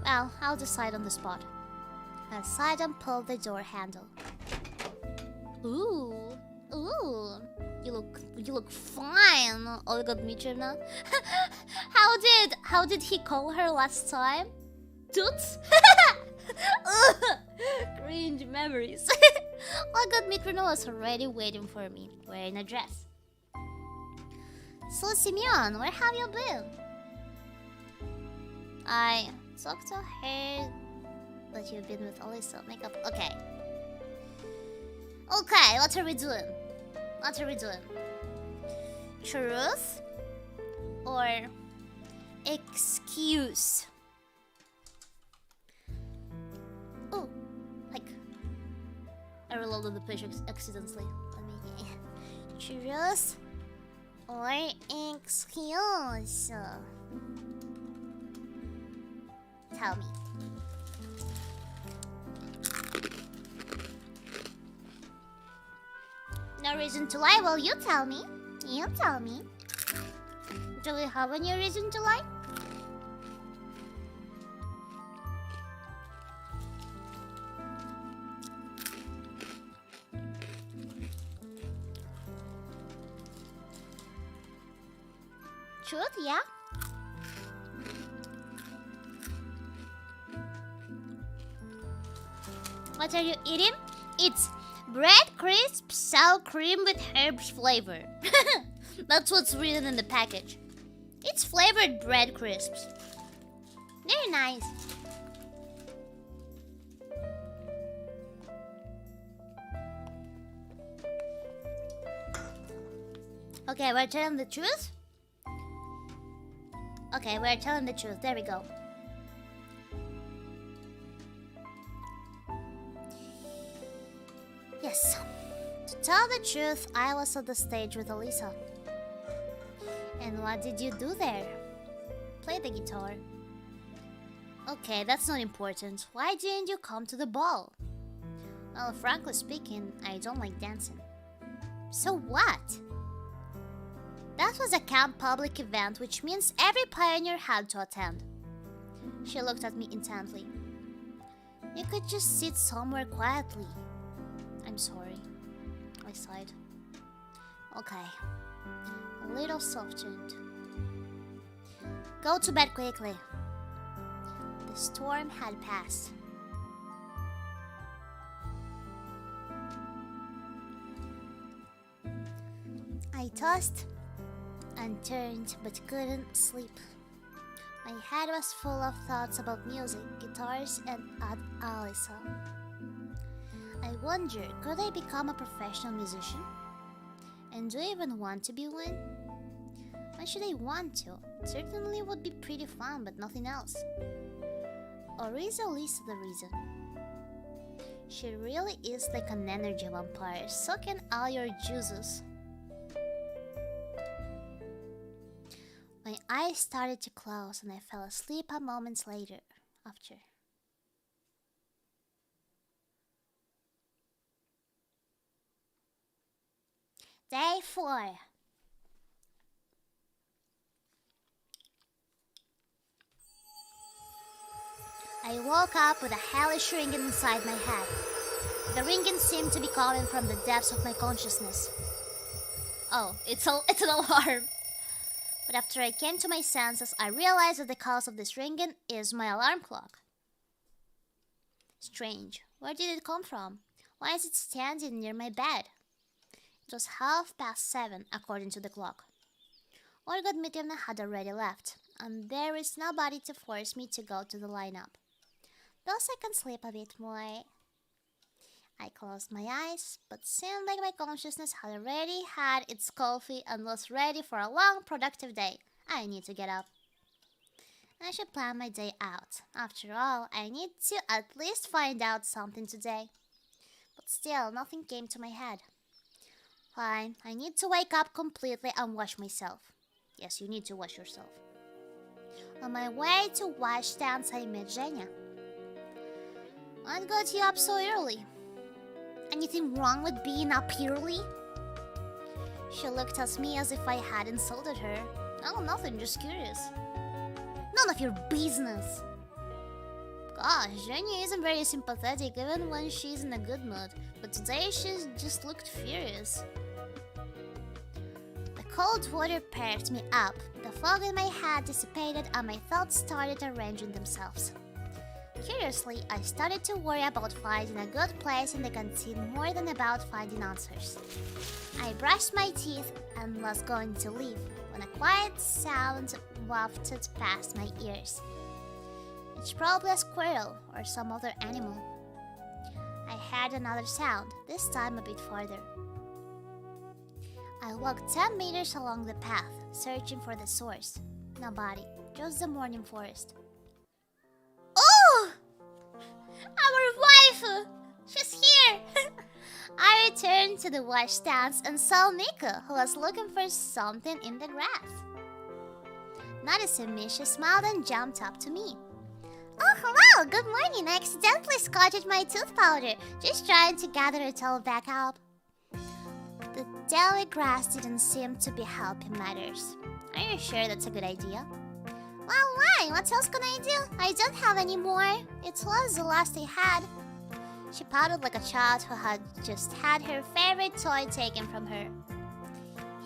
Well, I'll decide on the spot. I sighed and pulled the door handle. Ooh, you look fine, Olga Dmitrievna. How did he call her last time? Toots? Cringe memories. Olga Dmitrievna was already waiting for me, wearing a dress. So Simeon, where have you been? I talked to her that you've been with Alisa. Makeup. Okay, what are we doing? Truth or excuse? Oh, like I reloaded the page accidentally. Let me. Truth or excuse? Tell me. No reason to lie? Well, you tell me. Do we have any reason to lie? Truth, yeah? What are you eating? It's bread crisp sour cream with herbs flavor. That's what's written in the package. It's flavored bread crisps. Very nice. Okay, we're telling the truth? Okay, we're telling the truth. There we go. Yes. To tell the truth, I was at the stage with Alisa. And what did you do there? Play the guitar. Okay, that's not important. Why didn't you come to the ball? Well, frankly speaking, I don't like dancing. So what? That was a camp public event, which means every pioneer had to attend. She looked at me intently. You could just sit somewhere quietly. I'm sorry. I sighed. Okay. A little softened. Go to bed quickly. The storm had passed. I tossed and turned but couldn't sleep. My head was full of thoughts about music, guitars, and Alisa. I wondered, could I become a professional musician? And do I even want to be one? Why should I want to? It certainly would be pretty fun, but nothing else. Or is Alisa the reason? She really is like an energy vampire, sucking all your juices. My eyes started to close and I fell asleep a moment later. After. Day 4. I woke up with a hellish ringing inside my head. The ringing seemed to be coming from the depths of my consciousness. Oh, it's an alarm. But after I came to my senses, I realized that the cause of this ringing is my alarm clock. Strange. Where did it come from? Why is it standing near my bed? It was 7:30, according to the clock. Olga Dmitrievna had already left, and there is nobody to force me to go to the lineup. Thus I can sleep a bit more. I closed my eyes, but seemed like my consciousness had already had its coffee and was ready for a long, productive day. I need to get up. I should plan my day out. After all, I need to at least find out something today. But still, nothing came to my head. Fine, I need to wake up completely and wash myself. Yes, you need to wash yourself. On my way to wash stands, I met Zhenya. What got you up so early? Anything wrong with being up early? She looked at me as if I had insulted her. Oh, nothing, just curious. None of your business. Gosh, Zhenya isn't very sympathetic even when she's in a good mood, but today she just looked furious. The cold water perked me up, the fog in my head dissipated, and my thoughts started arranging themselves. Curiously, I started to worry about finding a good place in the canteen more than about finding answers. I brushed my teeth and was going to leave when a quiet sound wafted past my ears. It's probably a squirrel or some other animal. I heard another sound, this time a bit farther. I walked 10 meters along the path, searching for the source. Nobody, just the morning forest. Oh! Our wife! She's here! I returned to the washstands and saw Miku, who was looking for something in the grass. Noticing me, she smiled and jumped up to me. Oh, hello! Good morning! I accidentally scotched my tooth powder, just trying to gather it all back up. The deli grass didn't seem to be helping matters. Are you sure that's a good idea? Well, why? What else can I do? I don't have any more. It was the last I had. She pouted like a child who had just had her favorite toy taken from her.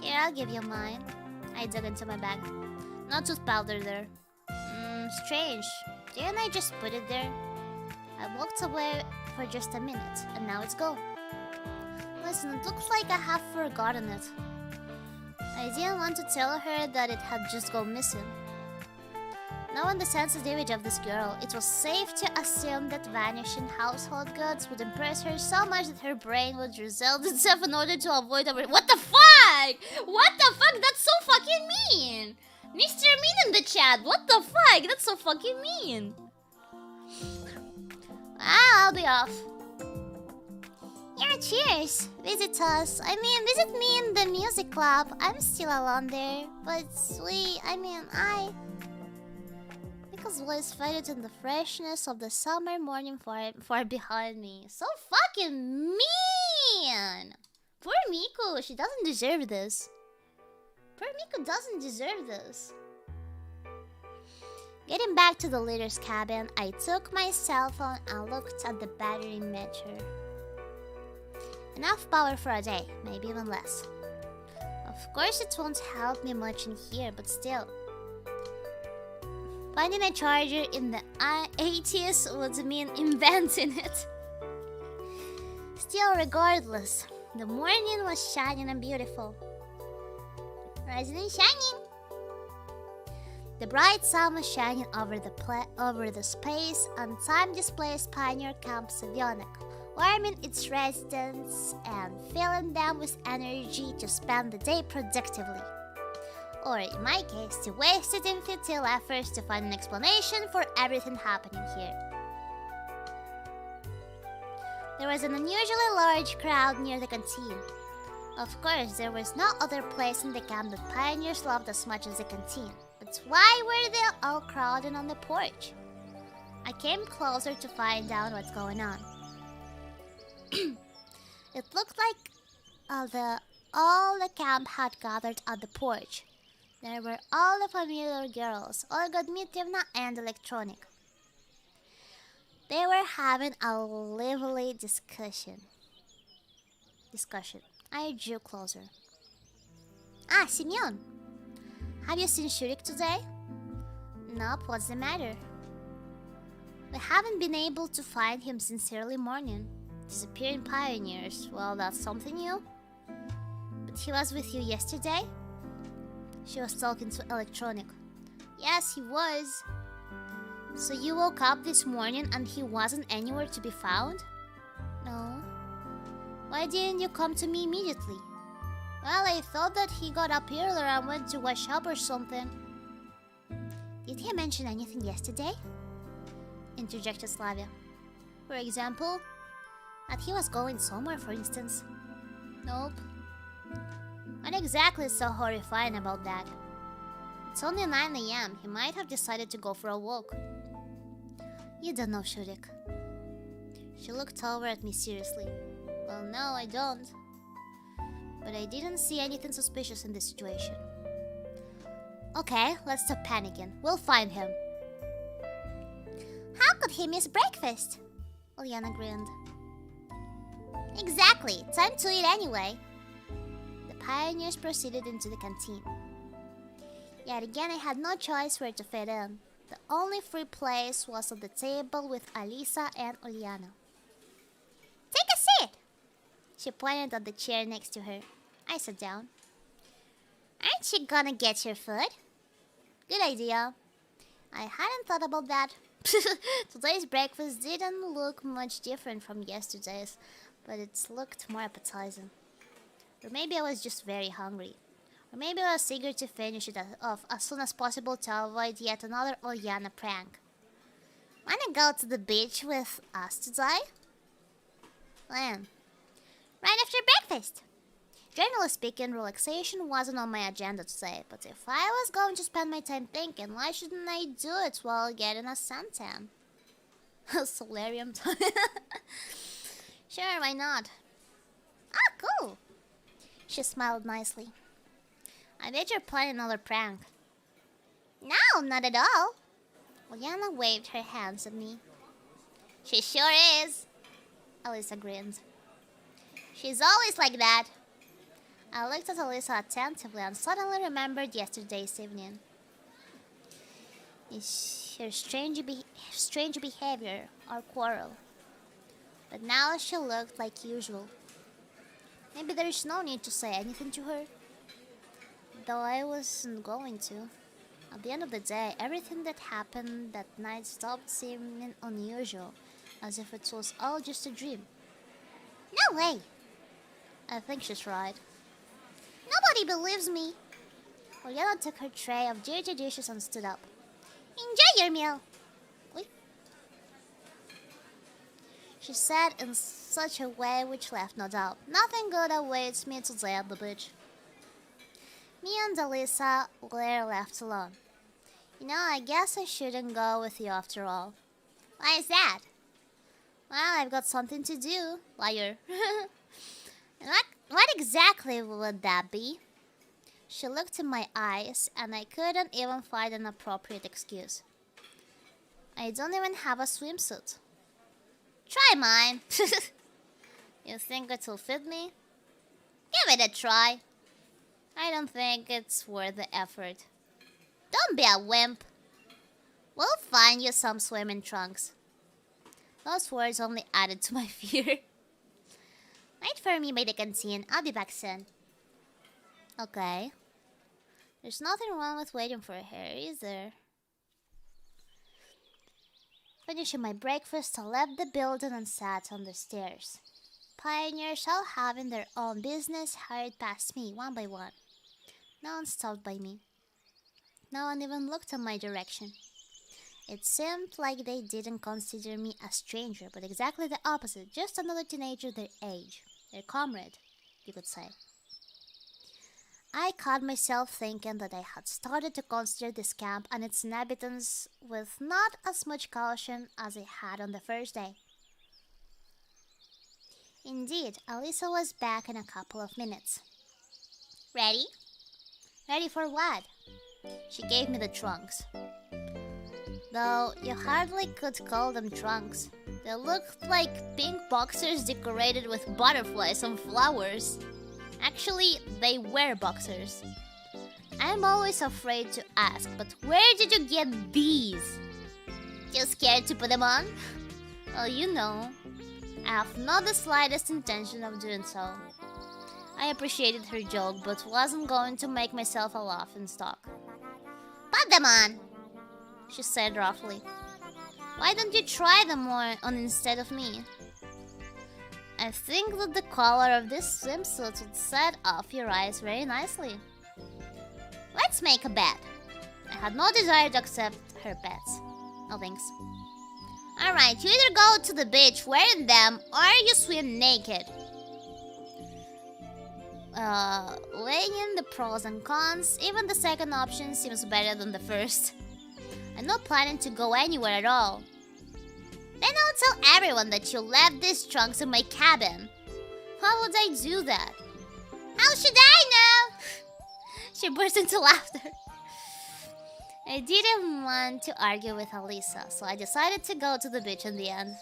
Here, I'll give you mine. I dug into my bag. No tooth powder there. Strange. Didn't I just put it there? I walked away for just a minute, and now it's gone. Listen, it looks like I have forgotten it. I didn't want to tell her that it had just gone missing. Knowing the sensitivity of this girl, it was safe to assume that vanishing household goods would impress her so much that her brain would resolve itself in order to avoid our— What the fuck? What the fuck? That's so fucking mean! Mr. Mean in the chat, what the fuck? That's so fucking mean. I'll be off. Yeah, cheers. Visit us. Visit me in the music club. I'm still alone there. But Miku's voice faded in the freshness of the summer morning far behind me. So fucking mean! Poor Miku, she doesn't deserve this. Poor Miku doesn't deserve this. Getting back to the leader's cabin, I took my cell phone and looked at the battery meter. Enough power for a day, maybe even less. Of course it won't help me much in here, but still. Finding a charger in the 80s would mean inventing it. Still, regardless, the morning was shining and beautiful. Rising and shining. The bright sun was shining over the space and time-displaced pioneer Camp Savionek, warming its residents and filling them with energy to spend the day productively. Or in my case, to waste it in futile efforts to find an explanation for everything happening here. There was an unusually large crowd near the canteen. Of course, there was no other place in the camp that pioneers loved as much as the canteen. But why were they all crowding on the porch? I came closer to find out what's going on. It looked like all the camp had gathered at the porch. There were all the familiar girls, Olga Dmitrievna and Electronic. They were having a lively discussion. I drew closer. Ah, Simeon. Have you seen Shurik today? Nope, what's the matter? We haven't been able to find him since early morning. Disappearing pioneers, well, that's something new. But he was with you yesterday? She was talking to Electronic. Yes, he was. So you woke up this morning and he wasn't anywhere to be found? No. Why didn't you come to me immediately? Well, I thought that he got up earlier and went to wash up or something. Did he mention anything yesterday? Interjected Slavia. For example, that he was going somewhere, for instance. Nope. What exactly is so horrifying about that? It's only 9 AM. He might have decided to go for a walk. You don't know, Shurik. She looked over at me seriously. Well, no, I don't. But I didn't see anything suspicious in this situation. Okay, let's stop panicking. We'll find him. How could he miss breakfast? Uliana grinned. Exactly. Time to eat anyway. The pioneers proceeded into the canteen. Yet again, I had no choice where to fit in. The only free place was at the table with Alisa and Uliana. Take a seat! She pointed at the chair next to her. I sat down. Aren't you gonna get your food? Good idea. I hadn't thought about that. Today's breakfast didn't look much different from yesterday's, but it looked more appetizing. Or maybe I was just very hungry. Or maybe I was eager to finish it off as soon as possible to avoid yet another Uliana prank. Wanna go to the beach with us today? When? Right after breakfast. Generally speaking, relaxation wasn't on my agenda today, but if I was going to spend my time thinking, why shouldn't I do it while getting a suntan? Solarium time. Sure, why not? Ah, cool. She smiled nicely. I bet you're planning another prank. No, not at all. Uliana waved her hands at me. She sure is. Alisa grinned. She's always like that. I looked at Alisa attentively and suddenly remembered yesterday's evening. It's her strange behavior or quarrel. But now she looked like usual. Maybe there's no need to say anything to her. Though I wasn't going to. At the end of the day, everything that happened that night stopped seeming unusual, as if it was all just a dream. No way! I think she's right. Nobody believes me. Uliana took her tray of dirty dishes and stood up. Enjoy your meal. Wait. She said in such a way which left no doubt. Nothing good awaits me today at the beach. Me and Alisa were left alone. You know, I guess I shouldn't go with you after all. Why is that? Well, I've got something to do, liar. What exactly would that be? She looked in my eyes, and I couldn't even find an appropriate excuse. I don't even have a swimsuit. Try mine. You think it'll fit me? Give it a try. I don't think it's worth the effort. Don't be a wimp. We'll find you some swimming trunks. Those words only added to my fear. Wait for me by the canteen. I'll be back soon. Okay. There's nothing wrong with waiting for her, is there? Finishing my breakfast, I left the building and sat on the stairs. Pioneers, all having their own business, hurried past me one by one. No one stopped by me. No one even looked in my direction. It seemed like they didn't consider me a stranger, but exactly the opposite, just another teenager their age. Their comrade, you could say. I caught myself thinking that I had started to consider this camp and its inhabitants with not as much caution as I had on the first day. Indeed, Alisa was back in a couple of minutes. Ready? Ready for what? She gave me the trunks. Though you hardly could call them trunks. They looked like pink boxers decorated with butterflies and flowers. Actually, they were boxers. I'm always afraid to ask, but where did you get these? Too scared to put them on? Well, you know, I have not the slightest intention of doing so. I appreciated her joke, but wasn't going to make myself a laughing stock. Put them on, she said roughly. Why don't you try them on instead of me? I think that the color of this swimsuit would set off your eyes very nicely. Let's make a bet. I had no desire to accept her bets. No thanks. Alright, you either go to the beach wearing them or you swim naked. Weighing in the pros and cons, even the second option seems better than the first. I'm not planning to go anywhere at all. Then I'll tell everyone that you left these trunks in my cabin. How would I do that? How should I know? She burst into laughter. I didn't want to argue with Alisa, so I decided to go to the beach in the end.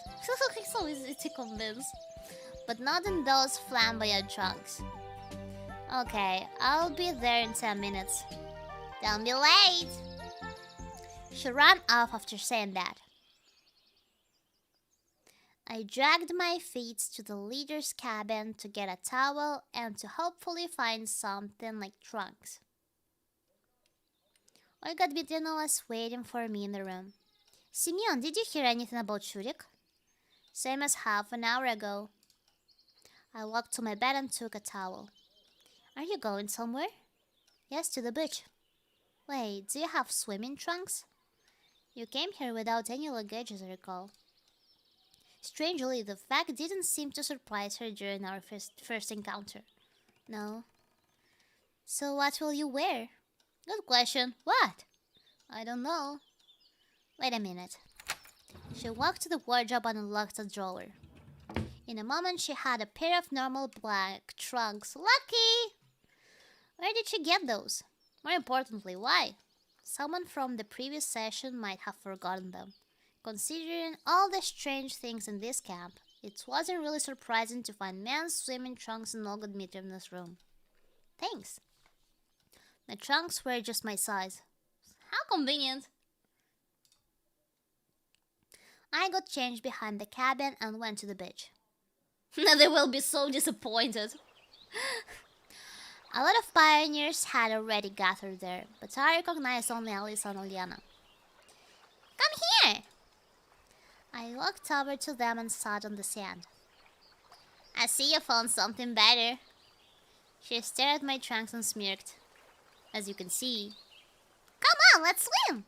It's so easy to convince. But not in those flamboyant trunks. Okay, I'll be there in 10 minutes. Don't be late. She ran off after saying that. I dragged my feet to the leader's cabin to get a towel and to hopefully find something like trunks. Olga Dmitrievna was waiting for me in the room. Simeon, did you hear anything about Shurik? Same as half an hour ago. I walked to my bed and took a towel. Are you going somewhere? Yes, to the beach. Wait, do you have swimming trunks? You came here without any luggage, as I recall. Strangely, the fact didn't seem to surprise her during our first encounter. No. So what will you wear? Good question. What? I don't know. Wait a minute. She walked to the wardrobe and unlocked a drawer. In a moment, she had a pair of normal black trunks. Lucky! Where did she get those? More importantly, why? Someone from the previous session might have forgotten them. Considering all the strange things in this camp, it wasn't really surprising to find men's swimming trunks in Olga Dmitrievna's room. Thanks. My trunks were just my size. How convenient. I got changed behind the cabin and went to the beach. They will be so disappointed. A lot of pioneers had already gathered there, but I recognized only Alice and Oliana. Come here! I walked over to them and sat on the sand. I see you found something better. She stared at my trunks and smirked. As you can see. Come on, let's swim!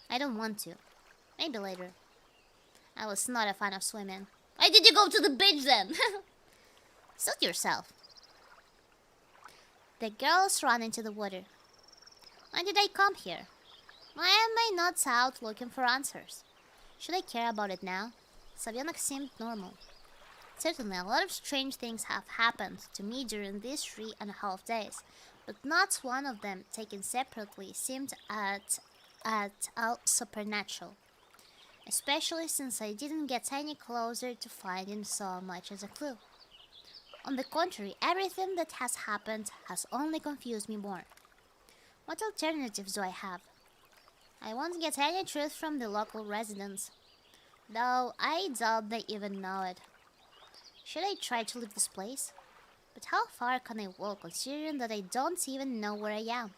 I don't want to. Maybe later. I was not a fan of swimming. Why did you go to the beach then? Suit yourself. The girls ran into the water. Why did I come here? Why am I not out looking for answers? Should I care about it now? Savionok seemed normal. Certainly, a lot of strange things have happened to me during these 3.5 days, but not one of them, taken separately, seemed at all supernatural. Especially since I didn't get any closer to finding so much as a clue. On the contrary, everything that has happened has only confused me more. What alternatives do I have? I won't get any truth from the local residents, though I doubt they even know it. Should I try to leave this place? But how far can I walk considering that I don't even know where I am?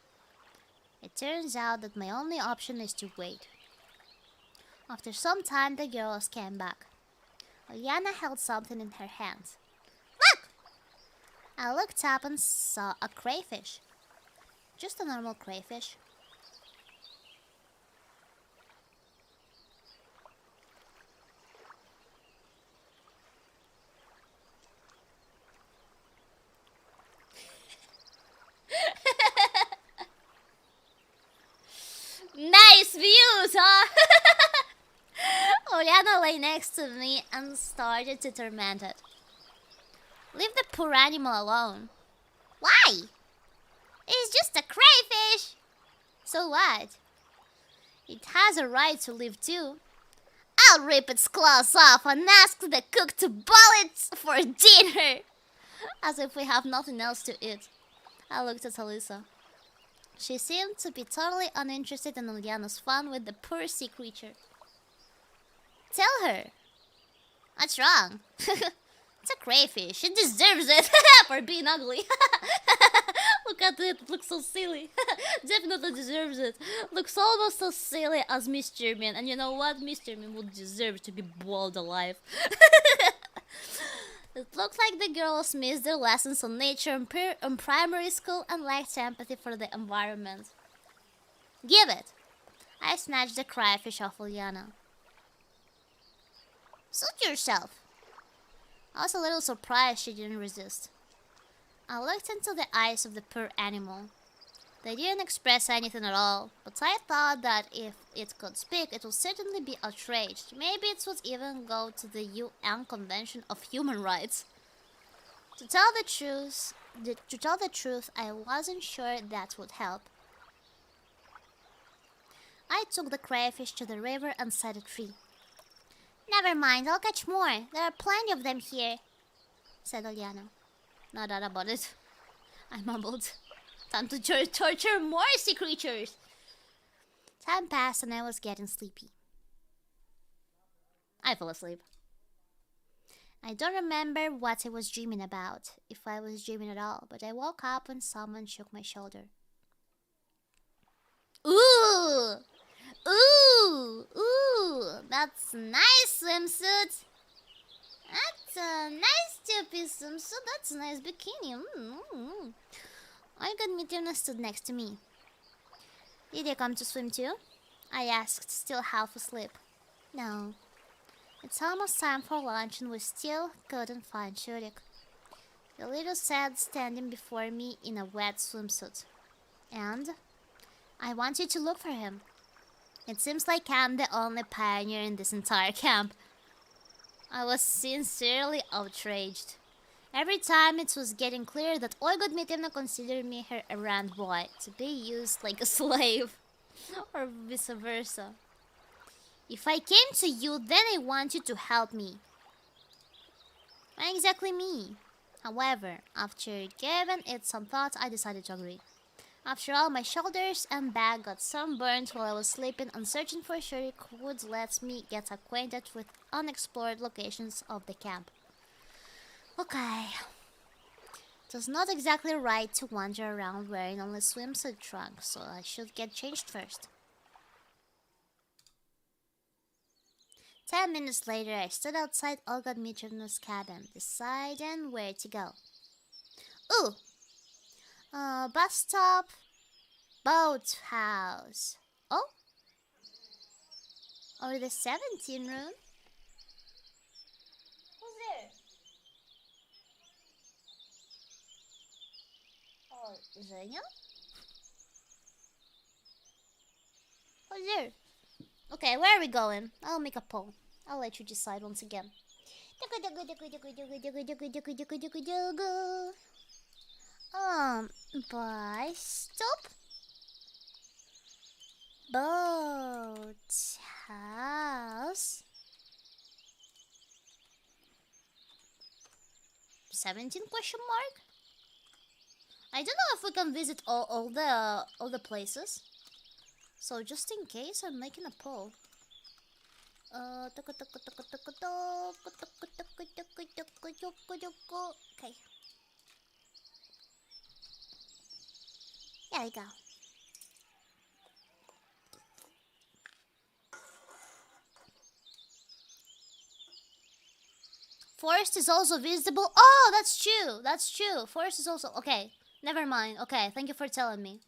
It turns out that my only option is to wait. After some time, the girls came back. Oliana held something in her hands. Look! I looked up and saw a crayfish. Just a normal crayfish. Nice views, huh? Oriana lay next to me and started to torment it. Leave the poor animal alone. Why? It's just a crayfish. So what? It has a right to live too. I'll rip its claws off and ask the cook to boil it for dinner. As if we have nothing else to eat. I looked at Alyssa. She seemed to be totally uninterested in Uliana's fun with the poor sea creature. Tell her. What's wrong? It's a crayfish. It deserves it for being ugly. Look at it. It looks so silly. Definitely deserves it. Looks almost so silly as Mr. Min. And you know what? Mr. Min would deserve to be boiled alive. It looked like the girls missed their lessons on nature in primary school and lacked empathy for the environment. Give it. I snatched the crayfish off Uliana. Suit yourself. I was a little surprised she didn't resist. I looked into the eyes of the poor animal. They didn't express anything at all, but I thought that if it could speak, it would certainly be outraged. Maybe it would even go to the UN Convention of Human Rights. To tell the truth, I wasn't sure that would help. I took the crayfish to the river and set it free. Never mind, I'll catch more. There are plenty of them here, said Uliana. No doubt about it, I mumbled. Time to torture more sea creatures. Time passed and I was getting sleepy. I fell asleep. I don't remember what I was dreaming about, if I was dreaming at all, but I woke up when someone shook my shoulder. Ooh! Ooh! Ooh! That's a nice swimsuit! That's a nice two-piece swimsuit. That's a nice bikini. Olga Dmitrievna stood next to me. Did you come to swim too? I asked, still half asleep. No. It's almost time for lunch and we still couldn't find Shurik. The little sad standing before me in a wet swimsuit. And I want you to look for him. It seems like I'm the only pioneer in this entire camp. I was sincerely outraged. Every time it was getting clear that Olga Dmitrievna considered me her errand boy, to be used like a slave, or vice versa. If I came to you, then I want you to help me. Not exactly me. However, after giving it some thought, I decided to agree. After all, my shoulders and back got sunburned while I was sleeping, and searching for Shurik would let me get acquainted with unexplored locations of the camp. Okay. It was not exactly right to wander around wearing only swimsuit trunks, so I should get changed first. 10 minutes later, I stood outside Olga Dmitrievna's cabin, deciding where to go. Ooh! Bus stop, boat house. Oh? Or the 17 room? Who's there? Oh, Zenya? Who's there? Okay, where are we going? I'll make a poll. I'll let you decide once again. Bus stop, boat house, 17 question mark? I don't know if we can visit all the places. So just in case, I'm making a poll. Okay. There we go. Forest is also visible. Oh, that's true. That's true. Forest is also... Okay, never mind. Okay, thank you for telling me.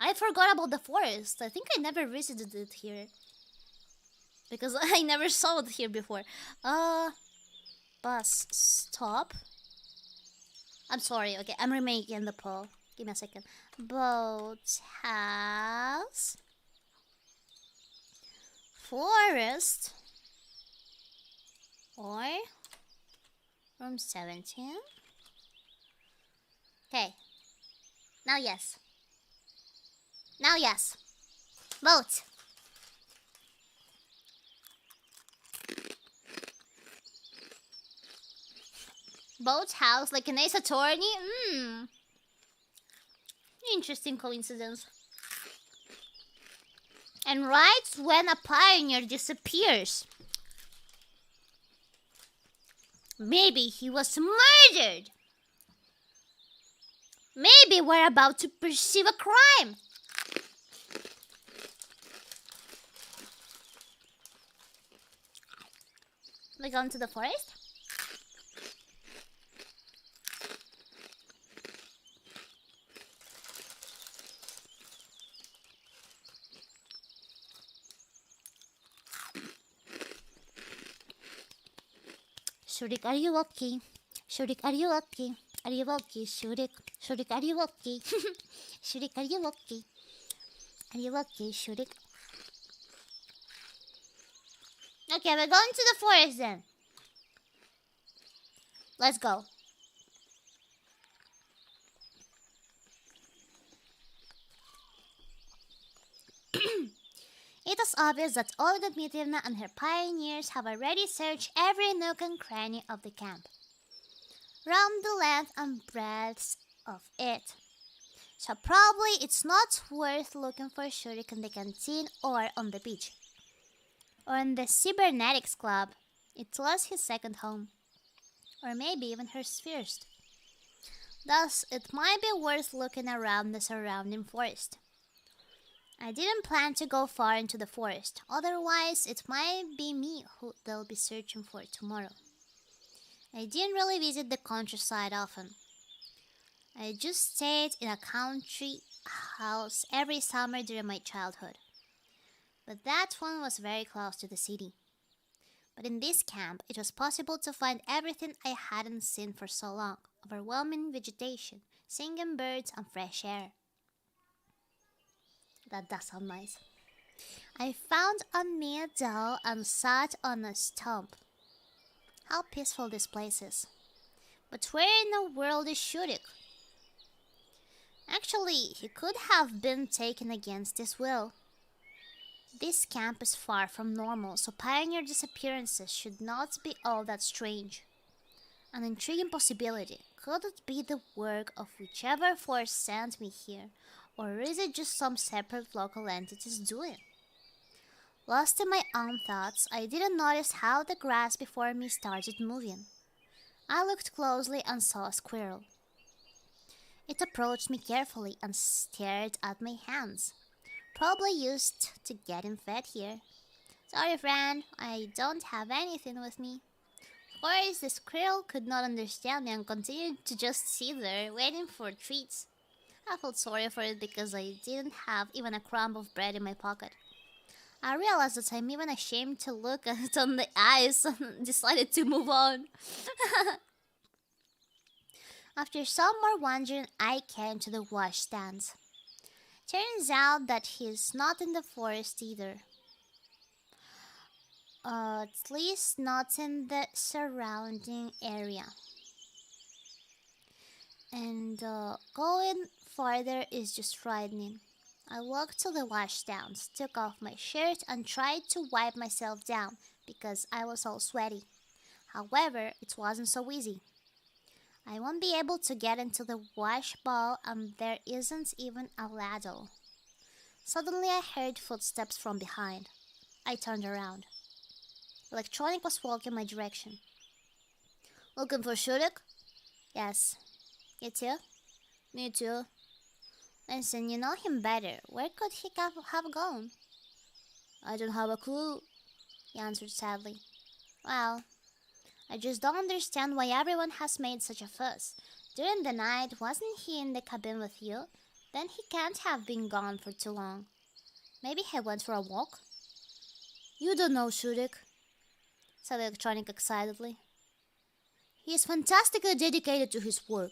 I forgot about the forest. I think I never visited it here. Because I never saw it here before. Bus stop. I'm sorry. Okay, I'm remaking the poll. Give me a second. Boat house. Forest. Or room 17. Okay. Now yes. Now yes. Boat. Boat's house like an ace attorney? Interesting coincidence. And right when a pioneer disappears. Maybe he was murdered. Maybe we're about to perceive a crime. We go into the forest? Shurik, are you okay? Shurik, are you okay? Are you okay, Shurik? Shurik, are you okay? Shurik, are you okay? Are you okay, Shurik? Okay, we're going to the forest then. Let's go. It is obvious that Olga Dmitrievna and her pioneers have already searched every nook and cranny of the camp, round the length and breadth of it. So probably it's not worth looking for Shurik in the canteen or on the beach. Or in the cybernetics club. It was his second home. Or maybe even her first. Thus, it might be worth looking around the surrounding forest. I didn't plan to go far into the forest, otherwise it might be me who they'll be searching for tomorrow. I didn't really visit the countryside often. I just stayed in a country house every summer during my childhood. But that one was very close to the city. But in this camp, it was possible to find everything I hadn't seen for so long. Overwhelming vegetation, singing birds, and fresh air. That does sound nice. I found a meadow and sat on a stump. How peaceful this place is. But where in the world is Shurik? Actually, he could have been taken against his will. This camp is far from normal, so pioneer disappearances should not be all that strange. An intriguing possibility. Could it be the work of whichever force sent me here, or is it just some separate local entities doing? Lost in my own thoughts, I didn't notice how the grass before me started moving. I looked closely and saw a squirrel. It approached me carefully and stared at my hands. Probably used to getting fed here. Sorry, friend, I don't have anything with me. Of course, the squirrel could not understand me and continued to just sit there, waiting for treats. I felt sorry for it because I didn't have even a crumb of bread in my pocket. I realized that I'm even ashamed to look at it on the eyes and decided to move on. After some more wandering, I came to the washstands. Turns out that he's not in the forest either. At least not in the surrounding area. And going farther is just frightening. I walked to the washdowns, took off my shirt, and tried to wipe myself down because I was all sweaty. However, it wasn't so easy. I won't be able to get into the wash bowl, and there isn't even a ladle. Suddenly I heard footsteps from behind. I turned around. Electronic was walking my direction. Looking for Shurik? Yes. You too? Me too. Listen, you know him better. Where could he have gone? I don't have a clue, he answered sadly. Well, I just don't understand why everyone has made such a fuss. During the night, wasn't he in the cabin with you? Then he can't have been gone for too long. Maybe he went for a walk? You don't know Shurik, said Electronic excitedly. He is fantastically dedicated to his work.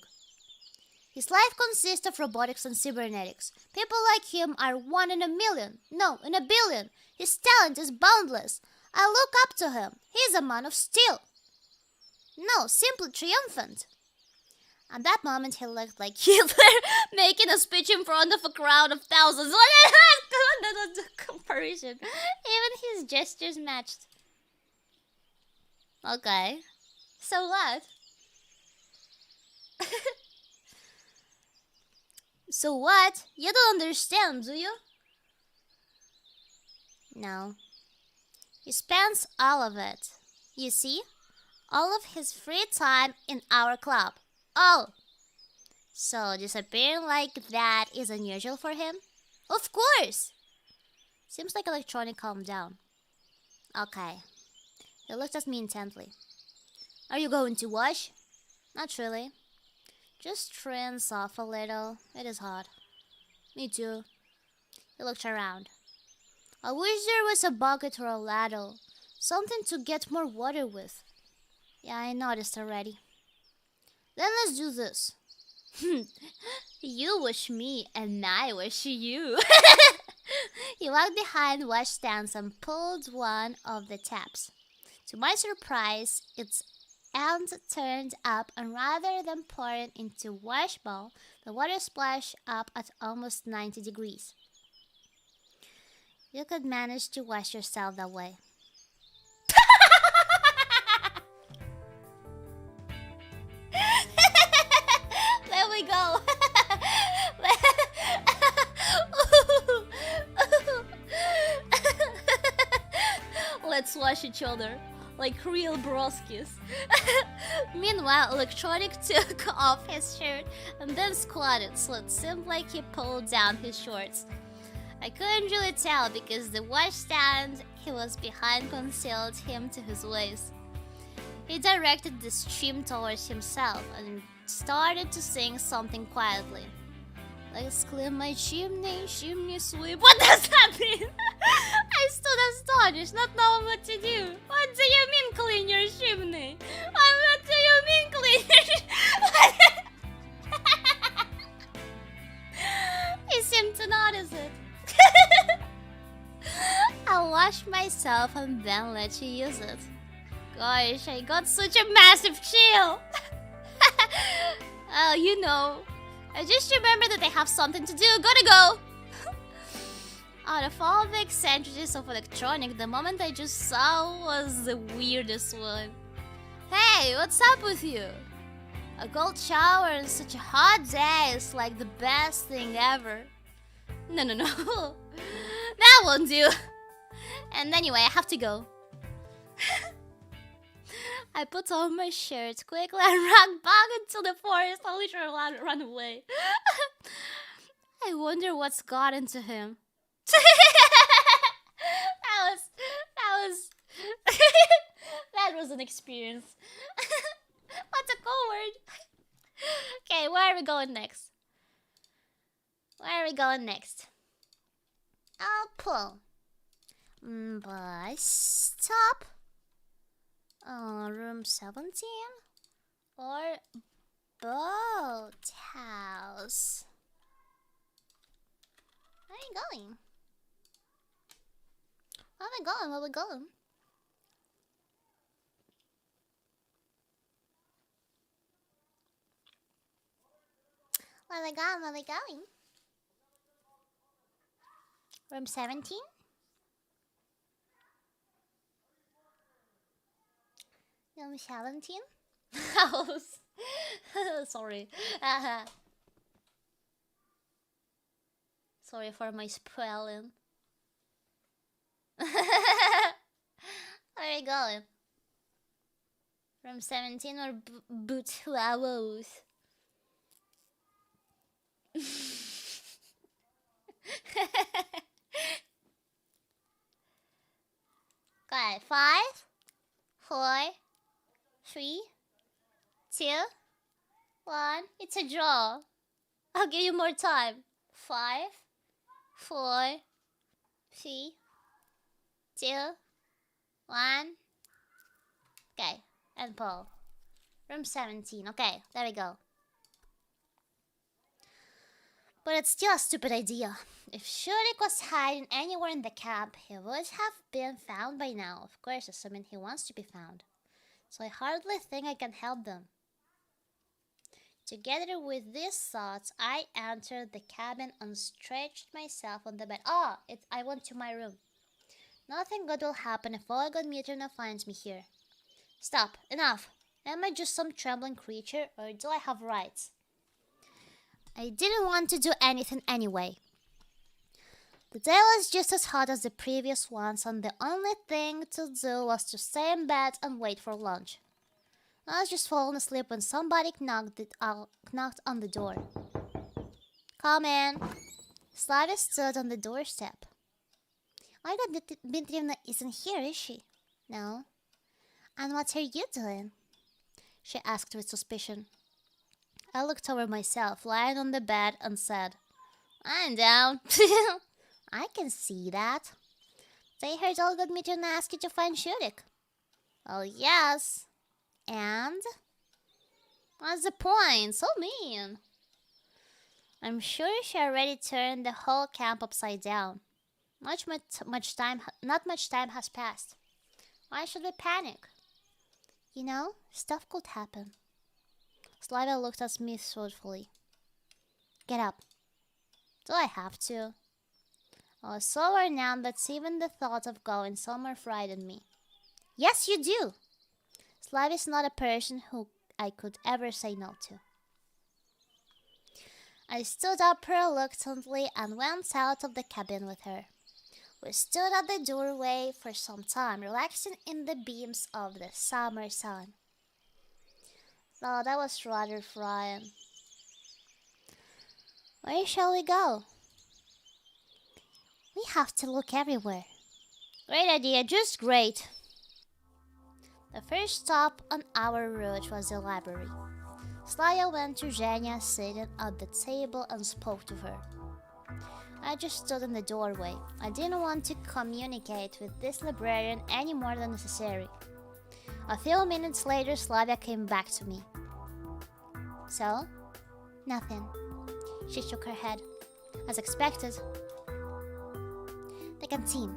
His life consists of robotics and cybernetics. People like him are 1 in a million. No, in a billion. His talent is boundless. I look up to him. He is a man of steel. No, simply triumphant. At that moment, he looked like Hitler making a speech in front of a crowd of thousands. That was the comparison. Even his gestures matched. Okay. So what? So what? You don't understand, do you? No. He spends all of it. You see? All of his free time in our club. All. So disappearing like that is unusual for him? Of course! Seems like Electronic calmed down. Okay. He looked at me intently. Are you going to wash? Not really. Just rinse off a little. It is hot. Me too. He looked around. I wish there was a bucket or a ladle. Something to get more water with. Yeah, I noticed already. Then let's do this. You wash me and I wash you. He walked behind washstands and pulled one of the taps. To my surprise, its end turned up, and rather than pouring into wash bowl, the water splashed up at almost 90 degrees. You could manage to wash yourself that way. There we go. Let's wash each other like real broskies. Meanwhile, Electronic took off his shirt and then squatted, so it seemed like he pulled down his shorts. I couldn't really tell because the washstand he was behind concealed him to his waist. He directed the stream towards himself and started to sing something quietly. Let's clean my chimney, chimney sweep. What does that mean? I stood astonished, not knowing what to do. What do you mean clean your chimney? What do you mean clean your He seemed to notice it. I'll wash myself and then let you use it. Gosh, I got such a massive chill. Oh, you know. I just remembered that I have something to do. Gotta go. Out of all the eccentricities of Electronic, the moment I just saw was the weirdest one. Hey, what's up with you? A cold shower on such a hot day is like the best thing ever. No. That won't do. And anyway, I have to go. I put on my shirt quickly and ran back into the forest. I literally ran away. I wonder what's got into him. That was an experience. What a coward. Okay, where are we going next? I'll pull. Bus stop. Room 17 or boat house. Where are you going? Where are we going? Where are we going? Room 17? Room 17? House. Sorry. Sorry for my spelling. Where are you going? Room 17 or boot house? Okay, 5, 4, 3, 2, 1. It's a draw. I'll give you more time. 5, 4, 3, 2, 1. Okay, and pull. Room 17. Okay, there we go. But it's still a stupid idea. If Shurik was hiding anywhere in the camp, he would have been found by now. Of course, assuming he wants to be found. So I hardly think I can help them. Together with these thoughts, I entered the cabin and stretched myself on the bed. I went to my room. Nothing good will happen if Oregon Meter now finds me here. Stop. Enough. Am I just some trembling creature, or do I have rights? I didn't want to do anything anyway. The day was just as hot as the previous ones, and the only thing to do was to stay in bed and wait for lunch. I was just falling asleep when somebody knocked on the door. Come in. Slavia stood on the doorstep. I got Dmitrievna isn't here, is she? No. And what are you doing? She asked with suspicion. I looked over myself, lying on the bed, and said, I'm down. I can see that. They heard Olga Dmitrievna ask you to find Shurik. Oh, yes. And? What's the point? So mean. I'm sure she already turned the whole camp upside down. Not much time has passed. Why should we panic? You know, stuff could happen. Slavia looked at me thoughtfully. Get up. Do I have to? I was so worn out that even the thought of going somewhere frightened me. Yes, you do. Slavia's not a person who I could ever say no to. I stood up reluctantly and went out of the cabin with her. We stood at the doorway for some time, relaxing in the beams of the summer sun. Though that was rather frying. Where shall we go? We have to look everywhere. Great idea, just great. The first stop on our route was the library. Slavia went to Zhenya, sitting at the table, and spoke to her. I just stood in the doorway. I didn't want to communicate with this librarian any more than necessary. A few minutes later, Slavia came back to me. So? Nothing. She shook her head. As expected. The canteen.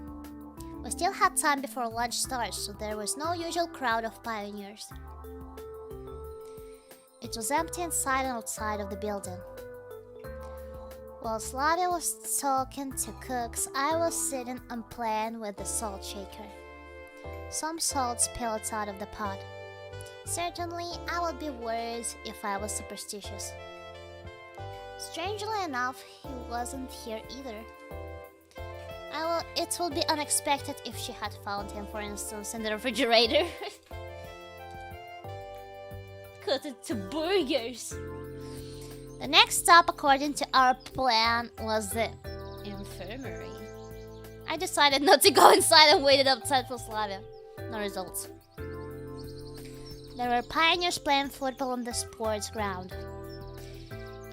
We still had time before lunch starts, so there was no usual crowd of pioneers. It was empty inside and outside of the building. While Slavia was talking to cooks, I was sitting and playing with the salt shaker. Some salt spilled out of the pot. Certainly, I would be worried if I was superstitious. Strangely enough, he wasn't here either. It would be unexpected if she had found him, for instance, in the refrigerator. Cut it to burgers! The next stop, according to our plan, was the infirmary. I decided not to go inside and waited outside for Slavia. No results. There were pioneers playing football on the sports ground.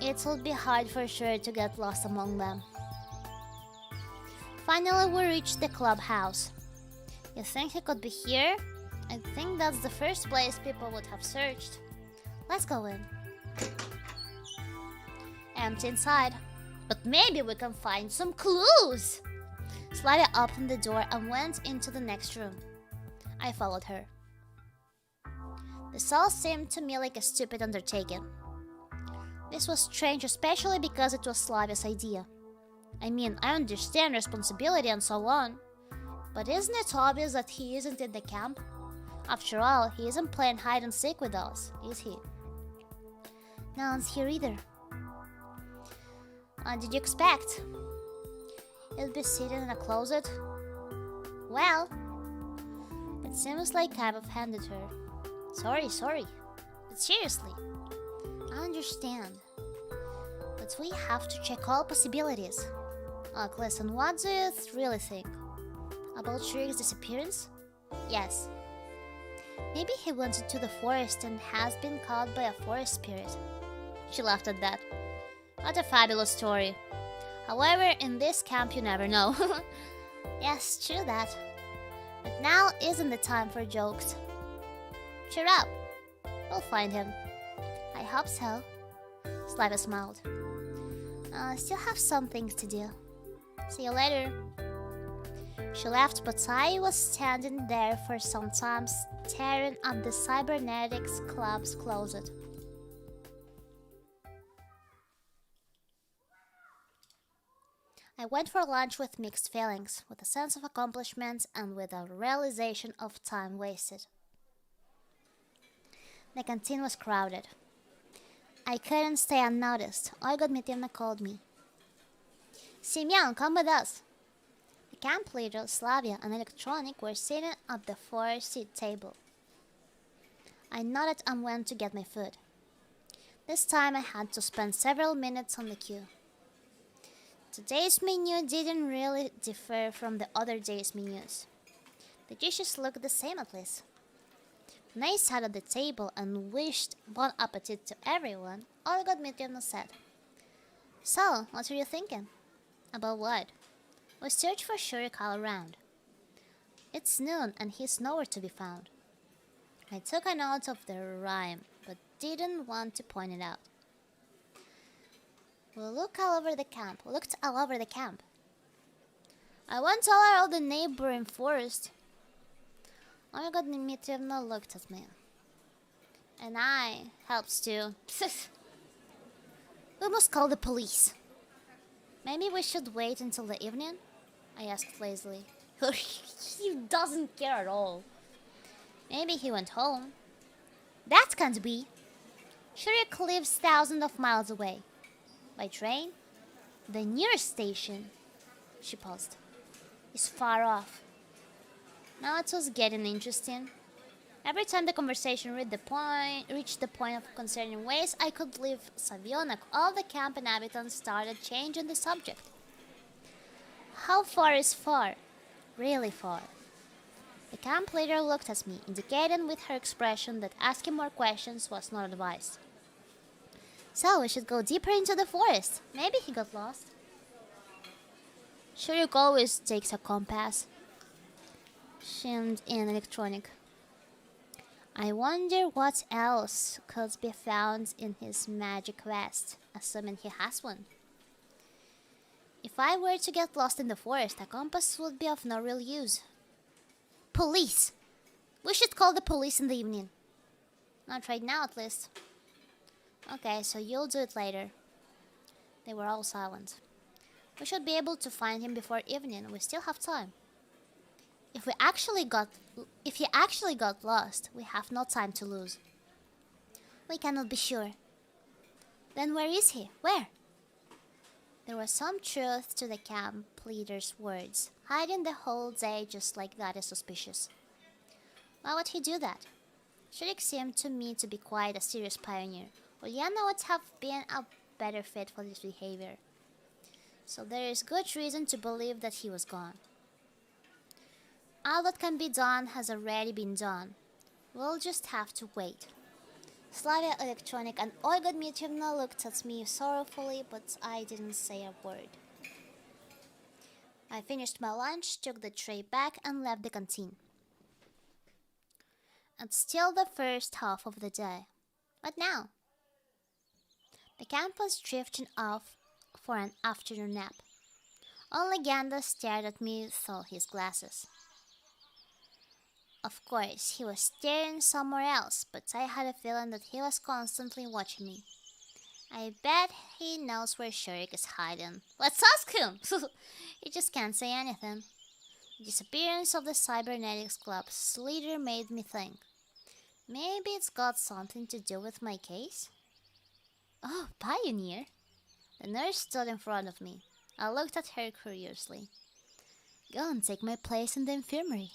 It would be hard for sure to get lost among them. Finally, we reached the clubhouse. You think he could be here? I think that's the first place people would have searched. Let's go in. Empty inside. But maybe we can find some clues! Slavia opened the door and went into the next room. I followed her. This all seemed to me like a stupid undertaking. This was strange, especially because it was Slavia's idea. I mean, I understand responsibility and so on, but isn't it obvious that he isn't in the camp? After all, he isn't playing hide and seek with us, is he? No one's here either. What did you expect? He'll be sitting in a closet? Well, it seems like I've offended her. Sorry. But seriously, I understand. But we have to check all possibilities. Look, listen, what do you really think? About Shurik's disappearance? Yes. Maybe he went into the forest and has been caught by a forest spirit. She laughed at that. What a fabulous story. However, in this camp you never know. Yes, true that. But now isn't the time for jokes. Cheer up. We'll find him. I hope so. Slavia smiled. I still have some things to do. See you later. She left, but I was standing there for some time, staring at the cybernetics club's closet. I went for lunch with mixed feelings, with a sense of accomplishment and with a realization of time wasted. The canteen was crowded. I couldn't stay unnoticed. Olga Dmitrievna called me. Semyon, come with us. The camp leader, Slavia, and Electronic were sitting at the 4-seat table. I nodded and went to get my food. This time I had to spend several minutes on the queue. Today's menu didn't really differ from the other day's menus. The dishes looked the same at least. When I sat at the table and wished bon appetit to everyone, Olga Dmitrievna said, "So, what are you thinking?" "About what?" "We searched for Shurik all around. It's noon and he's nowhere to be found." I took a note of the rhyme, but didn't want to point it out. We looked all over the camp. I went all around the neighboring forest. Olga Dmitrievna looked at me. "And I helps too." "We must call the police." "Maybe we should wait until the evening?" I asked lazily. He doesn't care at all. "Maybe he went home." "That can't be. Shurik lives thousands of miles away." "By train?" "The nearest station," she paused, "is far off." Now it was getting interesting. Every time the conversation reached the point of concerning ways I could leave Savionak, all the camp inhabitants started changing the subject. How far is far? Really far? The camp leader looked at me, indicating with her expression that asking more questions was not advised. "So we should go deeper into the forest. Maybe he got lost." "Shurik always takes a compass," chimed in Electronic. "I wonder what else could be found in his magic vest, assuming he has one. If I were to get lost in the forest, a compass would be of no real use." "Police! We should call the police in the evening." "Not right now, at least." "Okay, so you'll do it later." They were all silent. "We should be able to find him before evening. We still have time." If he actually got lost, we have no time to lose." "We cannot be sure." "Then where is he? Where?" There was some truth to the camp leader's words. Hiding the whole day just like that is suspicious. Why would he do that? Shurik seemed to me to be quite a serious pioneer. Uliana would have been a better fit for this behavior. So there is good reason to believe that he was gone. All that can be done has already been done. We'll just have to wait. Slavia, Electronic, and Olga Dmitrievna looked at me sorrowfully, but I didn't say a word. I finished my lunch, took the tray back, and left the canteen. It's still the first half of the day. What now? The camp was drifting off for an afternoon nap. Only Ganda stared at me through his glasses. Of course, he was staring somewhere else, but I had a feeling that he was constantly watching me. I bet he knows where Shurik is hiding. Let's ask him! He just can't say anything. The disappearance of the Cybernetics Club's leader made me think. Maybe it's got something to do with my case? Oh, Pioneer! The nurse stood in front of me. I looked at her curiously. Go and take my place in the infirmary.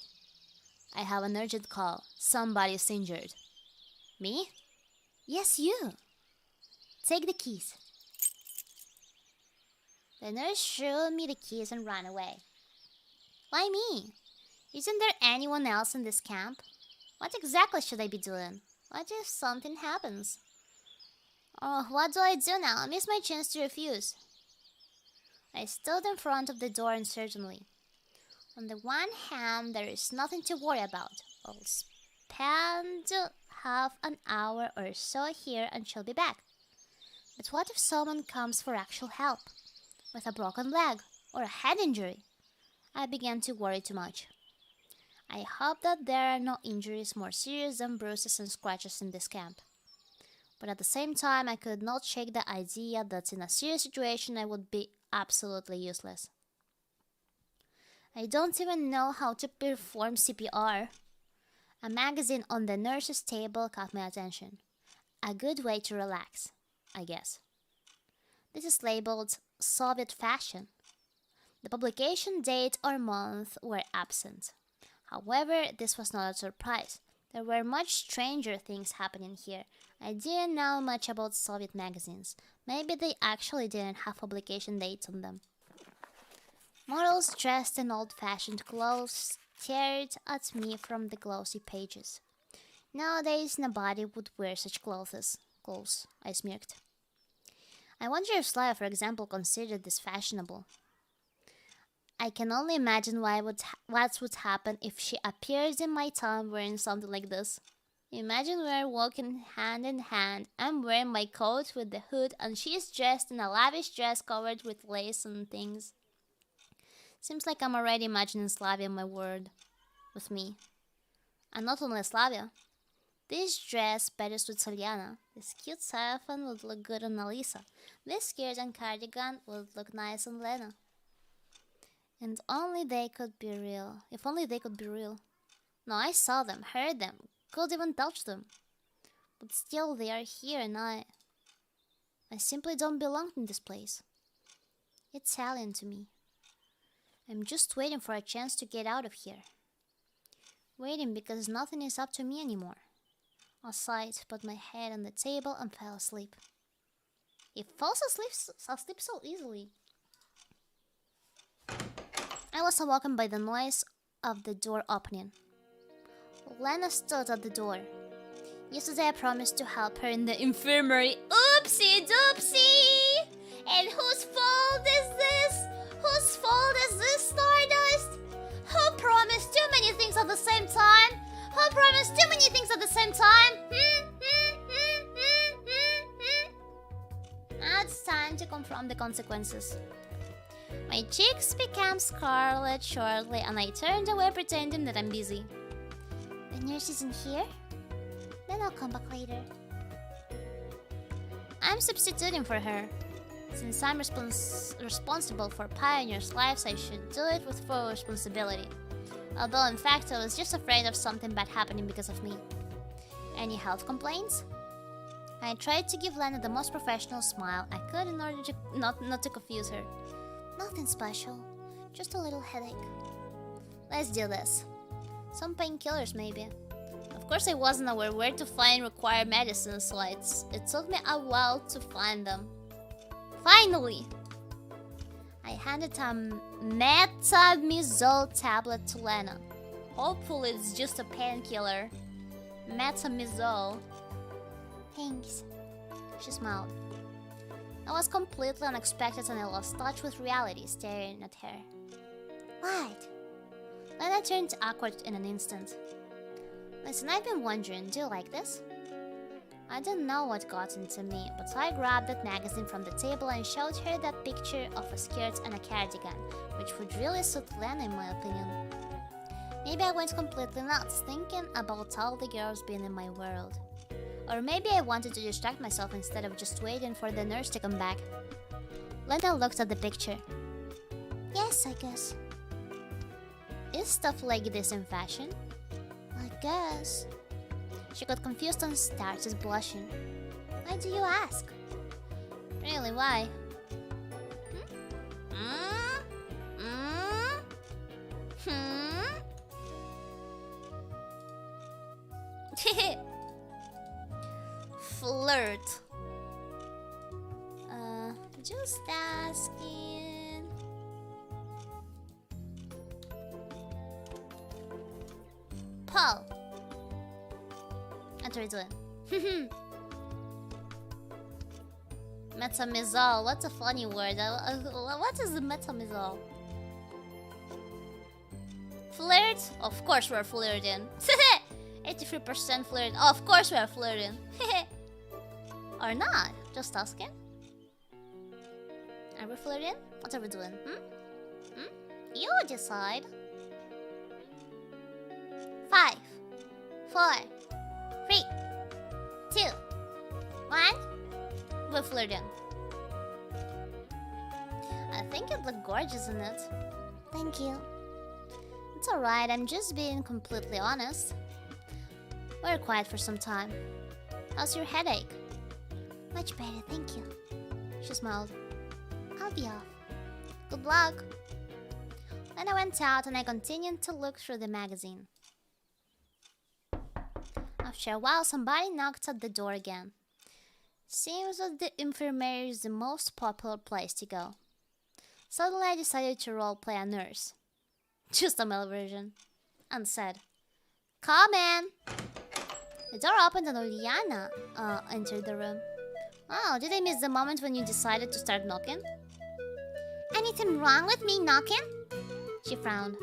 I have an urgent call. Somebody is injured. Me? Yes, you. Take the keys. The nurse threw me the keys and ran away. Why me? Isn't there anyone else in this camp? What exactly should I be doing? What if something happens? Oh, what do I do now? I missed my chance to refuse. I stood in front of the door uncertainly. On the one hand, there is nothing to worry about. I'll spend half an hour or so here and she'll be back. But what if someone comes for actual help? With a broken leg or a head injury? I began to worry too much. I hope that there are no injuries more serious than bruises and scratches in this camp. But at the same time, I could not shake the idea that in a serious situation I would be absolutely useless. I don't even know how to perform CPR. A magazine on the nurse's table caught my attention. A good way to relax, I guess. This is labeled Soviet fashion. The publication date or month were absent. However, this was not a surprise. There were much stranger things happening here. I didn't know much about Soviet magazines. Maybe they actually didn't have publication dates on them. Models dressed in old-fashioned clothes stared at me from the glossy pages. Nowadays, nobody would wear such clothes, I smirked. I wonder if Slaya, for example, considered this fashionable. I can only imagine what would happen if she appears in my town wearing something like this. Imagine we're walking hand in hand. I'm wearing my coat with the hood and she's dressed in a lavish dress covered with lace and things. Seems like I'm already imagining Slavia in my world with me. And not only Slavia. This dress better suits Aliana. This cute saffron would look good on Alisa. This skirt and cardigan would look nice on Lena. And only they could be real. If only they could be real. No, I saw them, heard them, could even touch them. But still they are here and I simply don't belong in this place. It's alien to me. I'm just waiting for a chance to get out of here. Waiting because nothing is up to me anymore. I sighed, put my head on the table and fell asleep. He falls asleep so easily. I was awoken by the noise of the door opening. Lena stood at the door. Yesterday I promised to help her in the infirmary. Oopsie doopsie! And whose fault is this? Whose fault is this, Stardust? Who promised too many things at the same time? Who promised too many things at the same time? Now it's time to confront the consequences. My cheeks became scarlet shortly and I turned away pretending that I'm busy. The nurse isn't here? Then I'll come back later. I'm substituting for her. Since I'm responsible for pioneers' lives, I should do it with full responsibility. Although in fact I was just afraid of something bad happening because of me. Any health complaints? I tried to give Lena the most professional smile I could in order to not to confuse her. Nothing special, just a little headache. Let's do this. Some painkillers maybe. Of course I wasn't aware where to find required medicines, so it took me a while to find them. Finally! I handed a metamizole tablet to Lena. Hopefully it's just a painkiller. Metamizole. Thanks. She smiled. That was completely unexpected and I lost touch with reality, staring at her. What? Lena turned awkward in an instant. Listen, I've been wondering, do you like this? I don't know what got into me, but I grabbed that magazine from the table and showed her that picture of a skirt and a cardigan, which would really suit Lena in my opinion. Maybe I went completely nuts, thinking about all the girls being in my world. Or maybe I wanted to distract myself instead of just waiting for the nurse to come back. Lena looked at the picture. Yes, I guess. Is stuff like this in fashion? I guess. She got confused and started blushing. Why do you ask? Really, why? Flirt. Just asking. Paul. What are you doing? Metamizole. What's a funny word? What is the metamizole? Flirt? Of course we're flirting. 83% flirt. Oh, of course we're flirting. Or not? Just asking. Are we flirting? What are we doing? You decide. 5, 4, 3, 2, 1. We're flirting. I think it looked gorgeous in it. Thank you. It's alright, I'm just being completely honest. We were quiet for some time. How's your headache? Much better, thank you. She smiled. I'll be off. Good luck. Then I went out and I continued to look through the magazine. After a while, somebody knocked at the door again. Seems that the infirmary is the most popular place to go. Suddenly I decided to roleplay a nurse. Just a male version. And said, "Come in!" The door opened and Oriana entered the room. Oh, did I miss the moment when you decided to start knocking? Anything wrong with me knocking? She frowned.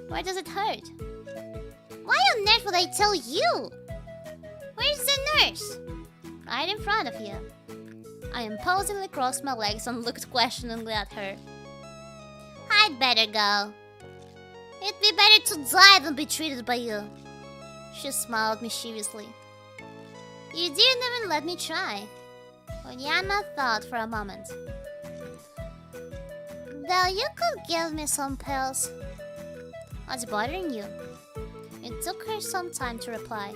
Where does it hurt? Why on earth would I tell you? Where's the nurse? Right in front of you. I imposingly crossed my legs and looked questioningly at her. I'd better go. It'd be better to die than be treated by you. She smiled mischievously. You didn't even let me try. Oriana thought for a moment. Though you could give me some pills. What's bothering you? It took her some time to reply.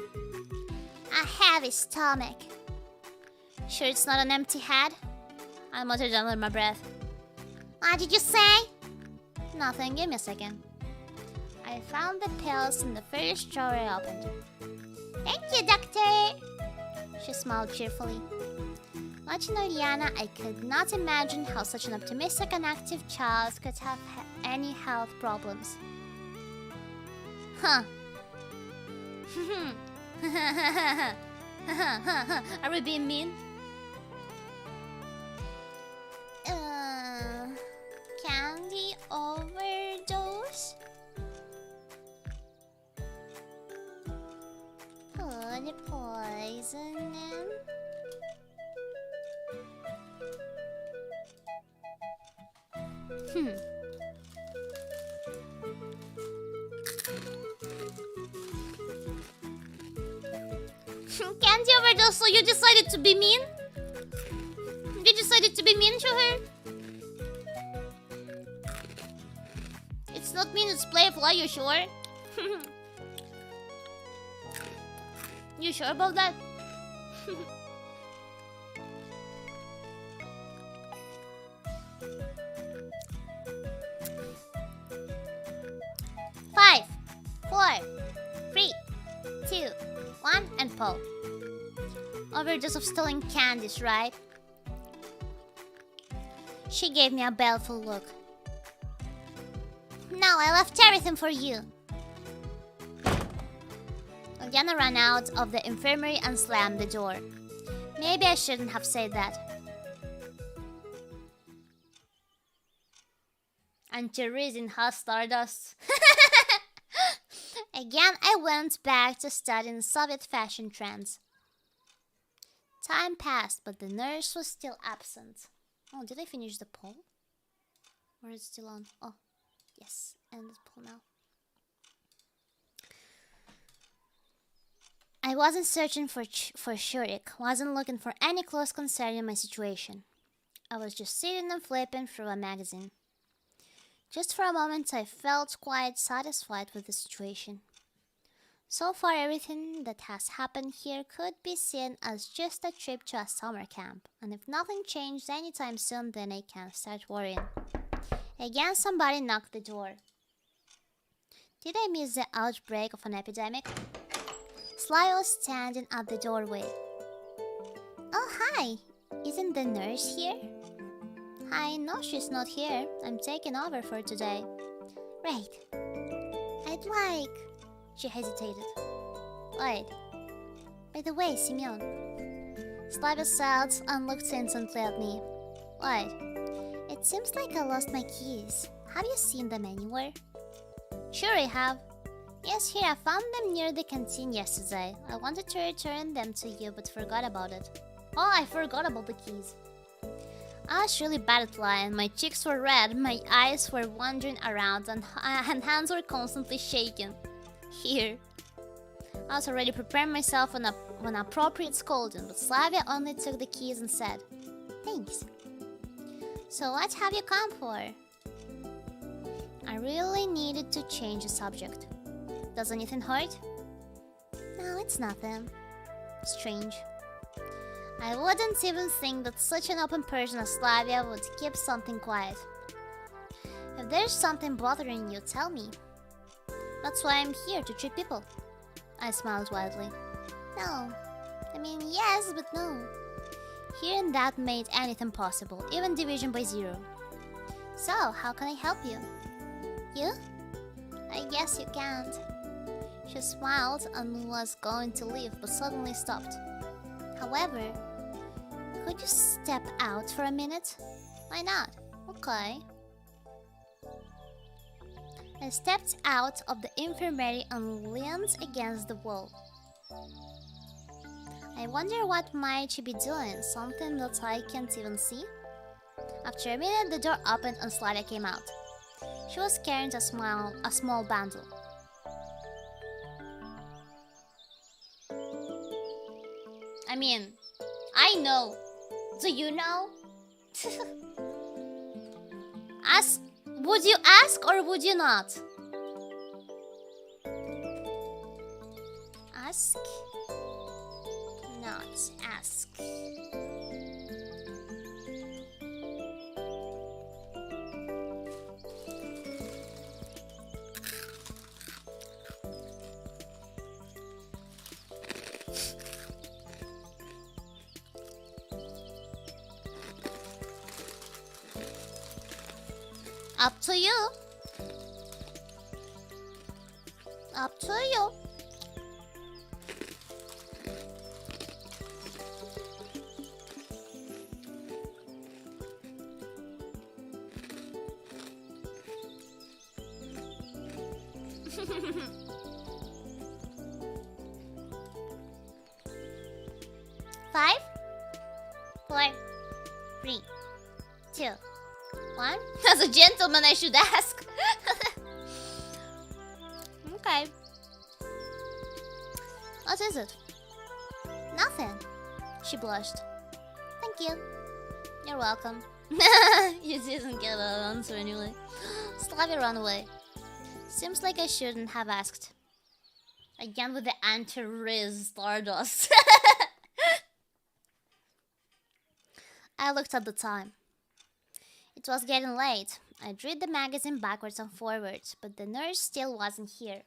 A heavy stomach. Sure it's not an empty head? I muttered under my breath. What did you say? Nothing, give me a second. I found the pills in the first drawer I opened. Thank you, doctor. She smiled cheerfully. Watching Oriana, I could not imagine how such an optimistic and active child could have any health problems. Huh. Are we being mean? Candy overdose? Put poison in? Candy overdose, so you decided to be mean? You decided to be mean to her? It's not mean, it's playful, are you sure? You sure about that? Five, 4, 3, 2, 1, and pull. Overdose of stealing candies, right? She gave me a baleful look. No, I left everything for you. Oriana ran out of the infirmary and slammed the door. Maybe I shouldn't have said that. Anti-resin has stardust. Again, I went back to studying Soviet fashion trends. Time passed, but the nurse was still absent. Oh, did I finish the poll? Or is it still on? Oh, yes, end the poll now. I wasn't searching for Shurik, wasn't looking for any clues concerning my situation. I was just sitting and flipping through a magazine. Just for a moment I felt quite satisfied with the situation. So far everything that has happened here could be seen as just a trip to a summer camp, and if nothing changed anytime soon then I can start worrying. Again somebody knocked the door. Did I miss the outbreak of an epidemic? Sly was standing at the doorway. Oh, hi. Isn't the nurse here? Hi, no, she's not here. I'm taking over for today. Right. I'd like... She hesitated. Wait. By the way, Simeon. Sly was sad and looked intently at me. Wait. It seems like I lost my keys. Have you seen them anywhere? Sure I have. Yes, here, I found them near the canteen yesterday. I wanted to return them to you, but forgot about it. Oh, I forgot about the keys. I was really bad at lying. My cheeks were red, my eyes were wandering around, and hands were constantly shaking. Here. I was already preparing myself for an appropriate scolding, but Slavia only took the keys and said, "Thanks." So what have you come for? I really needed to change the subject. Does anything hurt? No, It's nothing. Strange. I wouldn't even think that such an open person as Slavia would keep something quiet. If there's something bothering you, tell me. That's why I'm here, to treat people. I smiled widely. No. I mean, yes, but no. Hearing that made anything possible, even division by 0. So, how can I help you? You? I guess you can't. She smiled and was going to leave, but suddenly stopped. However, could you step out for a minute? Why not? Okay. I stepped out of the infirmary and leaned against the wall. I wonder what might she be doing, something that I can't even see? After a minute, the door opened and Slavia came out. She was carrying a small bundle. I mean, I know. Do you know? Would you ask or would you not? Ask? Not ask. Up to you. Up to you. Five, 4, 3, 2, 1. As a gentleman, I should ask. Okay. What is it? Nothing. She blushed. Thank you. You're welcome. You didn't get an answer anyway. Slavia ran away. Seems like I shouldn't have asked. Again with the anti-Riz Stardust. I looked at the time. It was getting late. I'd read the magazine backwards and forwards, but the nurse still wasn't here.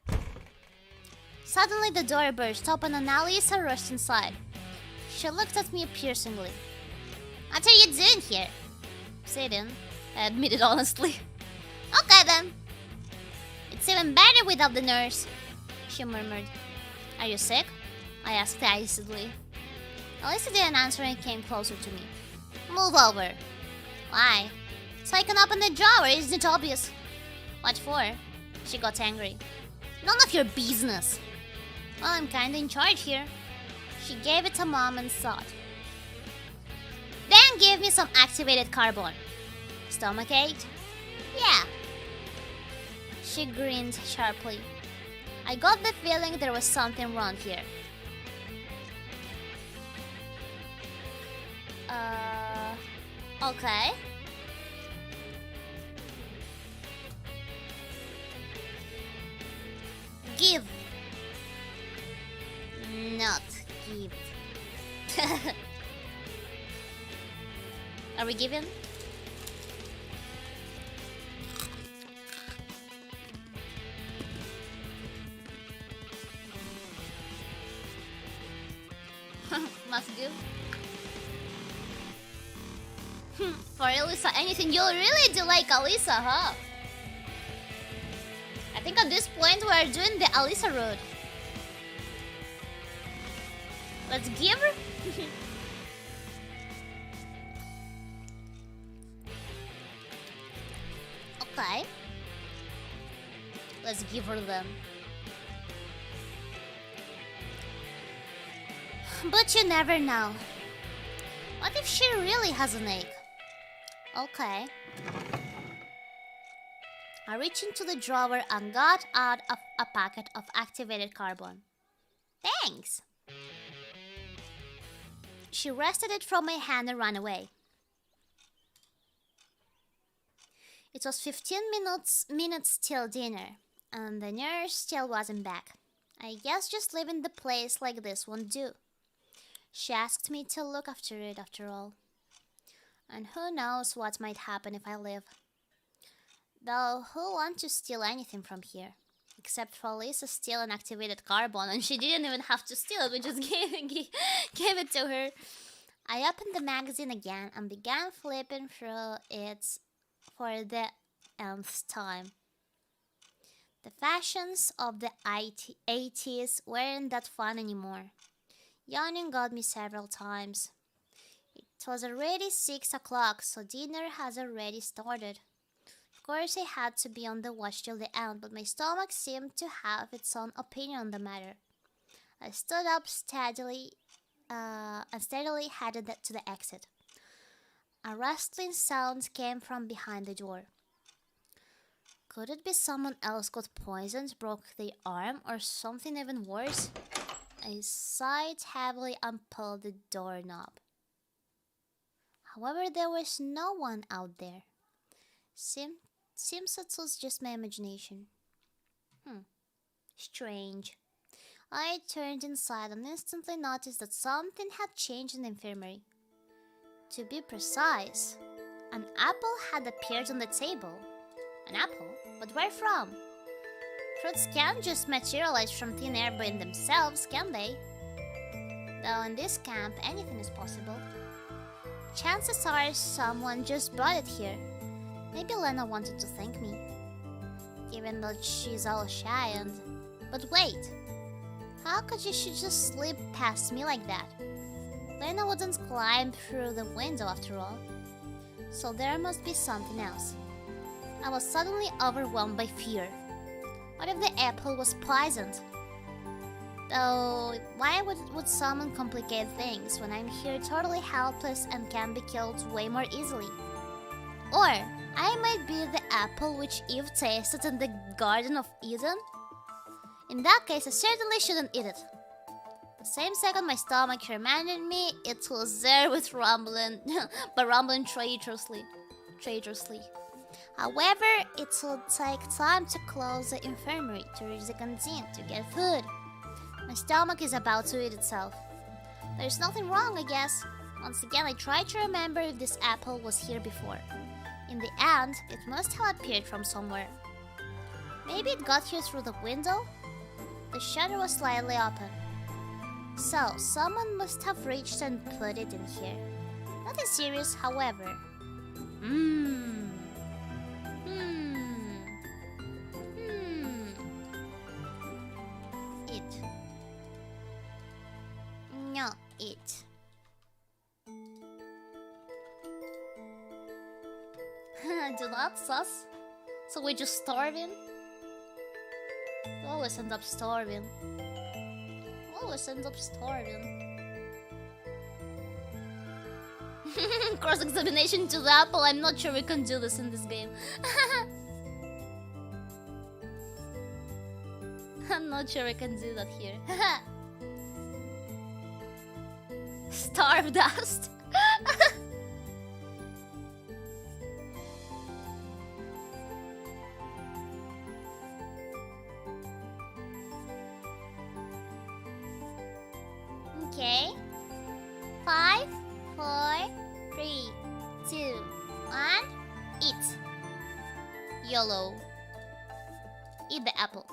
Suddenly the door burst open and Alisa rushed inside. She looked at me piercingly. What are you doing here? Sitting, I admitted honestly. Okay then. It's even better without the nurse, she murmured. Are you sick? I asked icily. Alisa didn't answer and came closer to me. Move over. Why? So I can open the drawer, isn't it obvious? What for? She got angry. None of your business. Well, I'm kinda in charge here. She gave it a moment's thought. Then give me some activated carbon. Stomachache? Yeah. She grinned sharply. I got the feeling there was something wrong here. Okay. Give. Not give. Are we giving? Must give. For Alisa, anything. You really do like Alisa, huh? I think at this point we're doing the Alisa road. Let's give her. Okay. Let's give her them. But you never know. What if she really has an ache? Okay. I reached into the drawer and got out of a packet of activated carbon. Thanks. She wrested it from my hand and ran away. It was 15 minutes till dinner, and the nurse still wasn't back. I guess just leaving the place like this won't do. She asked me to look after it after all. And who knows what might happen if I leave. Though, who wants to steal anything from here? Except for Lisa steal an activated carbon, and she didn't even have to steal it, we just gave it to her. I opened the magazine again and began flipping through it for the nth time. The fashions of the 80s weren't that fun anymore. Yawning got me several times. It was already 6 o'clock, so dinner has already started. Of course, I had to be on the watch till the end, but my stomach seemed to have its own opinion on the matter. I stood up steadily and steadily headed to the exit. A rustling sound came from behind the door. Could it be someone else got poisoned, broke their arm, or something even worse? I sighed heavily and pulled the doorknob. However, there was no one out there. Seems it was just my imagination. Strange. I turned inside and instantly noticed that something had changed in the infirmary. To be precise, an apple had appeared on the table. An apple? But where from? Fruits can't just materialize from thin air by themselves, can they? Though in this camp, anything is possible. Chances are someone just brought it here. Maybe Lena wanted to thank me. Even though she's all shy and... But wait! How could she just slip past me like that? Lena wouldn't climb through the window after all. So there must be something else. I was suddenly overwhelmed by fear. What if the apple was poisoned? Though, why would someone complicate things when I'm here totally helpless and can be killed way more easily? Or, I might be the apple which Eve tasted in the Garden of Eden? In that case, I certainly shouldn't eat it. The same second my stomach reminded me it was there with rumbling, but rumbling traitorously. However, it would take time to close the infirmary, to reach the canteen, to get food. My stomach is about to eat itself. There's nothing wrong, I guess. Once again, I tried to remember if this apple was here before. In the end, it must have appeared from somewhere. Maybe it got here through the window? The shutter was slightly open. So, someone must have reached and put it in here. Nothing serious, however. It. No, it. Do not sus? So we're just starving? Always end up starving. Cross-examination to the apple. I'm not sure we can do this in this game. I'm not sure I can do that here. Starve dust. Okay. 5, 4, 3, 2, 1. Eat. YOLO. Eat the apple.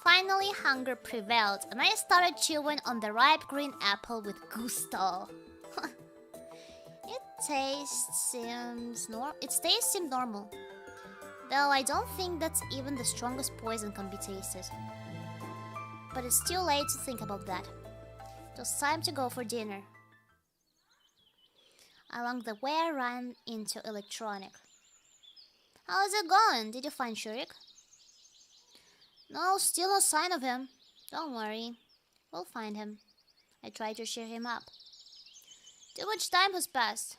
Finally, hunger prevailed, and I started chewing on the ripe green apple with gusto. Its taste seemed normal. Though I don't think that even the strongest poison can be tasted. But it's too late to think about that. It was time to go for dinner. Along the way, I ran into electronic. How's it going? Did you find Shurik? No, still no sign of him. Don't worry. We'll find him. I tried to cheer him up. Too much time has passed.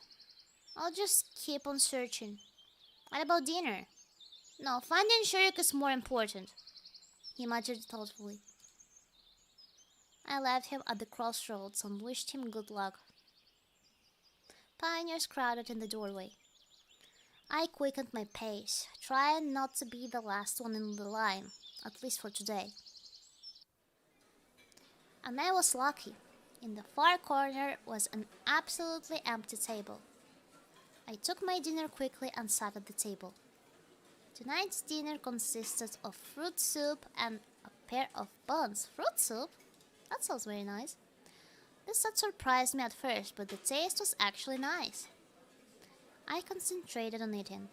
I'll just keep on searching. What about dinner? No, finding Shurik is more important. He muttered thoughtfully. I left him at the crossroads and wished him good luck. Pioneers crowded in the doorway. I quickened my pace, trying not to be the last one in the line, at least for today. And I was lucky. In the far corner was an absolutely empty table. I took my dinner quickly and sat at the table. Tonight's dinner consisted of fruit soup and a pair of buns. Fruit soup? That sounds very nice. This had surprised me at first, but the taste was actually nice. I concentrated on eating.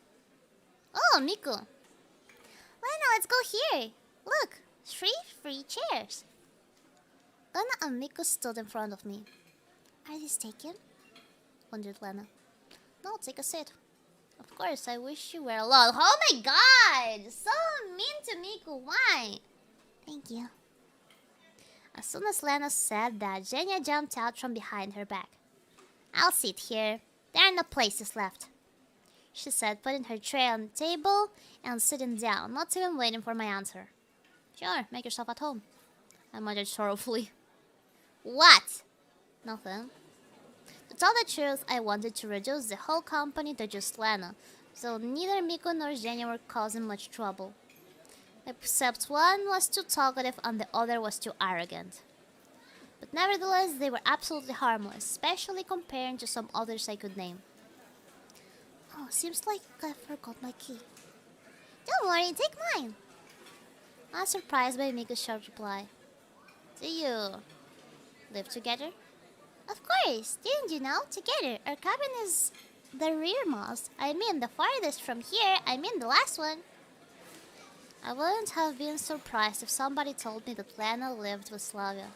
Oh, Miku! Lena, let's go here! Look! 3 free chairs! Lena and Miku stood in front of me. Are these taken? Wondered Lena. No, take a seat. Of course, I wish you were alone. Oh my god! So mean to Miku, why? Thank you. As soon as Lena said that, Zhenya jumped out from behind her back. I'll sit here. There are no places left, she said, putting her tray on the table and sitting down, not even waiting for my answer. Sure, make yourself at home, I muttered sorrowfully. What? Nothing. To tell the truth, I wanted to reduce the whole company to just Lena, so neither Miku nor Zhenya were causing much trouble. Except one was too talkative and the other was too arrogant. But nevertheless, they were absolutely harmless, especially comparing to some others I could name. Oh, seems like I forgot my key. Don't worry, take mine. I was surprised by Miku's short reply. Do you live together? Of course, didn't you know? Together, our cabin is the rearmost. I mean, the farthest from here. I mean, the last one. I wouldn't have been surprised if somebody told me that Lena lived with Slavia.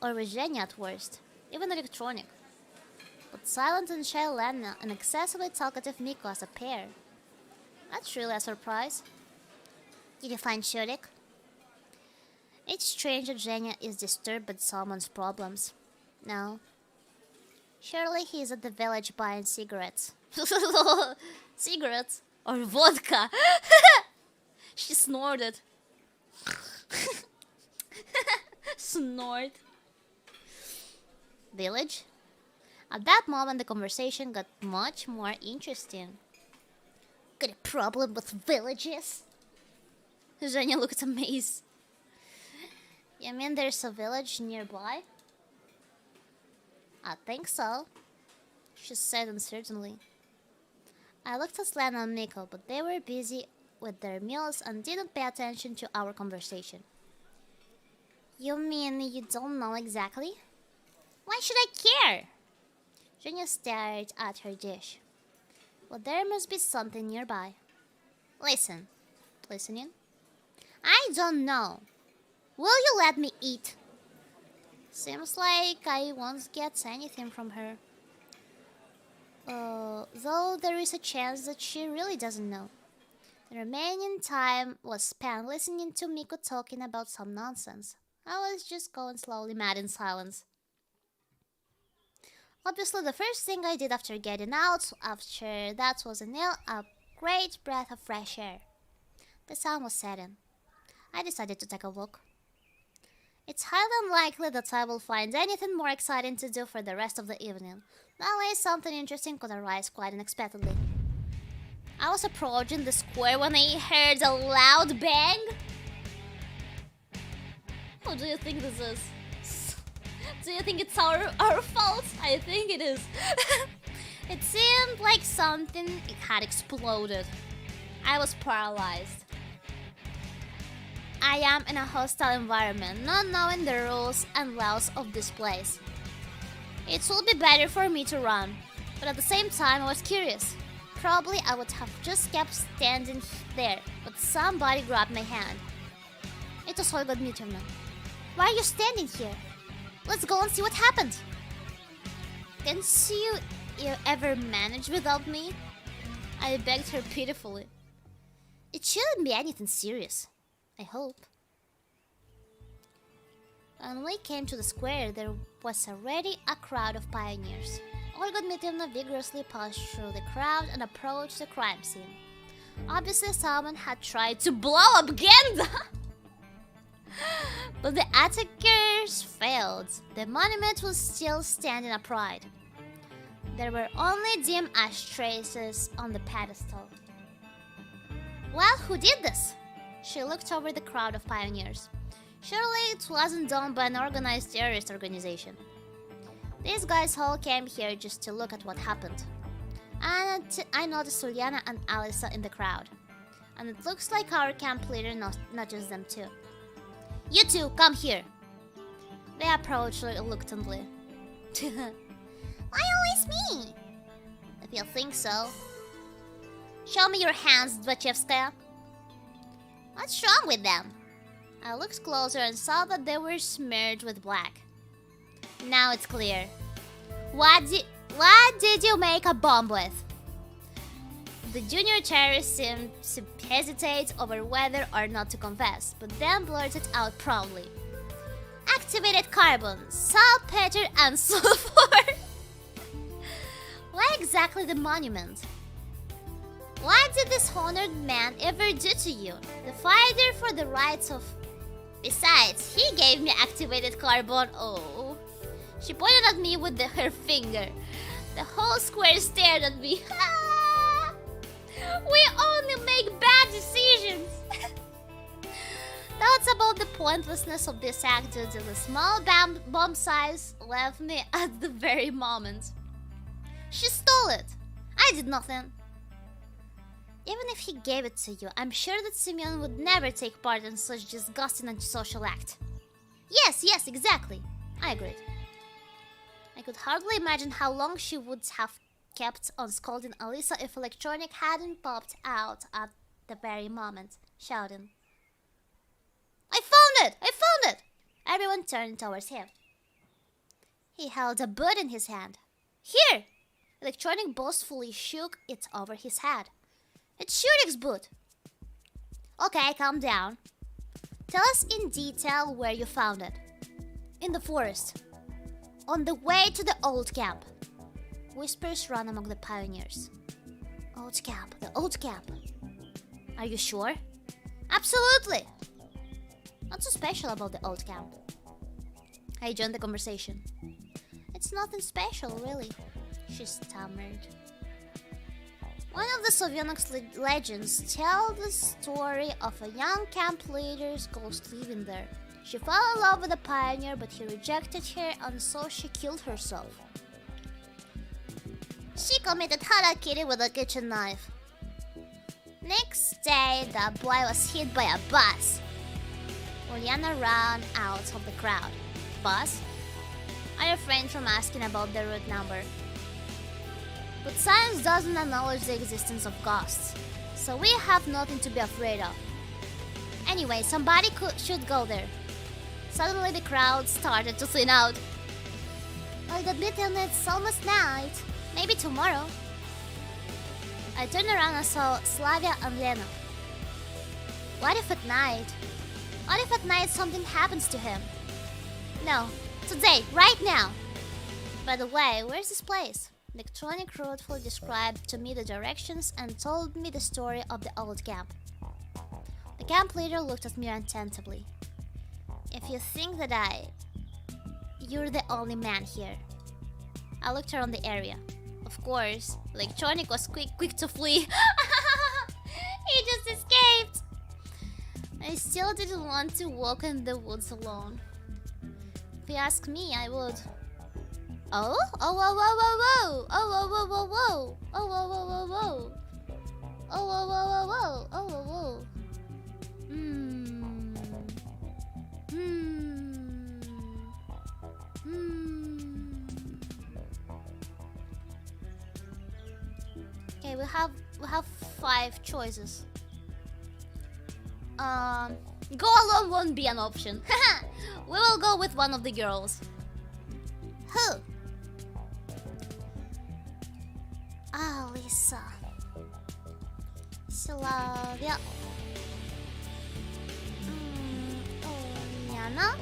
Or with Zhenya at worst, even electronic. But silent and shy Lena and excessively talkative Miku as a pair. That's really a surprise. Did you find Shurik? It's strange that Zhenya is disturbed by someone's problems. No. Surely he's at the village buying cigarettes. Cigarettes? Or vodka? She snorted. Snort. Village? At that moment, the conversation got much more interesting. Got a problem with villages? Zhenya looked amazed. You mean there's a village nearby? I think so, she said uncertainly. I looked at Lena and Miku, but they were busy with their meals and didn't pay attention to our conversation. You mean you don't know exactly? Why should I care? Zhenya stared at her dish. Well, there must be something nearby. Listen. Listening? I don't know. Will you let me eat? Seems like I won't get anything from her. Though there is a chance that she really doesn't know. The remaining time was spent listening to Miku talking about some nonsense. I was just going slowly mad in silence. Obviously, the first thing I did after getting out after that was inhale a great breath of fresh air. The sun was setting. I decided to take a walk. It's highly unlikely that I will find anything more exciting to do for the rest of the evening. Unless something interesting could arise quite unexpectedly. I was approaching the square when I heard a loud bang. What do you think this is? Do you think it's our fault? I think it is. It seemed like something had exploded. I was paralyzed. I am in a hostile environment, not knowing the rules and laws of this place. It would be better for me to run, but at the same time I was curious. Probably I would have just kept standing there, but somebody grabbed my hand. It was Olga Dmitrievna. Why are you standing here? Let's go and see what happened. Can't you ever manage without me? I begged her pitifully. It shouldn't be anything serious, I hope. When we came to the square, there was already a crowd of pioneers. Olga Dmitrievna vigorously passed through the crowd and approached the crime scene. Obviously, someone had tried to blow up Genda! But the attackers failed. The monument was still standing upright. There were only dim ash traces on the pedestal. Well, who did this? She looked over the crowd of pioneers. Surely it wasn't done by an organized terrorist organization. These guys all came here just to look at what happened. And I noticed Juliana and Alyssa in the crowd. And it looks like our camp leader nudges them too. You two, come here. They approach reluctantly. Why always me? If you think so. Show me your hands, Dvachevskaya. What's wrong with them? I looked closer and saw that they were smeared with black. Now it's clear. What did you make a bomb with? The junior terrorist seemed to hesitate over whether or not to confess, but then blurted out proudly. Activated carbon, saltpeter, and sulfur. Why exactly the monument? What did this honored man ever do to you? The fighter for the rights of... Besides, he gave me activated carbon. Oh. She pointed at me with her finger. The whole square stared at me. We only make bad decisions. Thoughts about the pointlessness of this act due to the small bomb size left me at the very moment. She stole it. I did nothing. Even if he gave it to you, I'm sure that Simeon would never take part in such disgusting antisocial act. Yes, exactly. I agreed. I could hardly imagine how long she would have kept on scolding Alyssa if Electronic hadn't popped out at the very moment, shouting, I found it! I found it! Everyone turned towards him. He held a boot in his hand. Here! Electronic boastfully shook it over his head. It's Shurik's boot. Okay, calm down. Tell us in detail where you found it. In the forest. On the way to the old camp. Whispers run among the pioneers. Old camp, the old camp. Are you sure? Absolutely. What's so special about the old camp? I joined the conversation. It's nothing special, really, she stammered. One of the Sovyonox legends tells the story of a young camp leader's ghost living there. She fell in love with a pioneer, but he rejected her, and so she killed herself. She committed harakiri with a kitchen knife. Next day, the boy was hit by a bus. Oriana ran out of the crowd. Bus? I refrained from asking about the route number. But science doesn't acknowledge the existence of ghosts, so we have nothing to be afraid of. Anyway, somebody should go there. Suddenly the crowd started to thin out. I'll admit it's almost night. Maybe tomorrow. I turned around and saw Slavia and Lena. What if at night? What if at night something happens to him? No, today, right now. By the way, where's this place? Electronic truthfully described to me the directions and told me the story of the old camp. The camp leader looked at me attentively. If you think that you're the only man here. I looked around the area. Of course, Electronic was quick to flee. He just escaped. I still didn't want to walk in the woods alone. If you ask me, I would. Oh? Oh, whoa, whoa, whoa, whoa! Oh, whoa, whoa, whoa, whoa! Oh, whoa, whoa, whoa, whoa! Oh, whoa, whoa, whoa, whoa! Oh, whoa, whoa! Okay, we have 5 choices. Go alone won't be an option. We will go with one of the girls. Who? Lisa. Slavia. Oriana.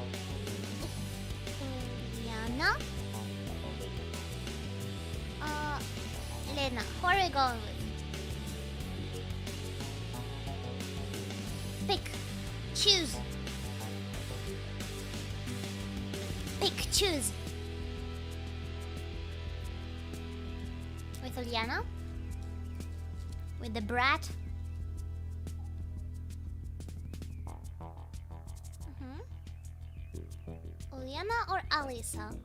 Lena. Who are we going with? Pick. Choose. Pick. Choose. With Uliana? With the brat? Juliana or Alisa?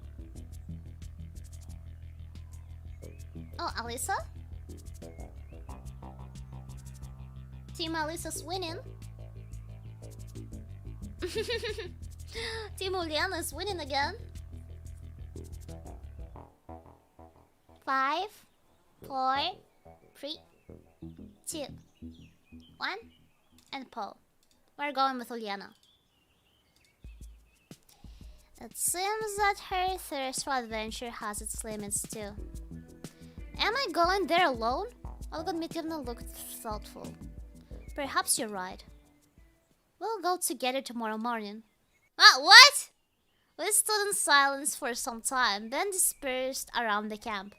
Oh, Alisa? Team Alisa's winning. Team Juliana's winning again. 5, 4, 3, 2, 1, and pull. We're going with Juliana. It seems that her thirst for adventure has its limits too. Am I going there alone? Olga Dmitrievna looked thoughtful. Perhaps you're right. We'll go together tomorrow morning. Ah, what? We stood in silence for some time, then dispersed around the camp.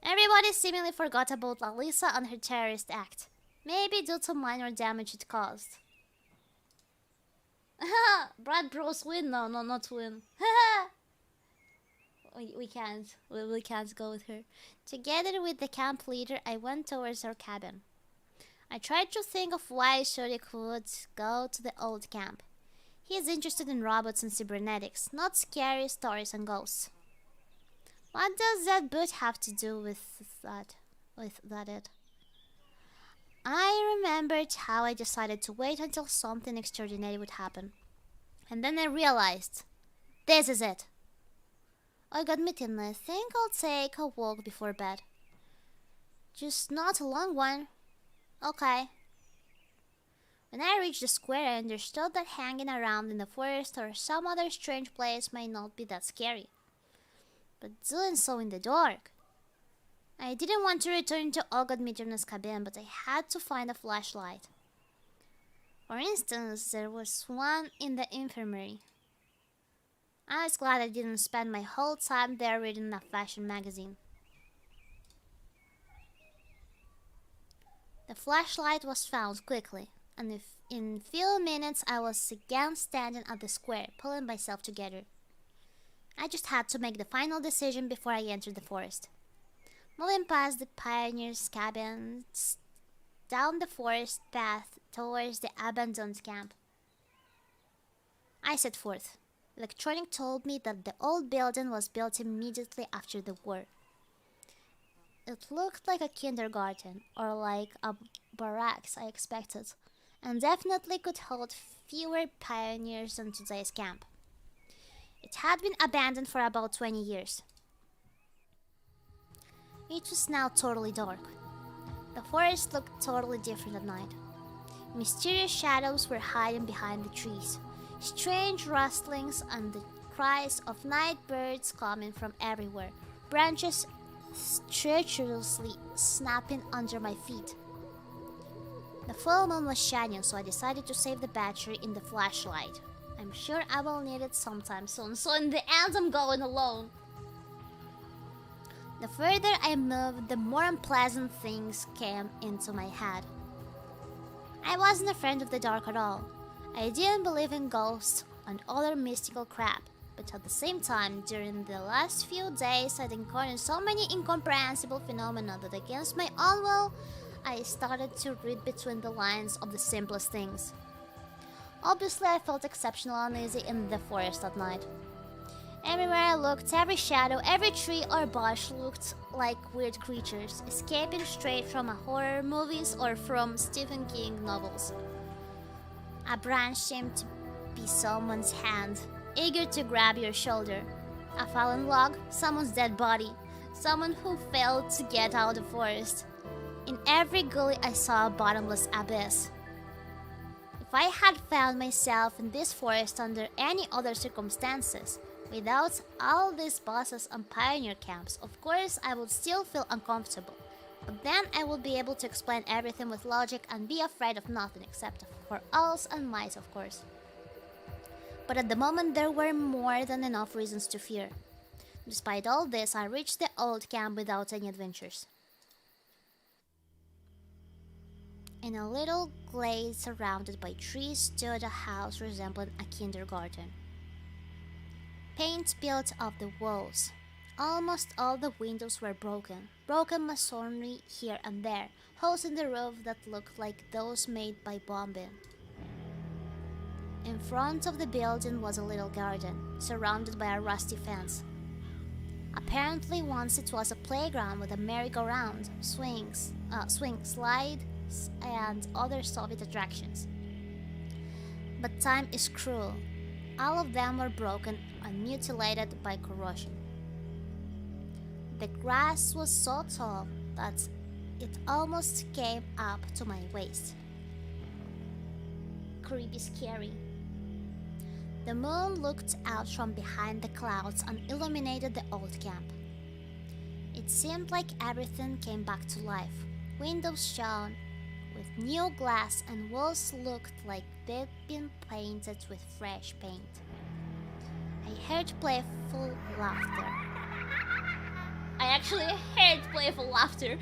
Everybody seemingly forgot about Alisa and her terrorist act. Maybe due to minor damage it caused. Brad Bros win? No, not win. we can't. We can't go with her. Together with the camp leader, I went towards our cabin. I tried to think of why Shorik would go to the old camp. He is interested in robots and cybernetics, not scary stories and ghosts. What does that boot have to do with that? I remembered how I decided to wait until something extraordinary would happen. And then I realized, this is it. I got meeting. I think I'll take a walk before bed. Just not a long one. Okay. When I reached the square, I understood that hanging around in the forest or some other strange place might not be that scary. But doing so in the dark. I didn't want to return to Olga Dmitrievna's cabin, but I had to find a flashlight. For instance, there was one in the infirmary. I was glad I didn't spend my whole time there reading a fashion magazine. The flashlight was found quickly, and in few minutes I was again standing at the square, pulling myself together. I just had to make the final decision before I entered the forest. Moving past the pioneers' cabins, down the forest path towards the abandoned camp. I set forth. Electronic told me that the old building was built immediately after the war. It looked like a kindergarten, or like a barracks I expected, and definitely could hold fewer pioneers than today's camp. It had been abandoned for about 20 years. It was now totally dark. The forest looked totally different at night. Mysterious shadows were hiding behind the trees, strange rustlings and the cries of night birds coming from everywhere, branches treacherously snapping under my feet. The full moon was shining, so I decided to save the battery in the flashlight. I'm sure I will need it sometime soon, so in the end I'm going alone. The further I moved, the more unpleasant things came into my head. I wasn't a friend of the dark at all. I didn't believe in ghosts and other mystical crap, but at the same time, during the last few days I'd encountered so many incomprehensible phenomena that against my own will, I started to read between the lines of the simplest things. Obviously, I felt exceptionally uneasy in the forest at night. Everywhere I looked, every shadow, every tree or bush looked like weird creatures, escaping straight from horror movies or from Stephen King novels. A branch seemed to be someone's hand, eager to grab your shoulder. A fallen log, someone's dead body, someone who failed to get out of the forest. In every gully I saw a bottomless abyss. If I had found myself in this forest under any other circumstances, without all these buses and pioneer camps, of course I would still feel uncomfortable. But then I would be able to explain everything with logic and be afraid of nothing except for owls and mice, of course. But at the moment there were more than enough reasons to fear. Despite all this, I reached the old camp without any adventures. In a little glade surrounded by trees stood a house resembling a kindergarten. Paint peeled off the walls. Almost all the windows were broken masonry here and there, holes in the roof that looked like those made by bombing. In front of the building was a little garden, surrounded by a rusty fence. Apparently once it was a playground with a merry-go-round, swing slide, and other Soviet attractions. But time is cruel. All of them were broken and mutilated by corrosion. The grass was so tall that it almost came up to my waist. Creepy scary. The moon looked out from behind the clouds and illuminated the old camp. It seemed like everything came back to life. Windows shone with new glass and walls looked like they'd been painted with fresh paint. I heard playful laughter. I actually heard playful laughter.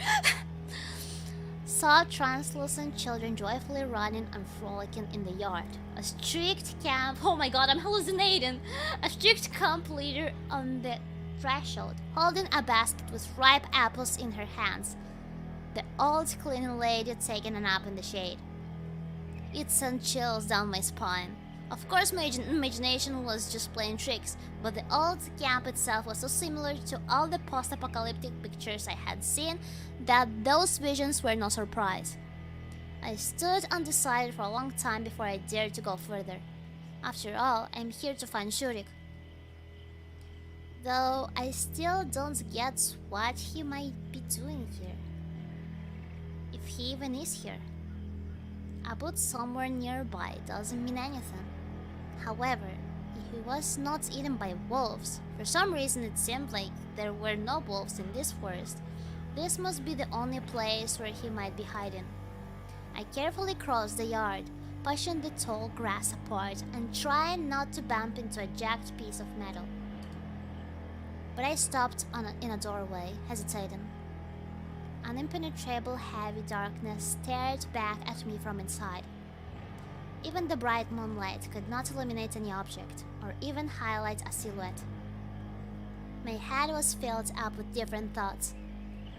Saw translucent children joyfully running and frolicking in the yard. A strict camp... Oh my god, I'm hallucinating! A strict camp leader on the threshold, holding a basket with ripe apples in her hands. The old cleaning lady taking a nap in the shade. It sent chills down my spine. Of course my imagination was just playing tricks, but the old camp itself was so similar to all the post-apocalyptic pictures I had seen that those visions were no surprise. I stood undecided for a long time before I dared to go further. After all, I'm here to find Shurik. Though I still don't get what he might be doing here. If he even is here. A boot somewhere nearby doesn't mean anything. However, he was not eaten by wolves. For some reason it seemed like there were no wolves in this forest. This must be the only place where he might be hiding. I carefully crossed the yard, pushing the tall grass apart and trying not to bump into a jagged piece of metal. But I stopped in a doorway, hesitating. An impenetrable heavy darkness stared back at me from inside. Even the bright moonlight could not illuminate any object, or even highlight a silhouette. My head was filled up with different thoughts.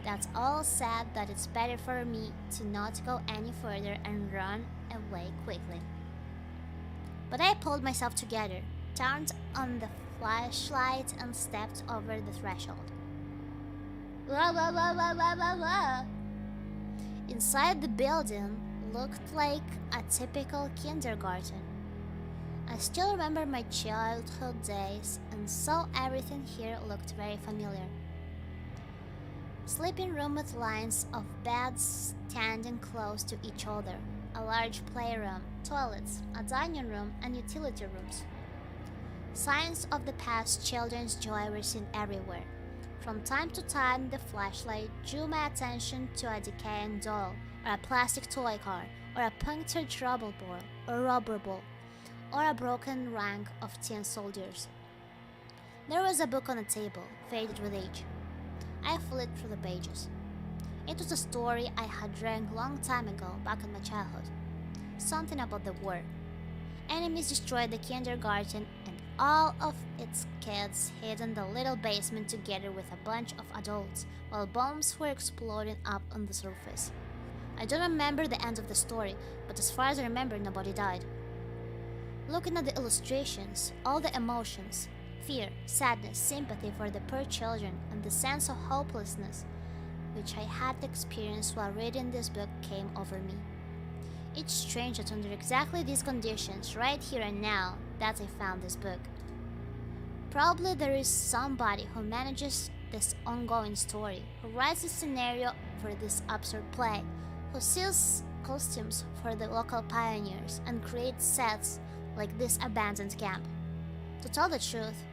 That all said that it's better for me to not go any further and run away quickly. But I pulled myself together, turned on the flashlight and stepped over the threshold. Wah, wah, wah, wah, wah, wah, wah. Inside the building looked like a typical kindergarten. I still remember my childhood days and so everything here looked very familiar. Sleeping room with lines of beds standing close to each other, a large playroom, toilets, a dining room, and utility rooms. Signs of the past children's joy were seen everywhere. From time to time, the flashlight drew my attention to a decaying doll, or a plastic toy car, or a punctured rubber ball, or a broken rank of tin soldiers. There was a book on the table, faded with age. I flipped through the pages. It was a story I had read a long time ago, back in my childhood. Something about the war. Enemies destroyed the kindergarten and all of its kids hid in the little basement together with a bunch of adults, while bombs were exploding up on the surface. I don't remember the end of the story, but as far as I remember, nobody died. Looking at the illustrations, all the emotions, fear, sadness, sympathy for the poor children, and the sense of hopelessness which I had experienced while reading this book came over me. It's strange that under exactly these conditions, right here and now, that I found this book. Probably there is somebody who manages this ongoing story, who writes the scenario for this absurd play, who sews costumes for the local pioneers and creates sets like this abandoned camp. To tell the truth,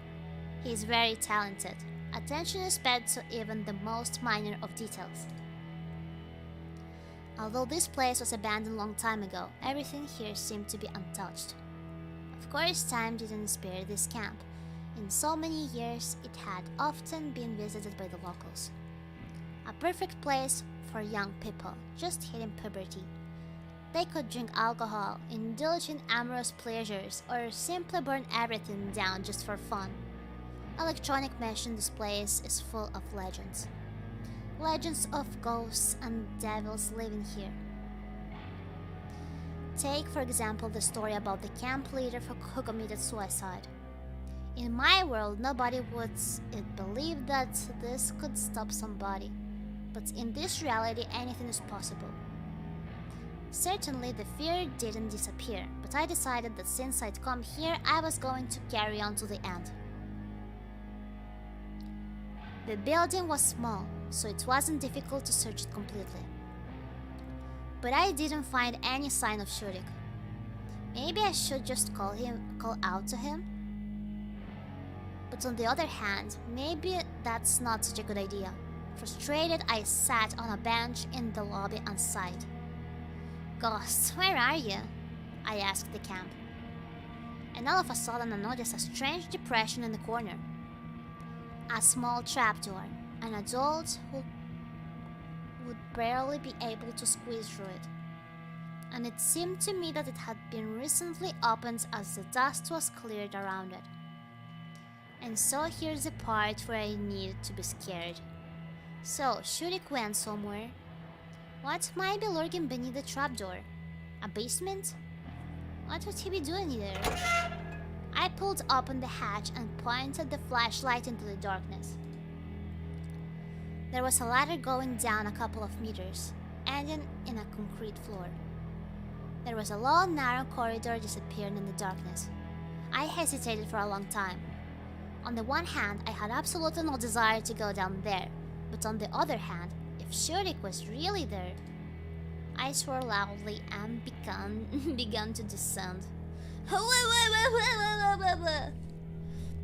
he is very talented. Attention is paid to even the most minor of details. Although this place was abandoned a long time ago, everything here seemed to be untouched. Of course, time didn't spare this camp. In so many years, it had often been visited by the locals. A perfect place for young people just hitting puberty. They could drink alcohol, indulge in amorous pleasures, or simply burn everything down just for fun. Electronic mesh in this place is full of legends. Legends of ghosts and devils living here. Take, for example, the story about the camp leader who committed suicide. In my world, nobody would believe that this could stop somebody. But in this reality, anything is possible. Certainly, the fear didn't disappear, but I decided that since I'd come here, I was going to carry on to the end. The building was small, so it wasn't difficult to search it completely. But I didn't find any sign of Shurik. Maybe I should just call out to him? But on the other hand, maybe that's not such a good idea. Frustrated, I sat on a bench in the lobby and sighed. "Ghosts, where are you?" I asked the camp. And all of a sudden I noticed a strange depression in the corner. A small trapdoor. An adult who would barely be able to squeeze through it. And it seemed to me that it had been recently opened as the dust was cleared around it. And so here's the part where I needed to be scared. So, Shurik went somewhere. What might be lurking beneath the trapdoor? A basement? What would he be doing there? I pulled open the hatch and pointed the flashlight into the darkness. There was a ladder going down a couple of meters, ending in a concrete floor. There was a long, narrow corridor disappearing in the darkness. I hesitated for a long time. On the one hand, I had absolutely no desire to go down there, but on the other hand, if Shurik was really there, I swore loudly and began to descend.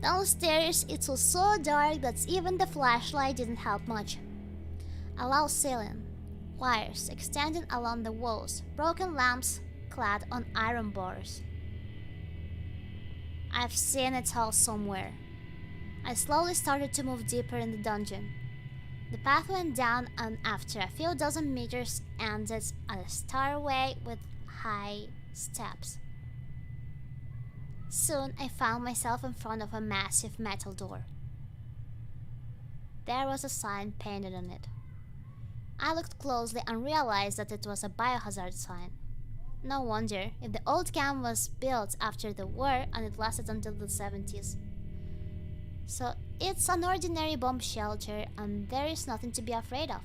Downstairs, it was so dark that even the flashlight didn't help much. A low ceiling, wires extending along the walls, broken lamps clad on iron bars. I've seen it all somewhere. I slowly started to move deeper in the dungeon. The path went down and after a few dozen meters ended at a stairway with high steps. Soon I found myself in front of a massive metal door. There was a sign painted on it. I looked closely and realized that it was a biohazard sign. No wonder, if the old camp was built after the war and it lasted until the 70s. So it's an ordinary bomb shelter and there is nothing to be afraid of.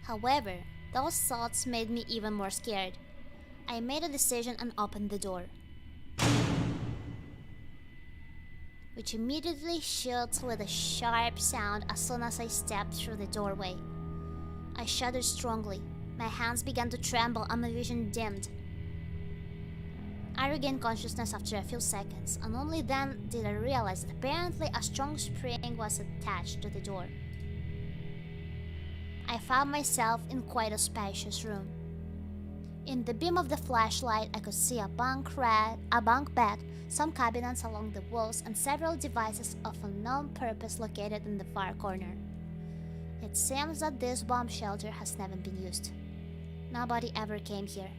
However, those thoughts made me even more scared. I made a decision and opened the door, which immediately shut with a sharp sound as soon as I stepped through the doorway. I shuddered strongly. My hands began to tremble and my vision dimmed. I regained consciousness after a few seconds, and only then did I realize that apparently a strong spring was attached to the door. I found myself in quite a spacious room. In the beam of the flashlight, I could see a bunk bed, some cabinets along the walls, and several devices of unknown purpose located in the far corner. It seems that this bomb shelter has never been used. Nobody ever came here.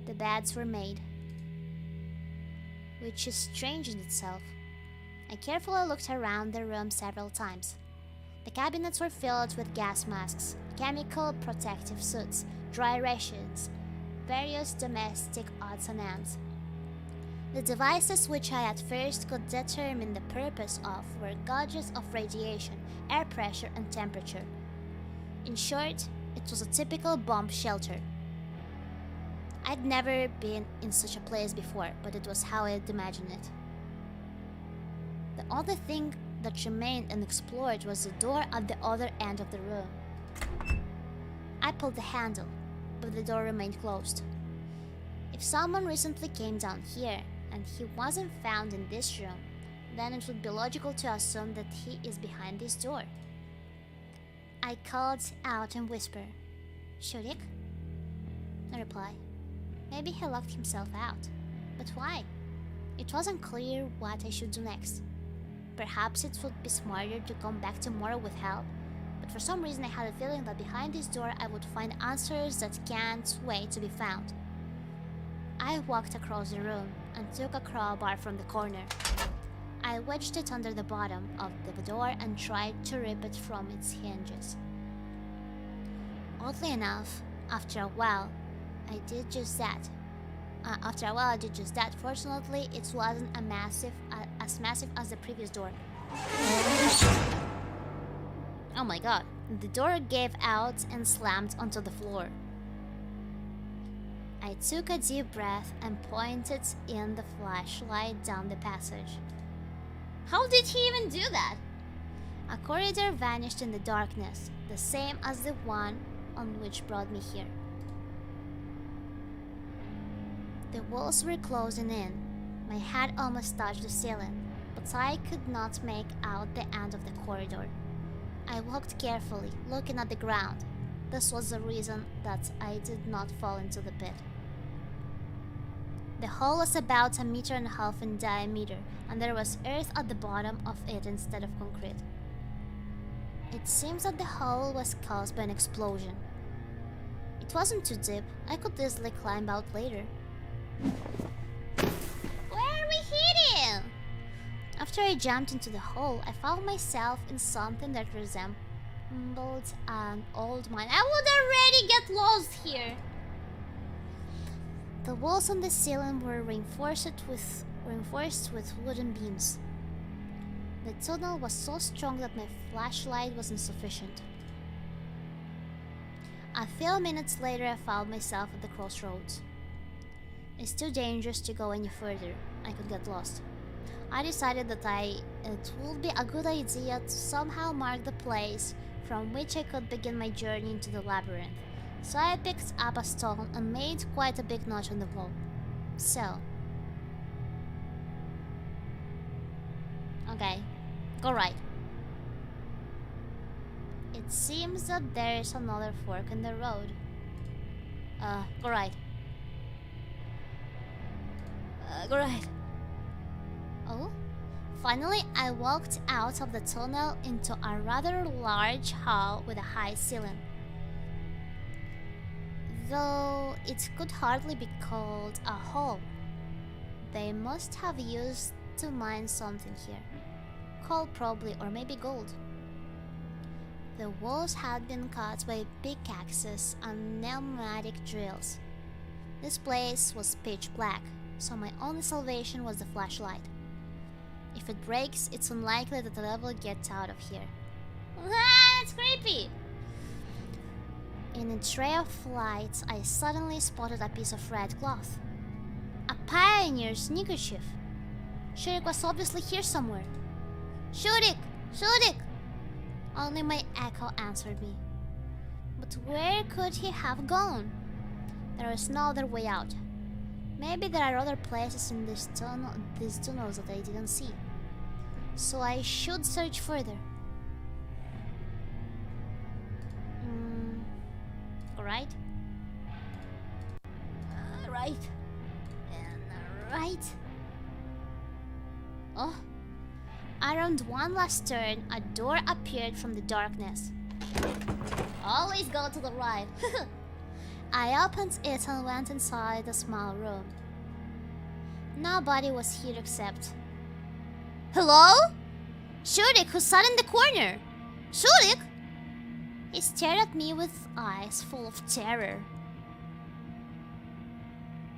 The beds were made, which is strange in itself. I carefully looked around the room several times. The cabinets were filled with gas masks, chemical protective suits, dry rations, various domestic odds and ends. The devices which I at first could determine the purpose of were gauges of radiation, air pressure and temperature. In short, it was a typical bomb shelter. I'd never been in such a place before, but it was how I'd imagined it. The only thing that remained unexplored was the door at the other end of the room. I pulled the handle, but the door remained closed. If someone recently came down here and he wasn't found in this room, then it would be logical to assume that he is behind this door. I called out and whispered, "Shurik?" No reply. Maybe he locked himself out. But why? It wasn't clear what I should do next. Perhaps it would be smarter to come back tomorrow with help, but for some reason I had a feeling that behind this door I would find answers that can't wait to be found. I walked across the room and took a crowbar from the corner. I wedged it under the bottom of the door and tried to rip it from its hinges. Oddly enough, after a while, I did just that. After a while, I did just that. Fortunately, it wasn't as massive as the previous door. Oh my god. The door gave out and slammed onto the floor. I took a deep breath and pointed in the flashlight down the passage. How did he even do that? A corridor vanished in the darkness, the same as the one on which brought me here. The walls were closing in. My head almost touched the ceiling, but I could not make out the end of the corridor. I walked carefully, looking at the ground. This was the reason that I did not fall into the pit. The hole was about 1.5 meters in diameter, and there was earth at the bottom of it instead of concrete. It seems that the hole was caused by an explosion. It wasn't too deep. I could easily climb out later. Where are we heading? After I jumped into the hole, I found myself in something that resembled an old mine. I would already get lost here. The walls on the ceiling were reinforced with wooden beams. The tunnel was so strong that my flashlight was insufficient. A few minutes later, I found myself at the crossroads. It's too dangerous to go any further. I could get lost. I decided that it would be a good idea to somehow mark the place from which I could begin my journey into the labyrinth. So I picked up a stone and made quite a big notch on the wall. So... okay, go right. It seems that there is another fork in the road. Go right. Go right. Oh? Finally, I walked out of the tunnel into a rather large hall with a high ceiling. Though it could hardly be called a hall. They must have used to mine something here. Coal probably, or maybe gold. The walls had been cut by pickaxes and pneumatic drills. This place was pitch black, so my only salvation was the flashlight. If it breaks, it's unlikely that I will get out of here. Ah, that's creepy! In a tray of lights, I suddenly spotted a piece of red cloth. A pioneer's neckerchief. Shurik was obviously here somewhere. Shurik! Shurik! Only my echo answered me. But where could he have gone? There was no other way out. Maybe there are other places in these tunnels that I didn't see. So I should search further. Right? Right. And right. Oh. Around one last turn, a door appeared from the darkness. Always go to the right. I opened it and went inside the small room. Nobody was here except... Hello? Shurik, who sat in the corner. Shurik? He stared at me with eyes full of terror.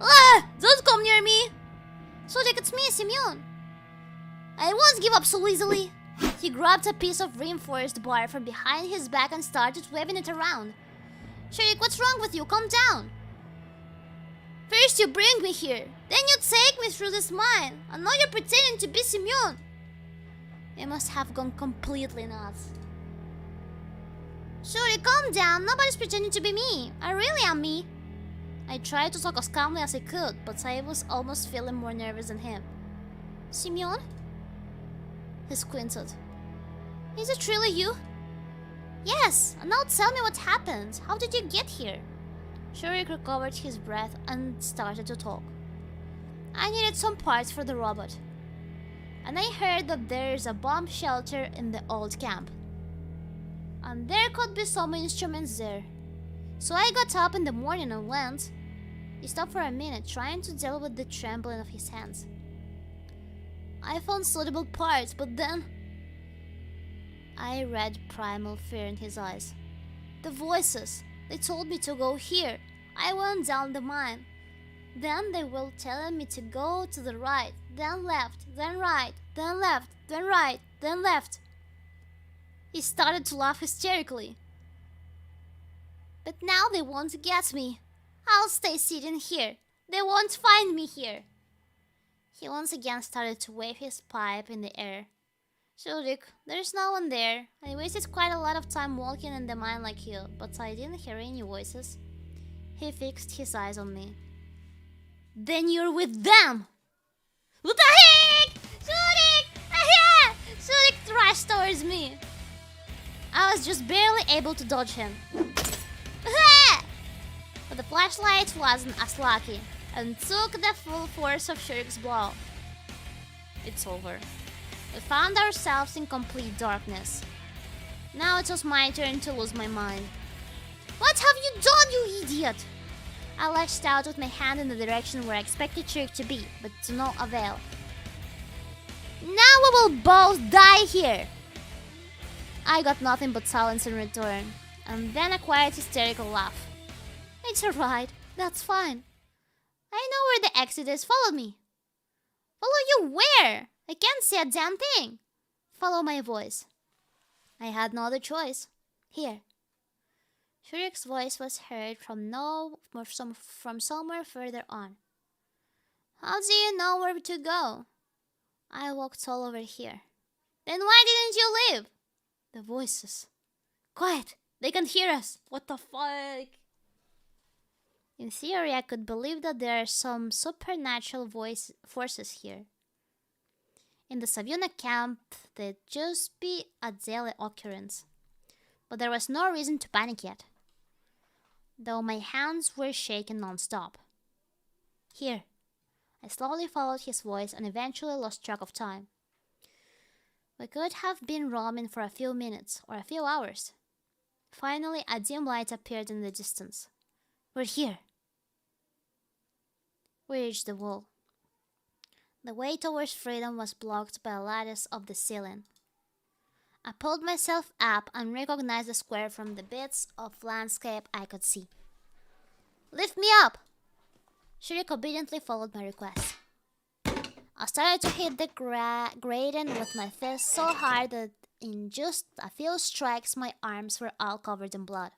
Ah! Don't come near me! Shurik, it's me, Simeon. I won't give up so easily. He grabbed a piece of reinforced bar from behind his back and started waving it around. Shurik, what's wrong with you? Calm down. First you bring me here, then you take me through this mine, and now you're pretending to be Simeon. You must have gone completely nuts. Shurik, calm down. Nobody's pretending to be me. I really am me. I tried to talk as calmly as I could, but I was almost feeling more nervous than him. Simeon? He squinted. Is it really you? Yes, and now tell me what happened. How did you get here? Shurik recovered his breath and started to talk. I needed some parts for the robot. And I heard that there's a bomb shelter in the old camp. And there could be some instruments there. So I got up in the morning and went. He stopped for a minute, trying to deal with the trembling of his hands. I found suitable parts, but then... I read primal fear in his eyes. The voices, they told me to go here. I went down the mine. Then they were telling me to go to the right, then left, then right, then left, then right, then left. He started to laugh hysterically. But now they want to get me. I'll stay sitting here. They won't find me here. He once again started to wave his pipe in the air. Shurik, there's no one there. I wasted quite a lot of time walking in the mine like you, but I didn't hear any voices. He fixed his eyes on me. Then you're with them! What the heck? Shurik! Ah! Shurik thrashed towards me. I was just barely able to dodge him. But the flashlight wasn't as lucky and took the full force of Shurik's blow. It's over. We found ourselves in complete darkness. Now it was my turn to lose my mind. What have you done, you idiot? I lashed out with my hand in the direction where I expected Shurik to be, but to no avail. Now we will both die here! I got nothing but silence in return, and then a quiet hysterical laugh. It's alright, that's fine. I know where the exit is, follow me. Follow you where? I can't see a damn thing. Follow my voice. I had no other choice. Here. Shurik's voice was heard from somewhere further on. How do you know where to go? I walked all over here. Then why didn't you leave? The voices. Quiet! They can hear us! What the fuck? In theory, I could believe that there are some supernatural forces here. In the Savuna camp, they'd just be a daily occurrence. But there was no reason to panic yet, though my hands were shaking non-stop. Here. I slowly followed his voice and eventually lost track of time. We could have been roaming for a few minutes or a few hours. Finally, a dim light appeared in the distance. We're here. We reached the wall. The way towards freedom was blocked by a lattice of the ceiling. I pulled myself up and recognized the square from the bits of landscape I could see. Lift me up! Shurik obediently followed my request. I started to hit the grating with my fist so hard that in just a few strikes my arms were all covered in blood.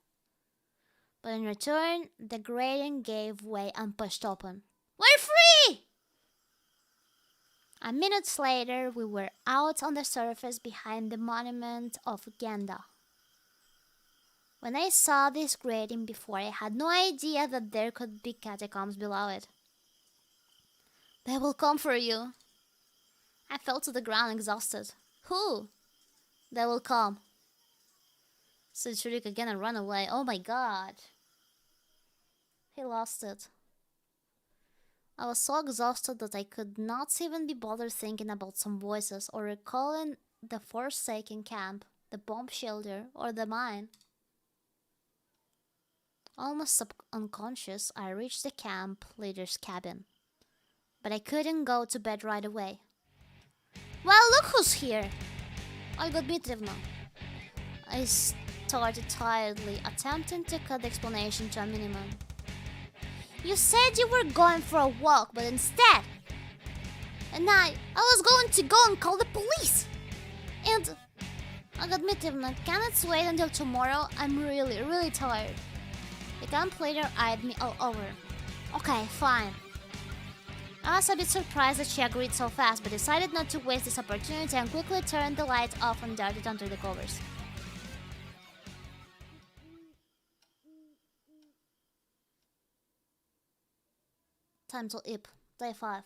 But in return, the grating gave way and pushed open. We're free! A minute later, we were out on the surface behind the monument of Genda. When I saw this grating before, I had no idea that there could be catacombs below it. They will come for you. I fell to the ground exhausted. Who? They will come. Said Shurik again and ran away. Oh my god. He lost it. I was so exhausted that I could not even be bothered thinking about some voices or recalling the Forsaken camp, the bomb shelter, or the mine. Almost unconscious, I reached the camp leader's cabin. But I couldn't go to bed right away. Well, look who's here! Olga Dmitrievna. I started tiredly, attempting to cut the explanation to a minimum. You said you were going for a walk, but instead... And I was going to go and call the police! And... Olga Dmitrievna, can it wait until tomorrow? I'm really, really tired. The camp leader eyed me all over. Okay, fine. I was a bit surprised that she agreed so fast, but decided not to waste this opportunity and quickly turned the light off and darted under the covers. Time to eat. Day 5.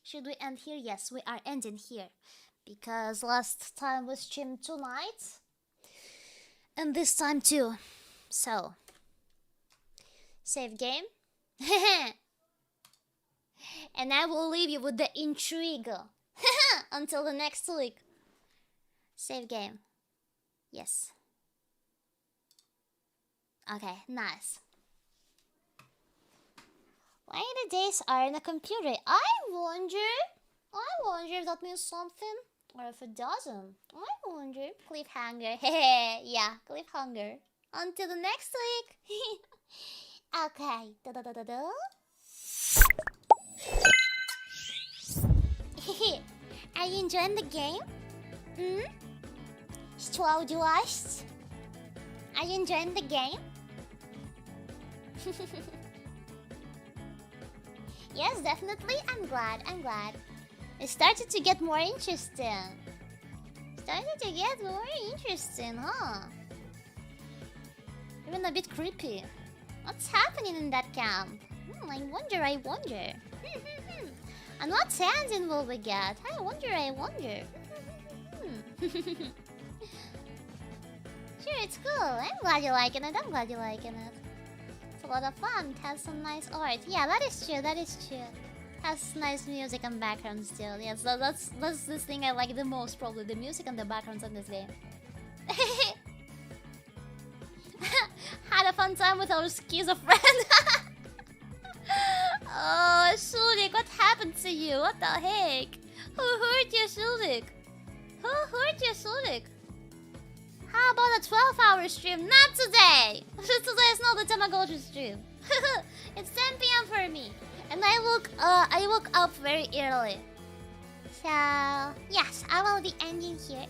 Should we end here? Yes, we are ending here. Because last time we streamed 2 nights. And this time too. So. Save game. And I will leave you with the intrigue. Until the next week. Save game. Yes. Okay, nice. Why the days are in a computer? I wonder if that means something. Or if it doesn't, I wonder. Cliffhanger. Yeah, cliffhanger. Until the next week. Okay. Da-da-da-da-da. Are you enjoying the game? Strawdrust? Are you enjoying the game? Yes, definitely. I'm glad. It started to get more interesting. Huh? Even a bit creepy. What's happening in that camp? I wonder. And what ending will we get? I wonder. Sure, it's cool. I'm glad you're liking it. It's a lot of fun. It has some nice art. Yeah, that is true. Has nice music and background still. Yes, that's the thing I like the most, probably. The music and the backgrounds in this game. Had a fun time with our schizophrenic. Oh, Shulik, what happened to you? What the heck? Who hurt you, Shulik? How about a 12-hour stream? Not today! Today is not the Tamagotchi stream. It's 10 p.m. for me. And I woke up very early. So, yes, I will be ending here.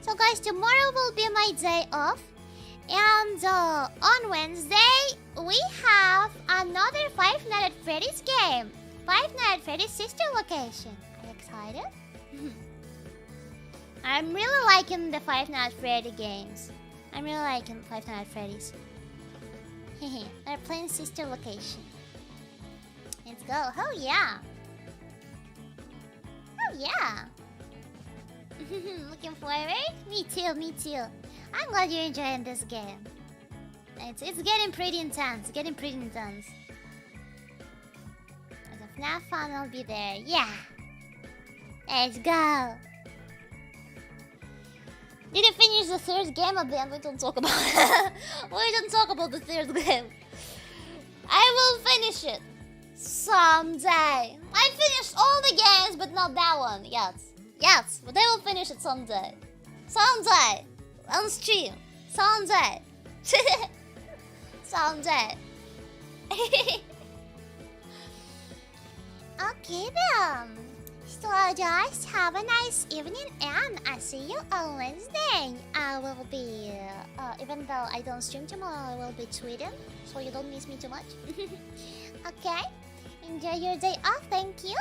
So guys, tomorrow will be my day off. And on Wednesday, we have another Five Nights at Freddy's game. Five Nights at Freddy's sister location. Are you excited? I'm really liking the Five Nights at Freddy games. I'm really liking Five Nights at Freddy's. They're playing sister location. Let's go. Oh yeah. Looking forward? Me too. I'm glad you're enjoying this game. It's getting pretty intense. As of now, fun will be there. Yeah. Let's go. Did you finish the third game at the end? We don't talk about it. We don't talk about the third game. I will finish it someday. I finished all the games, but not that one. Yes, but I will finish it someday. On stream. Someday. Okay then. So guys, have a nice evening and I'll see you on Wednesday. I will be, even though I don't stream tomorrow, I will be tweeting, so you don't miss me too much. Okay? Enjoy your day off. Thank you.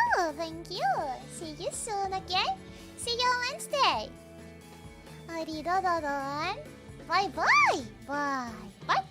See you soon, okay? See you on Wednesday. Riro Ron. Bye.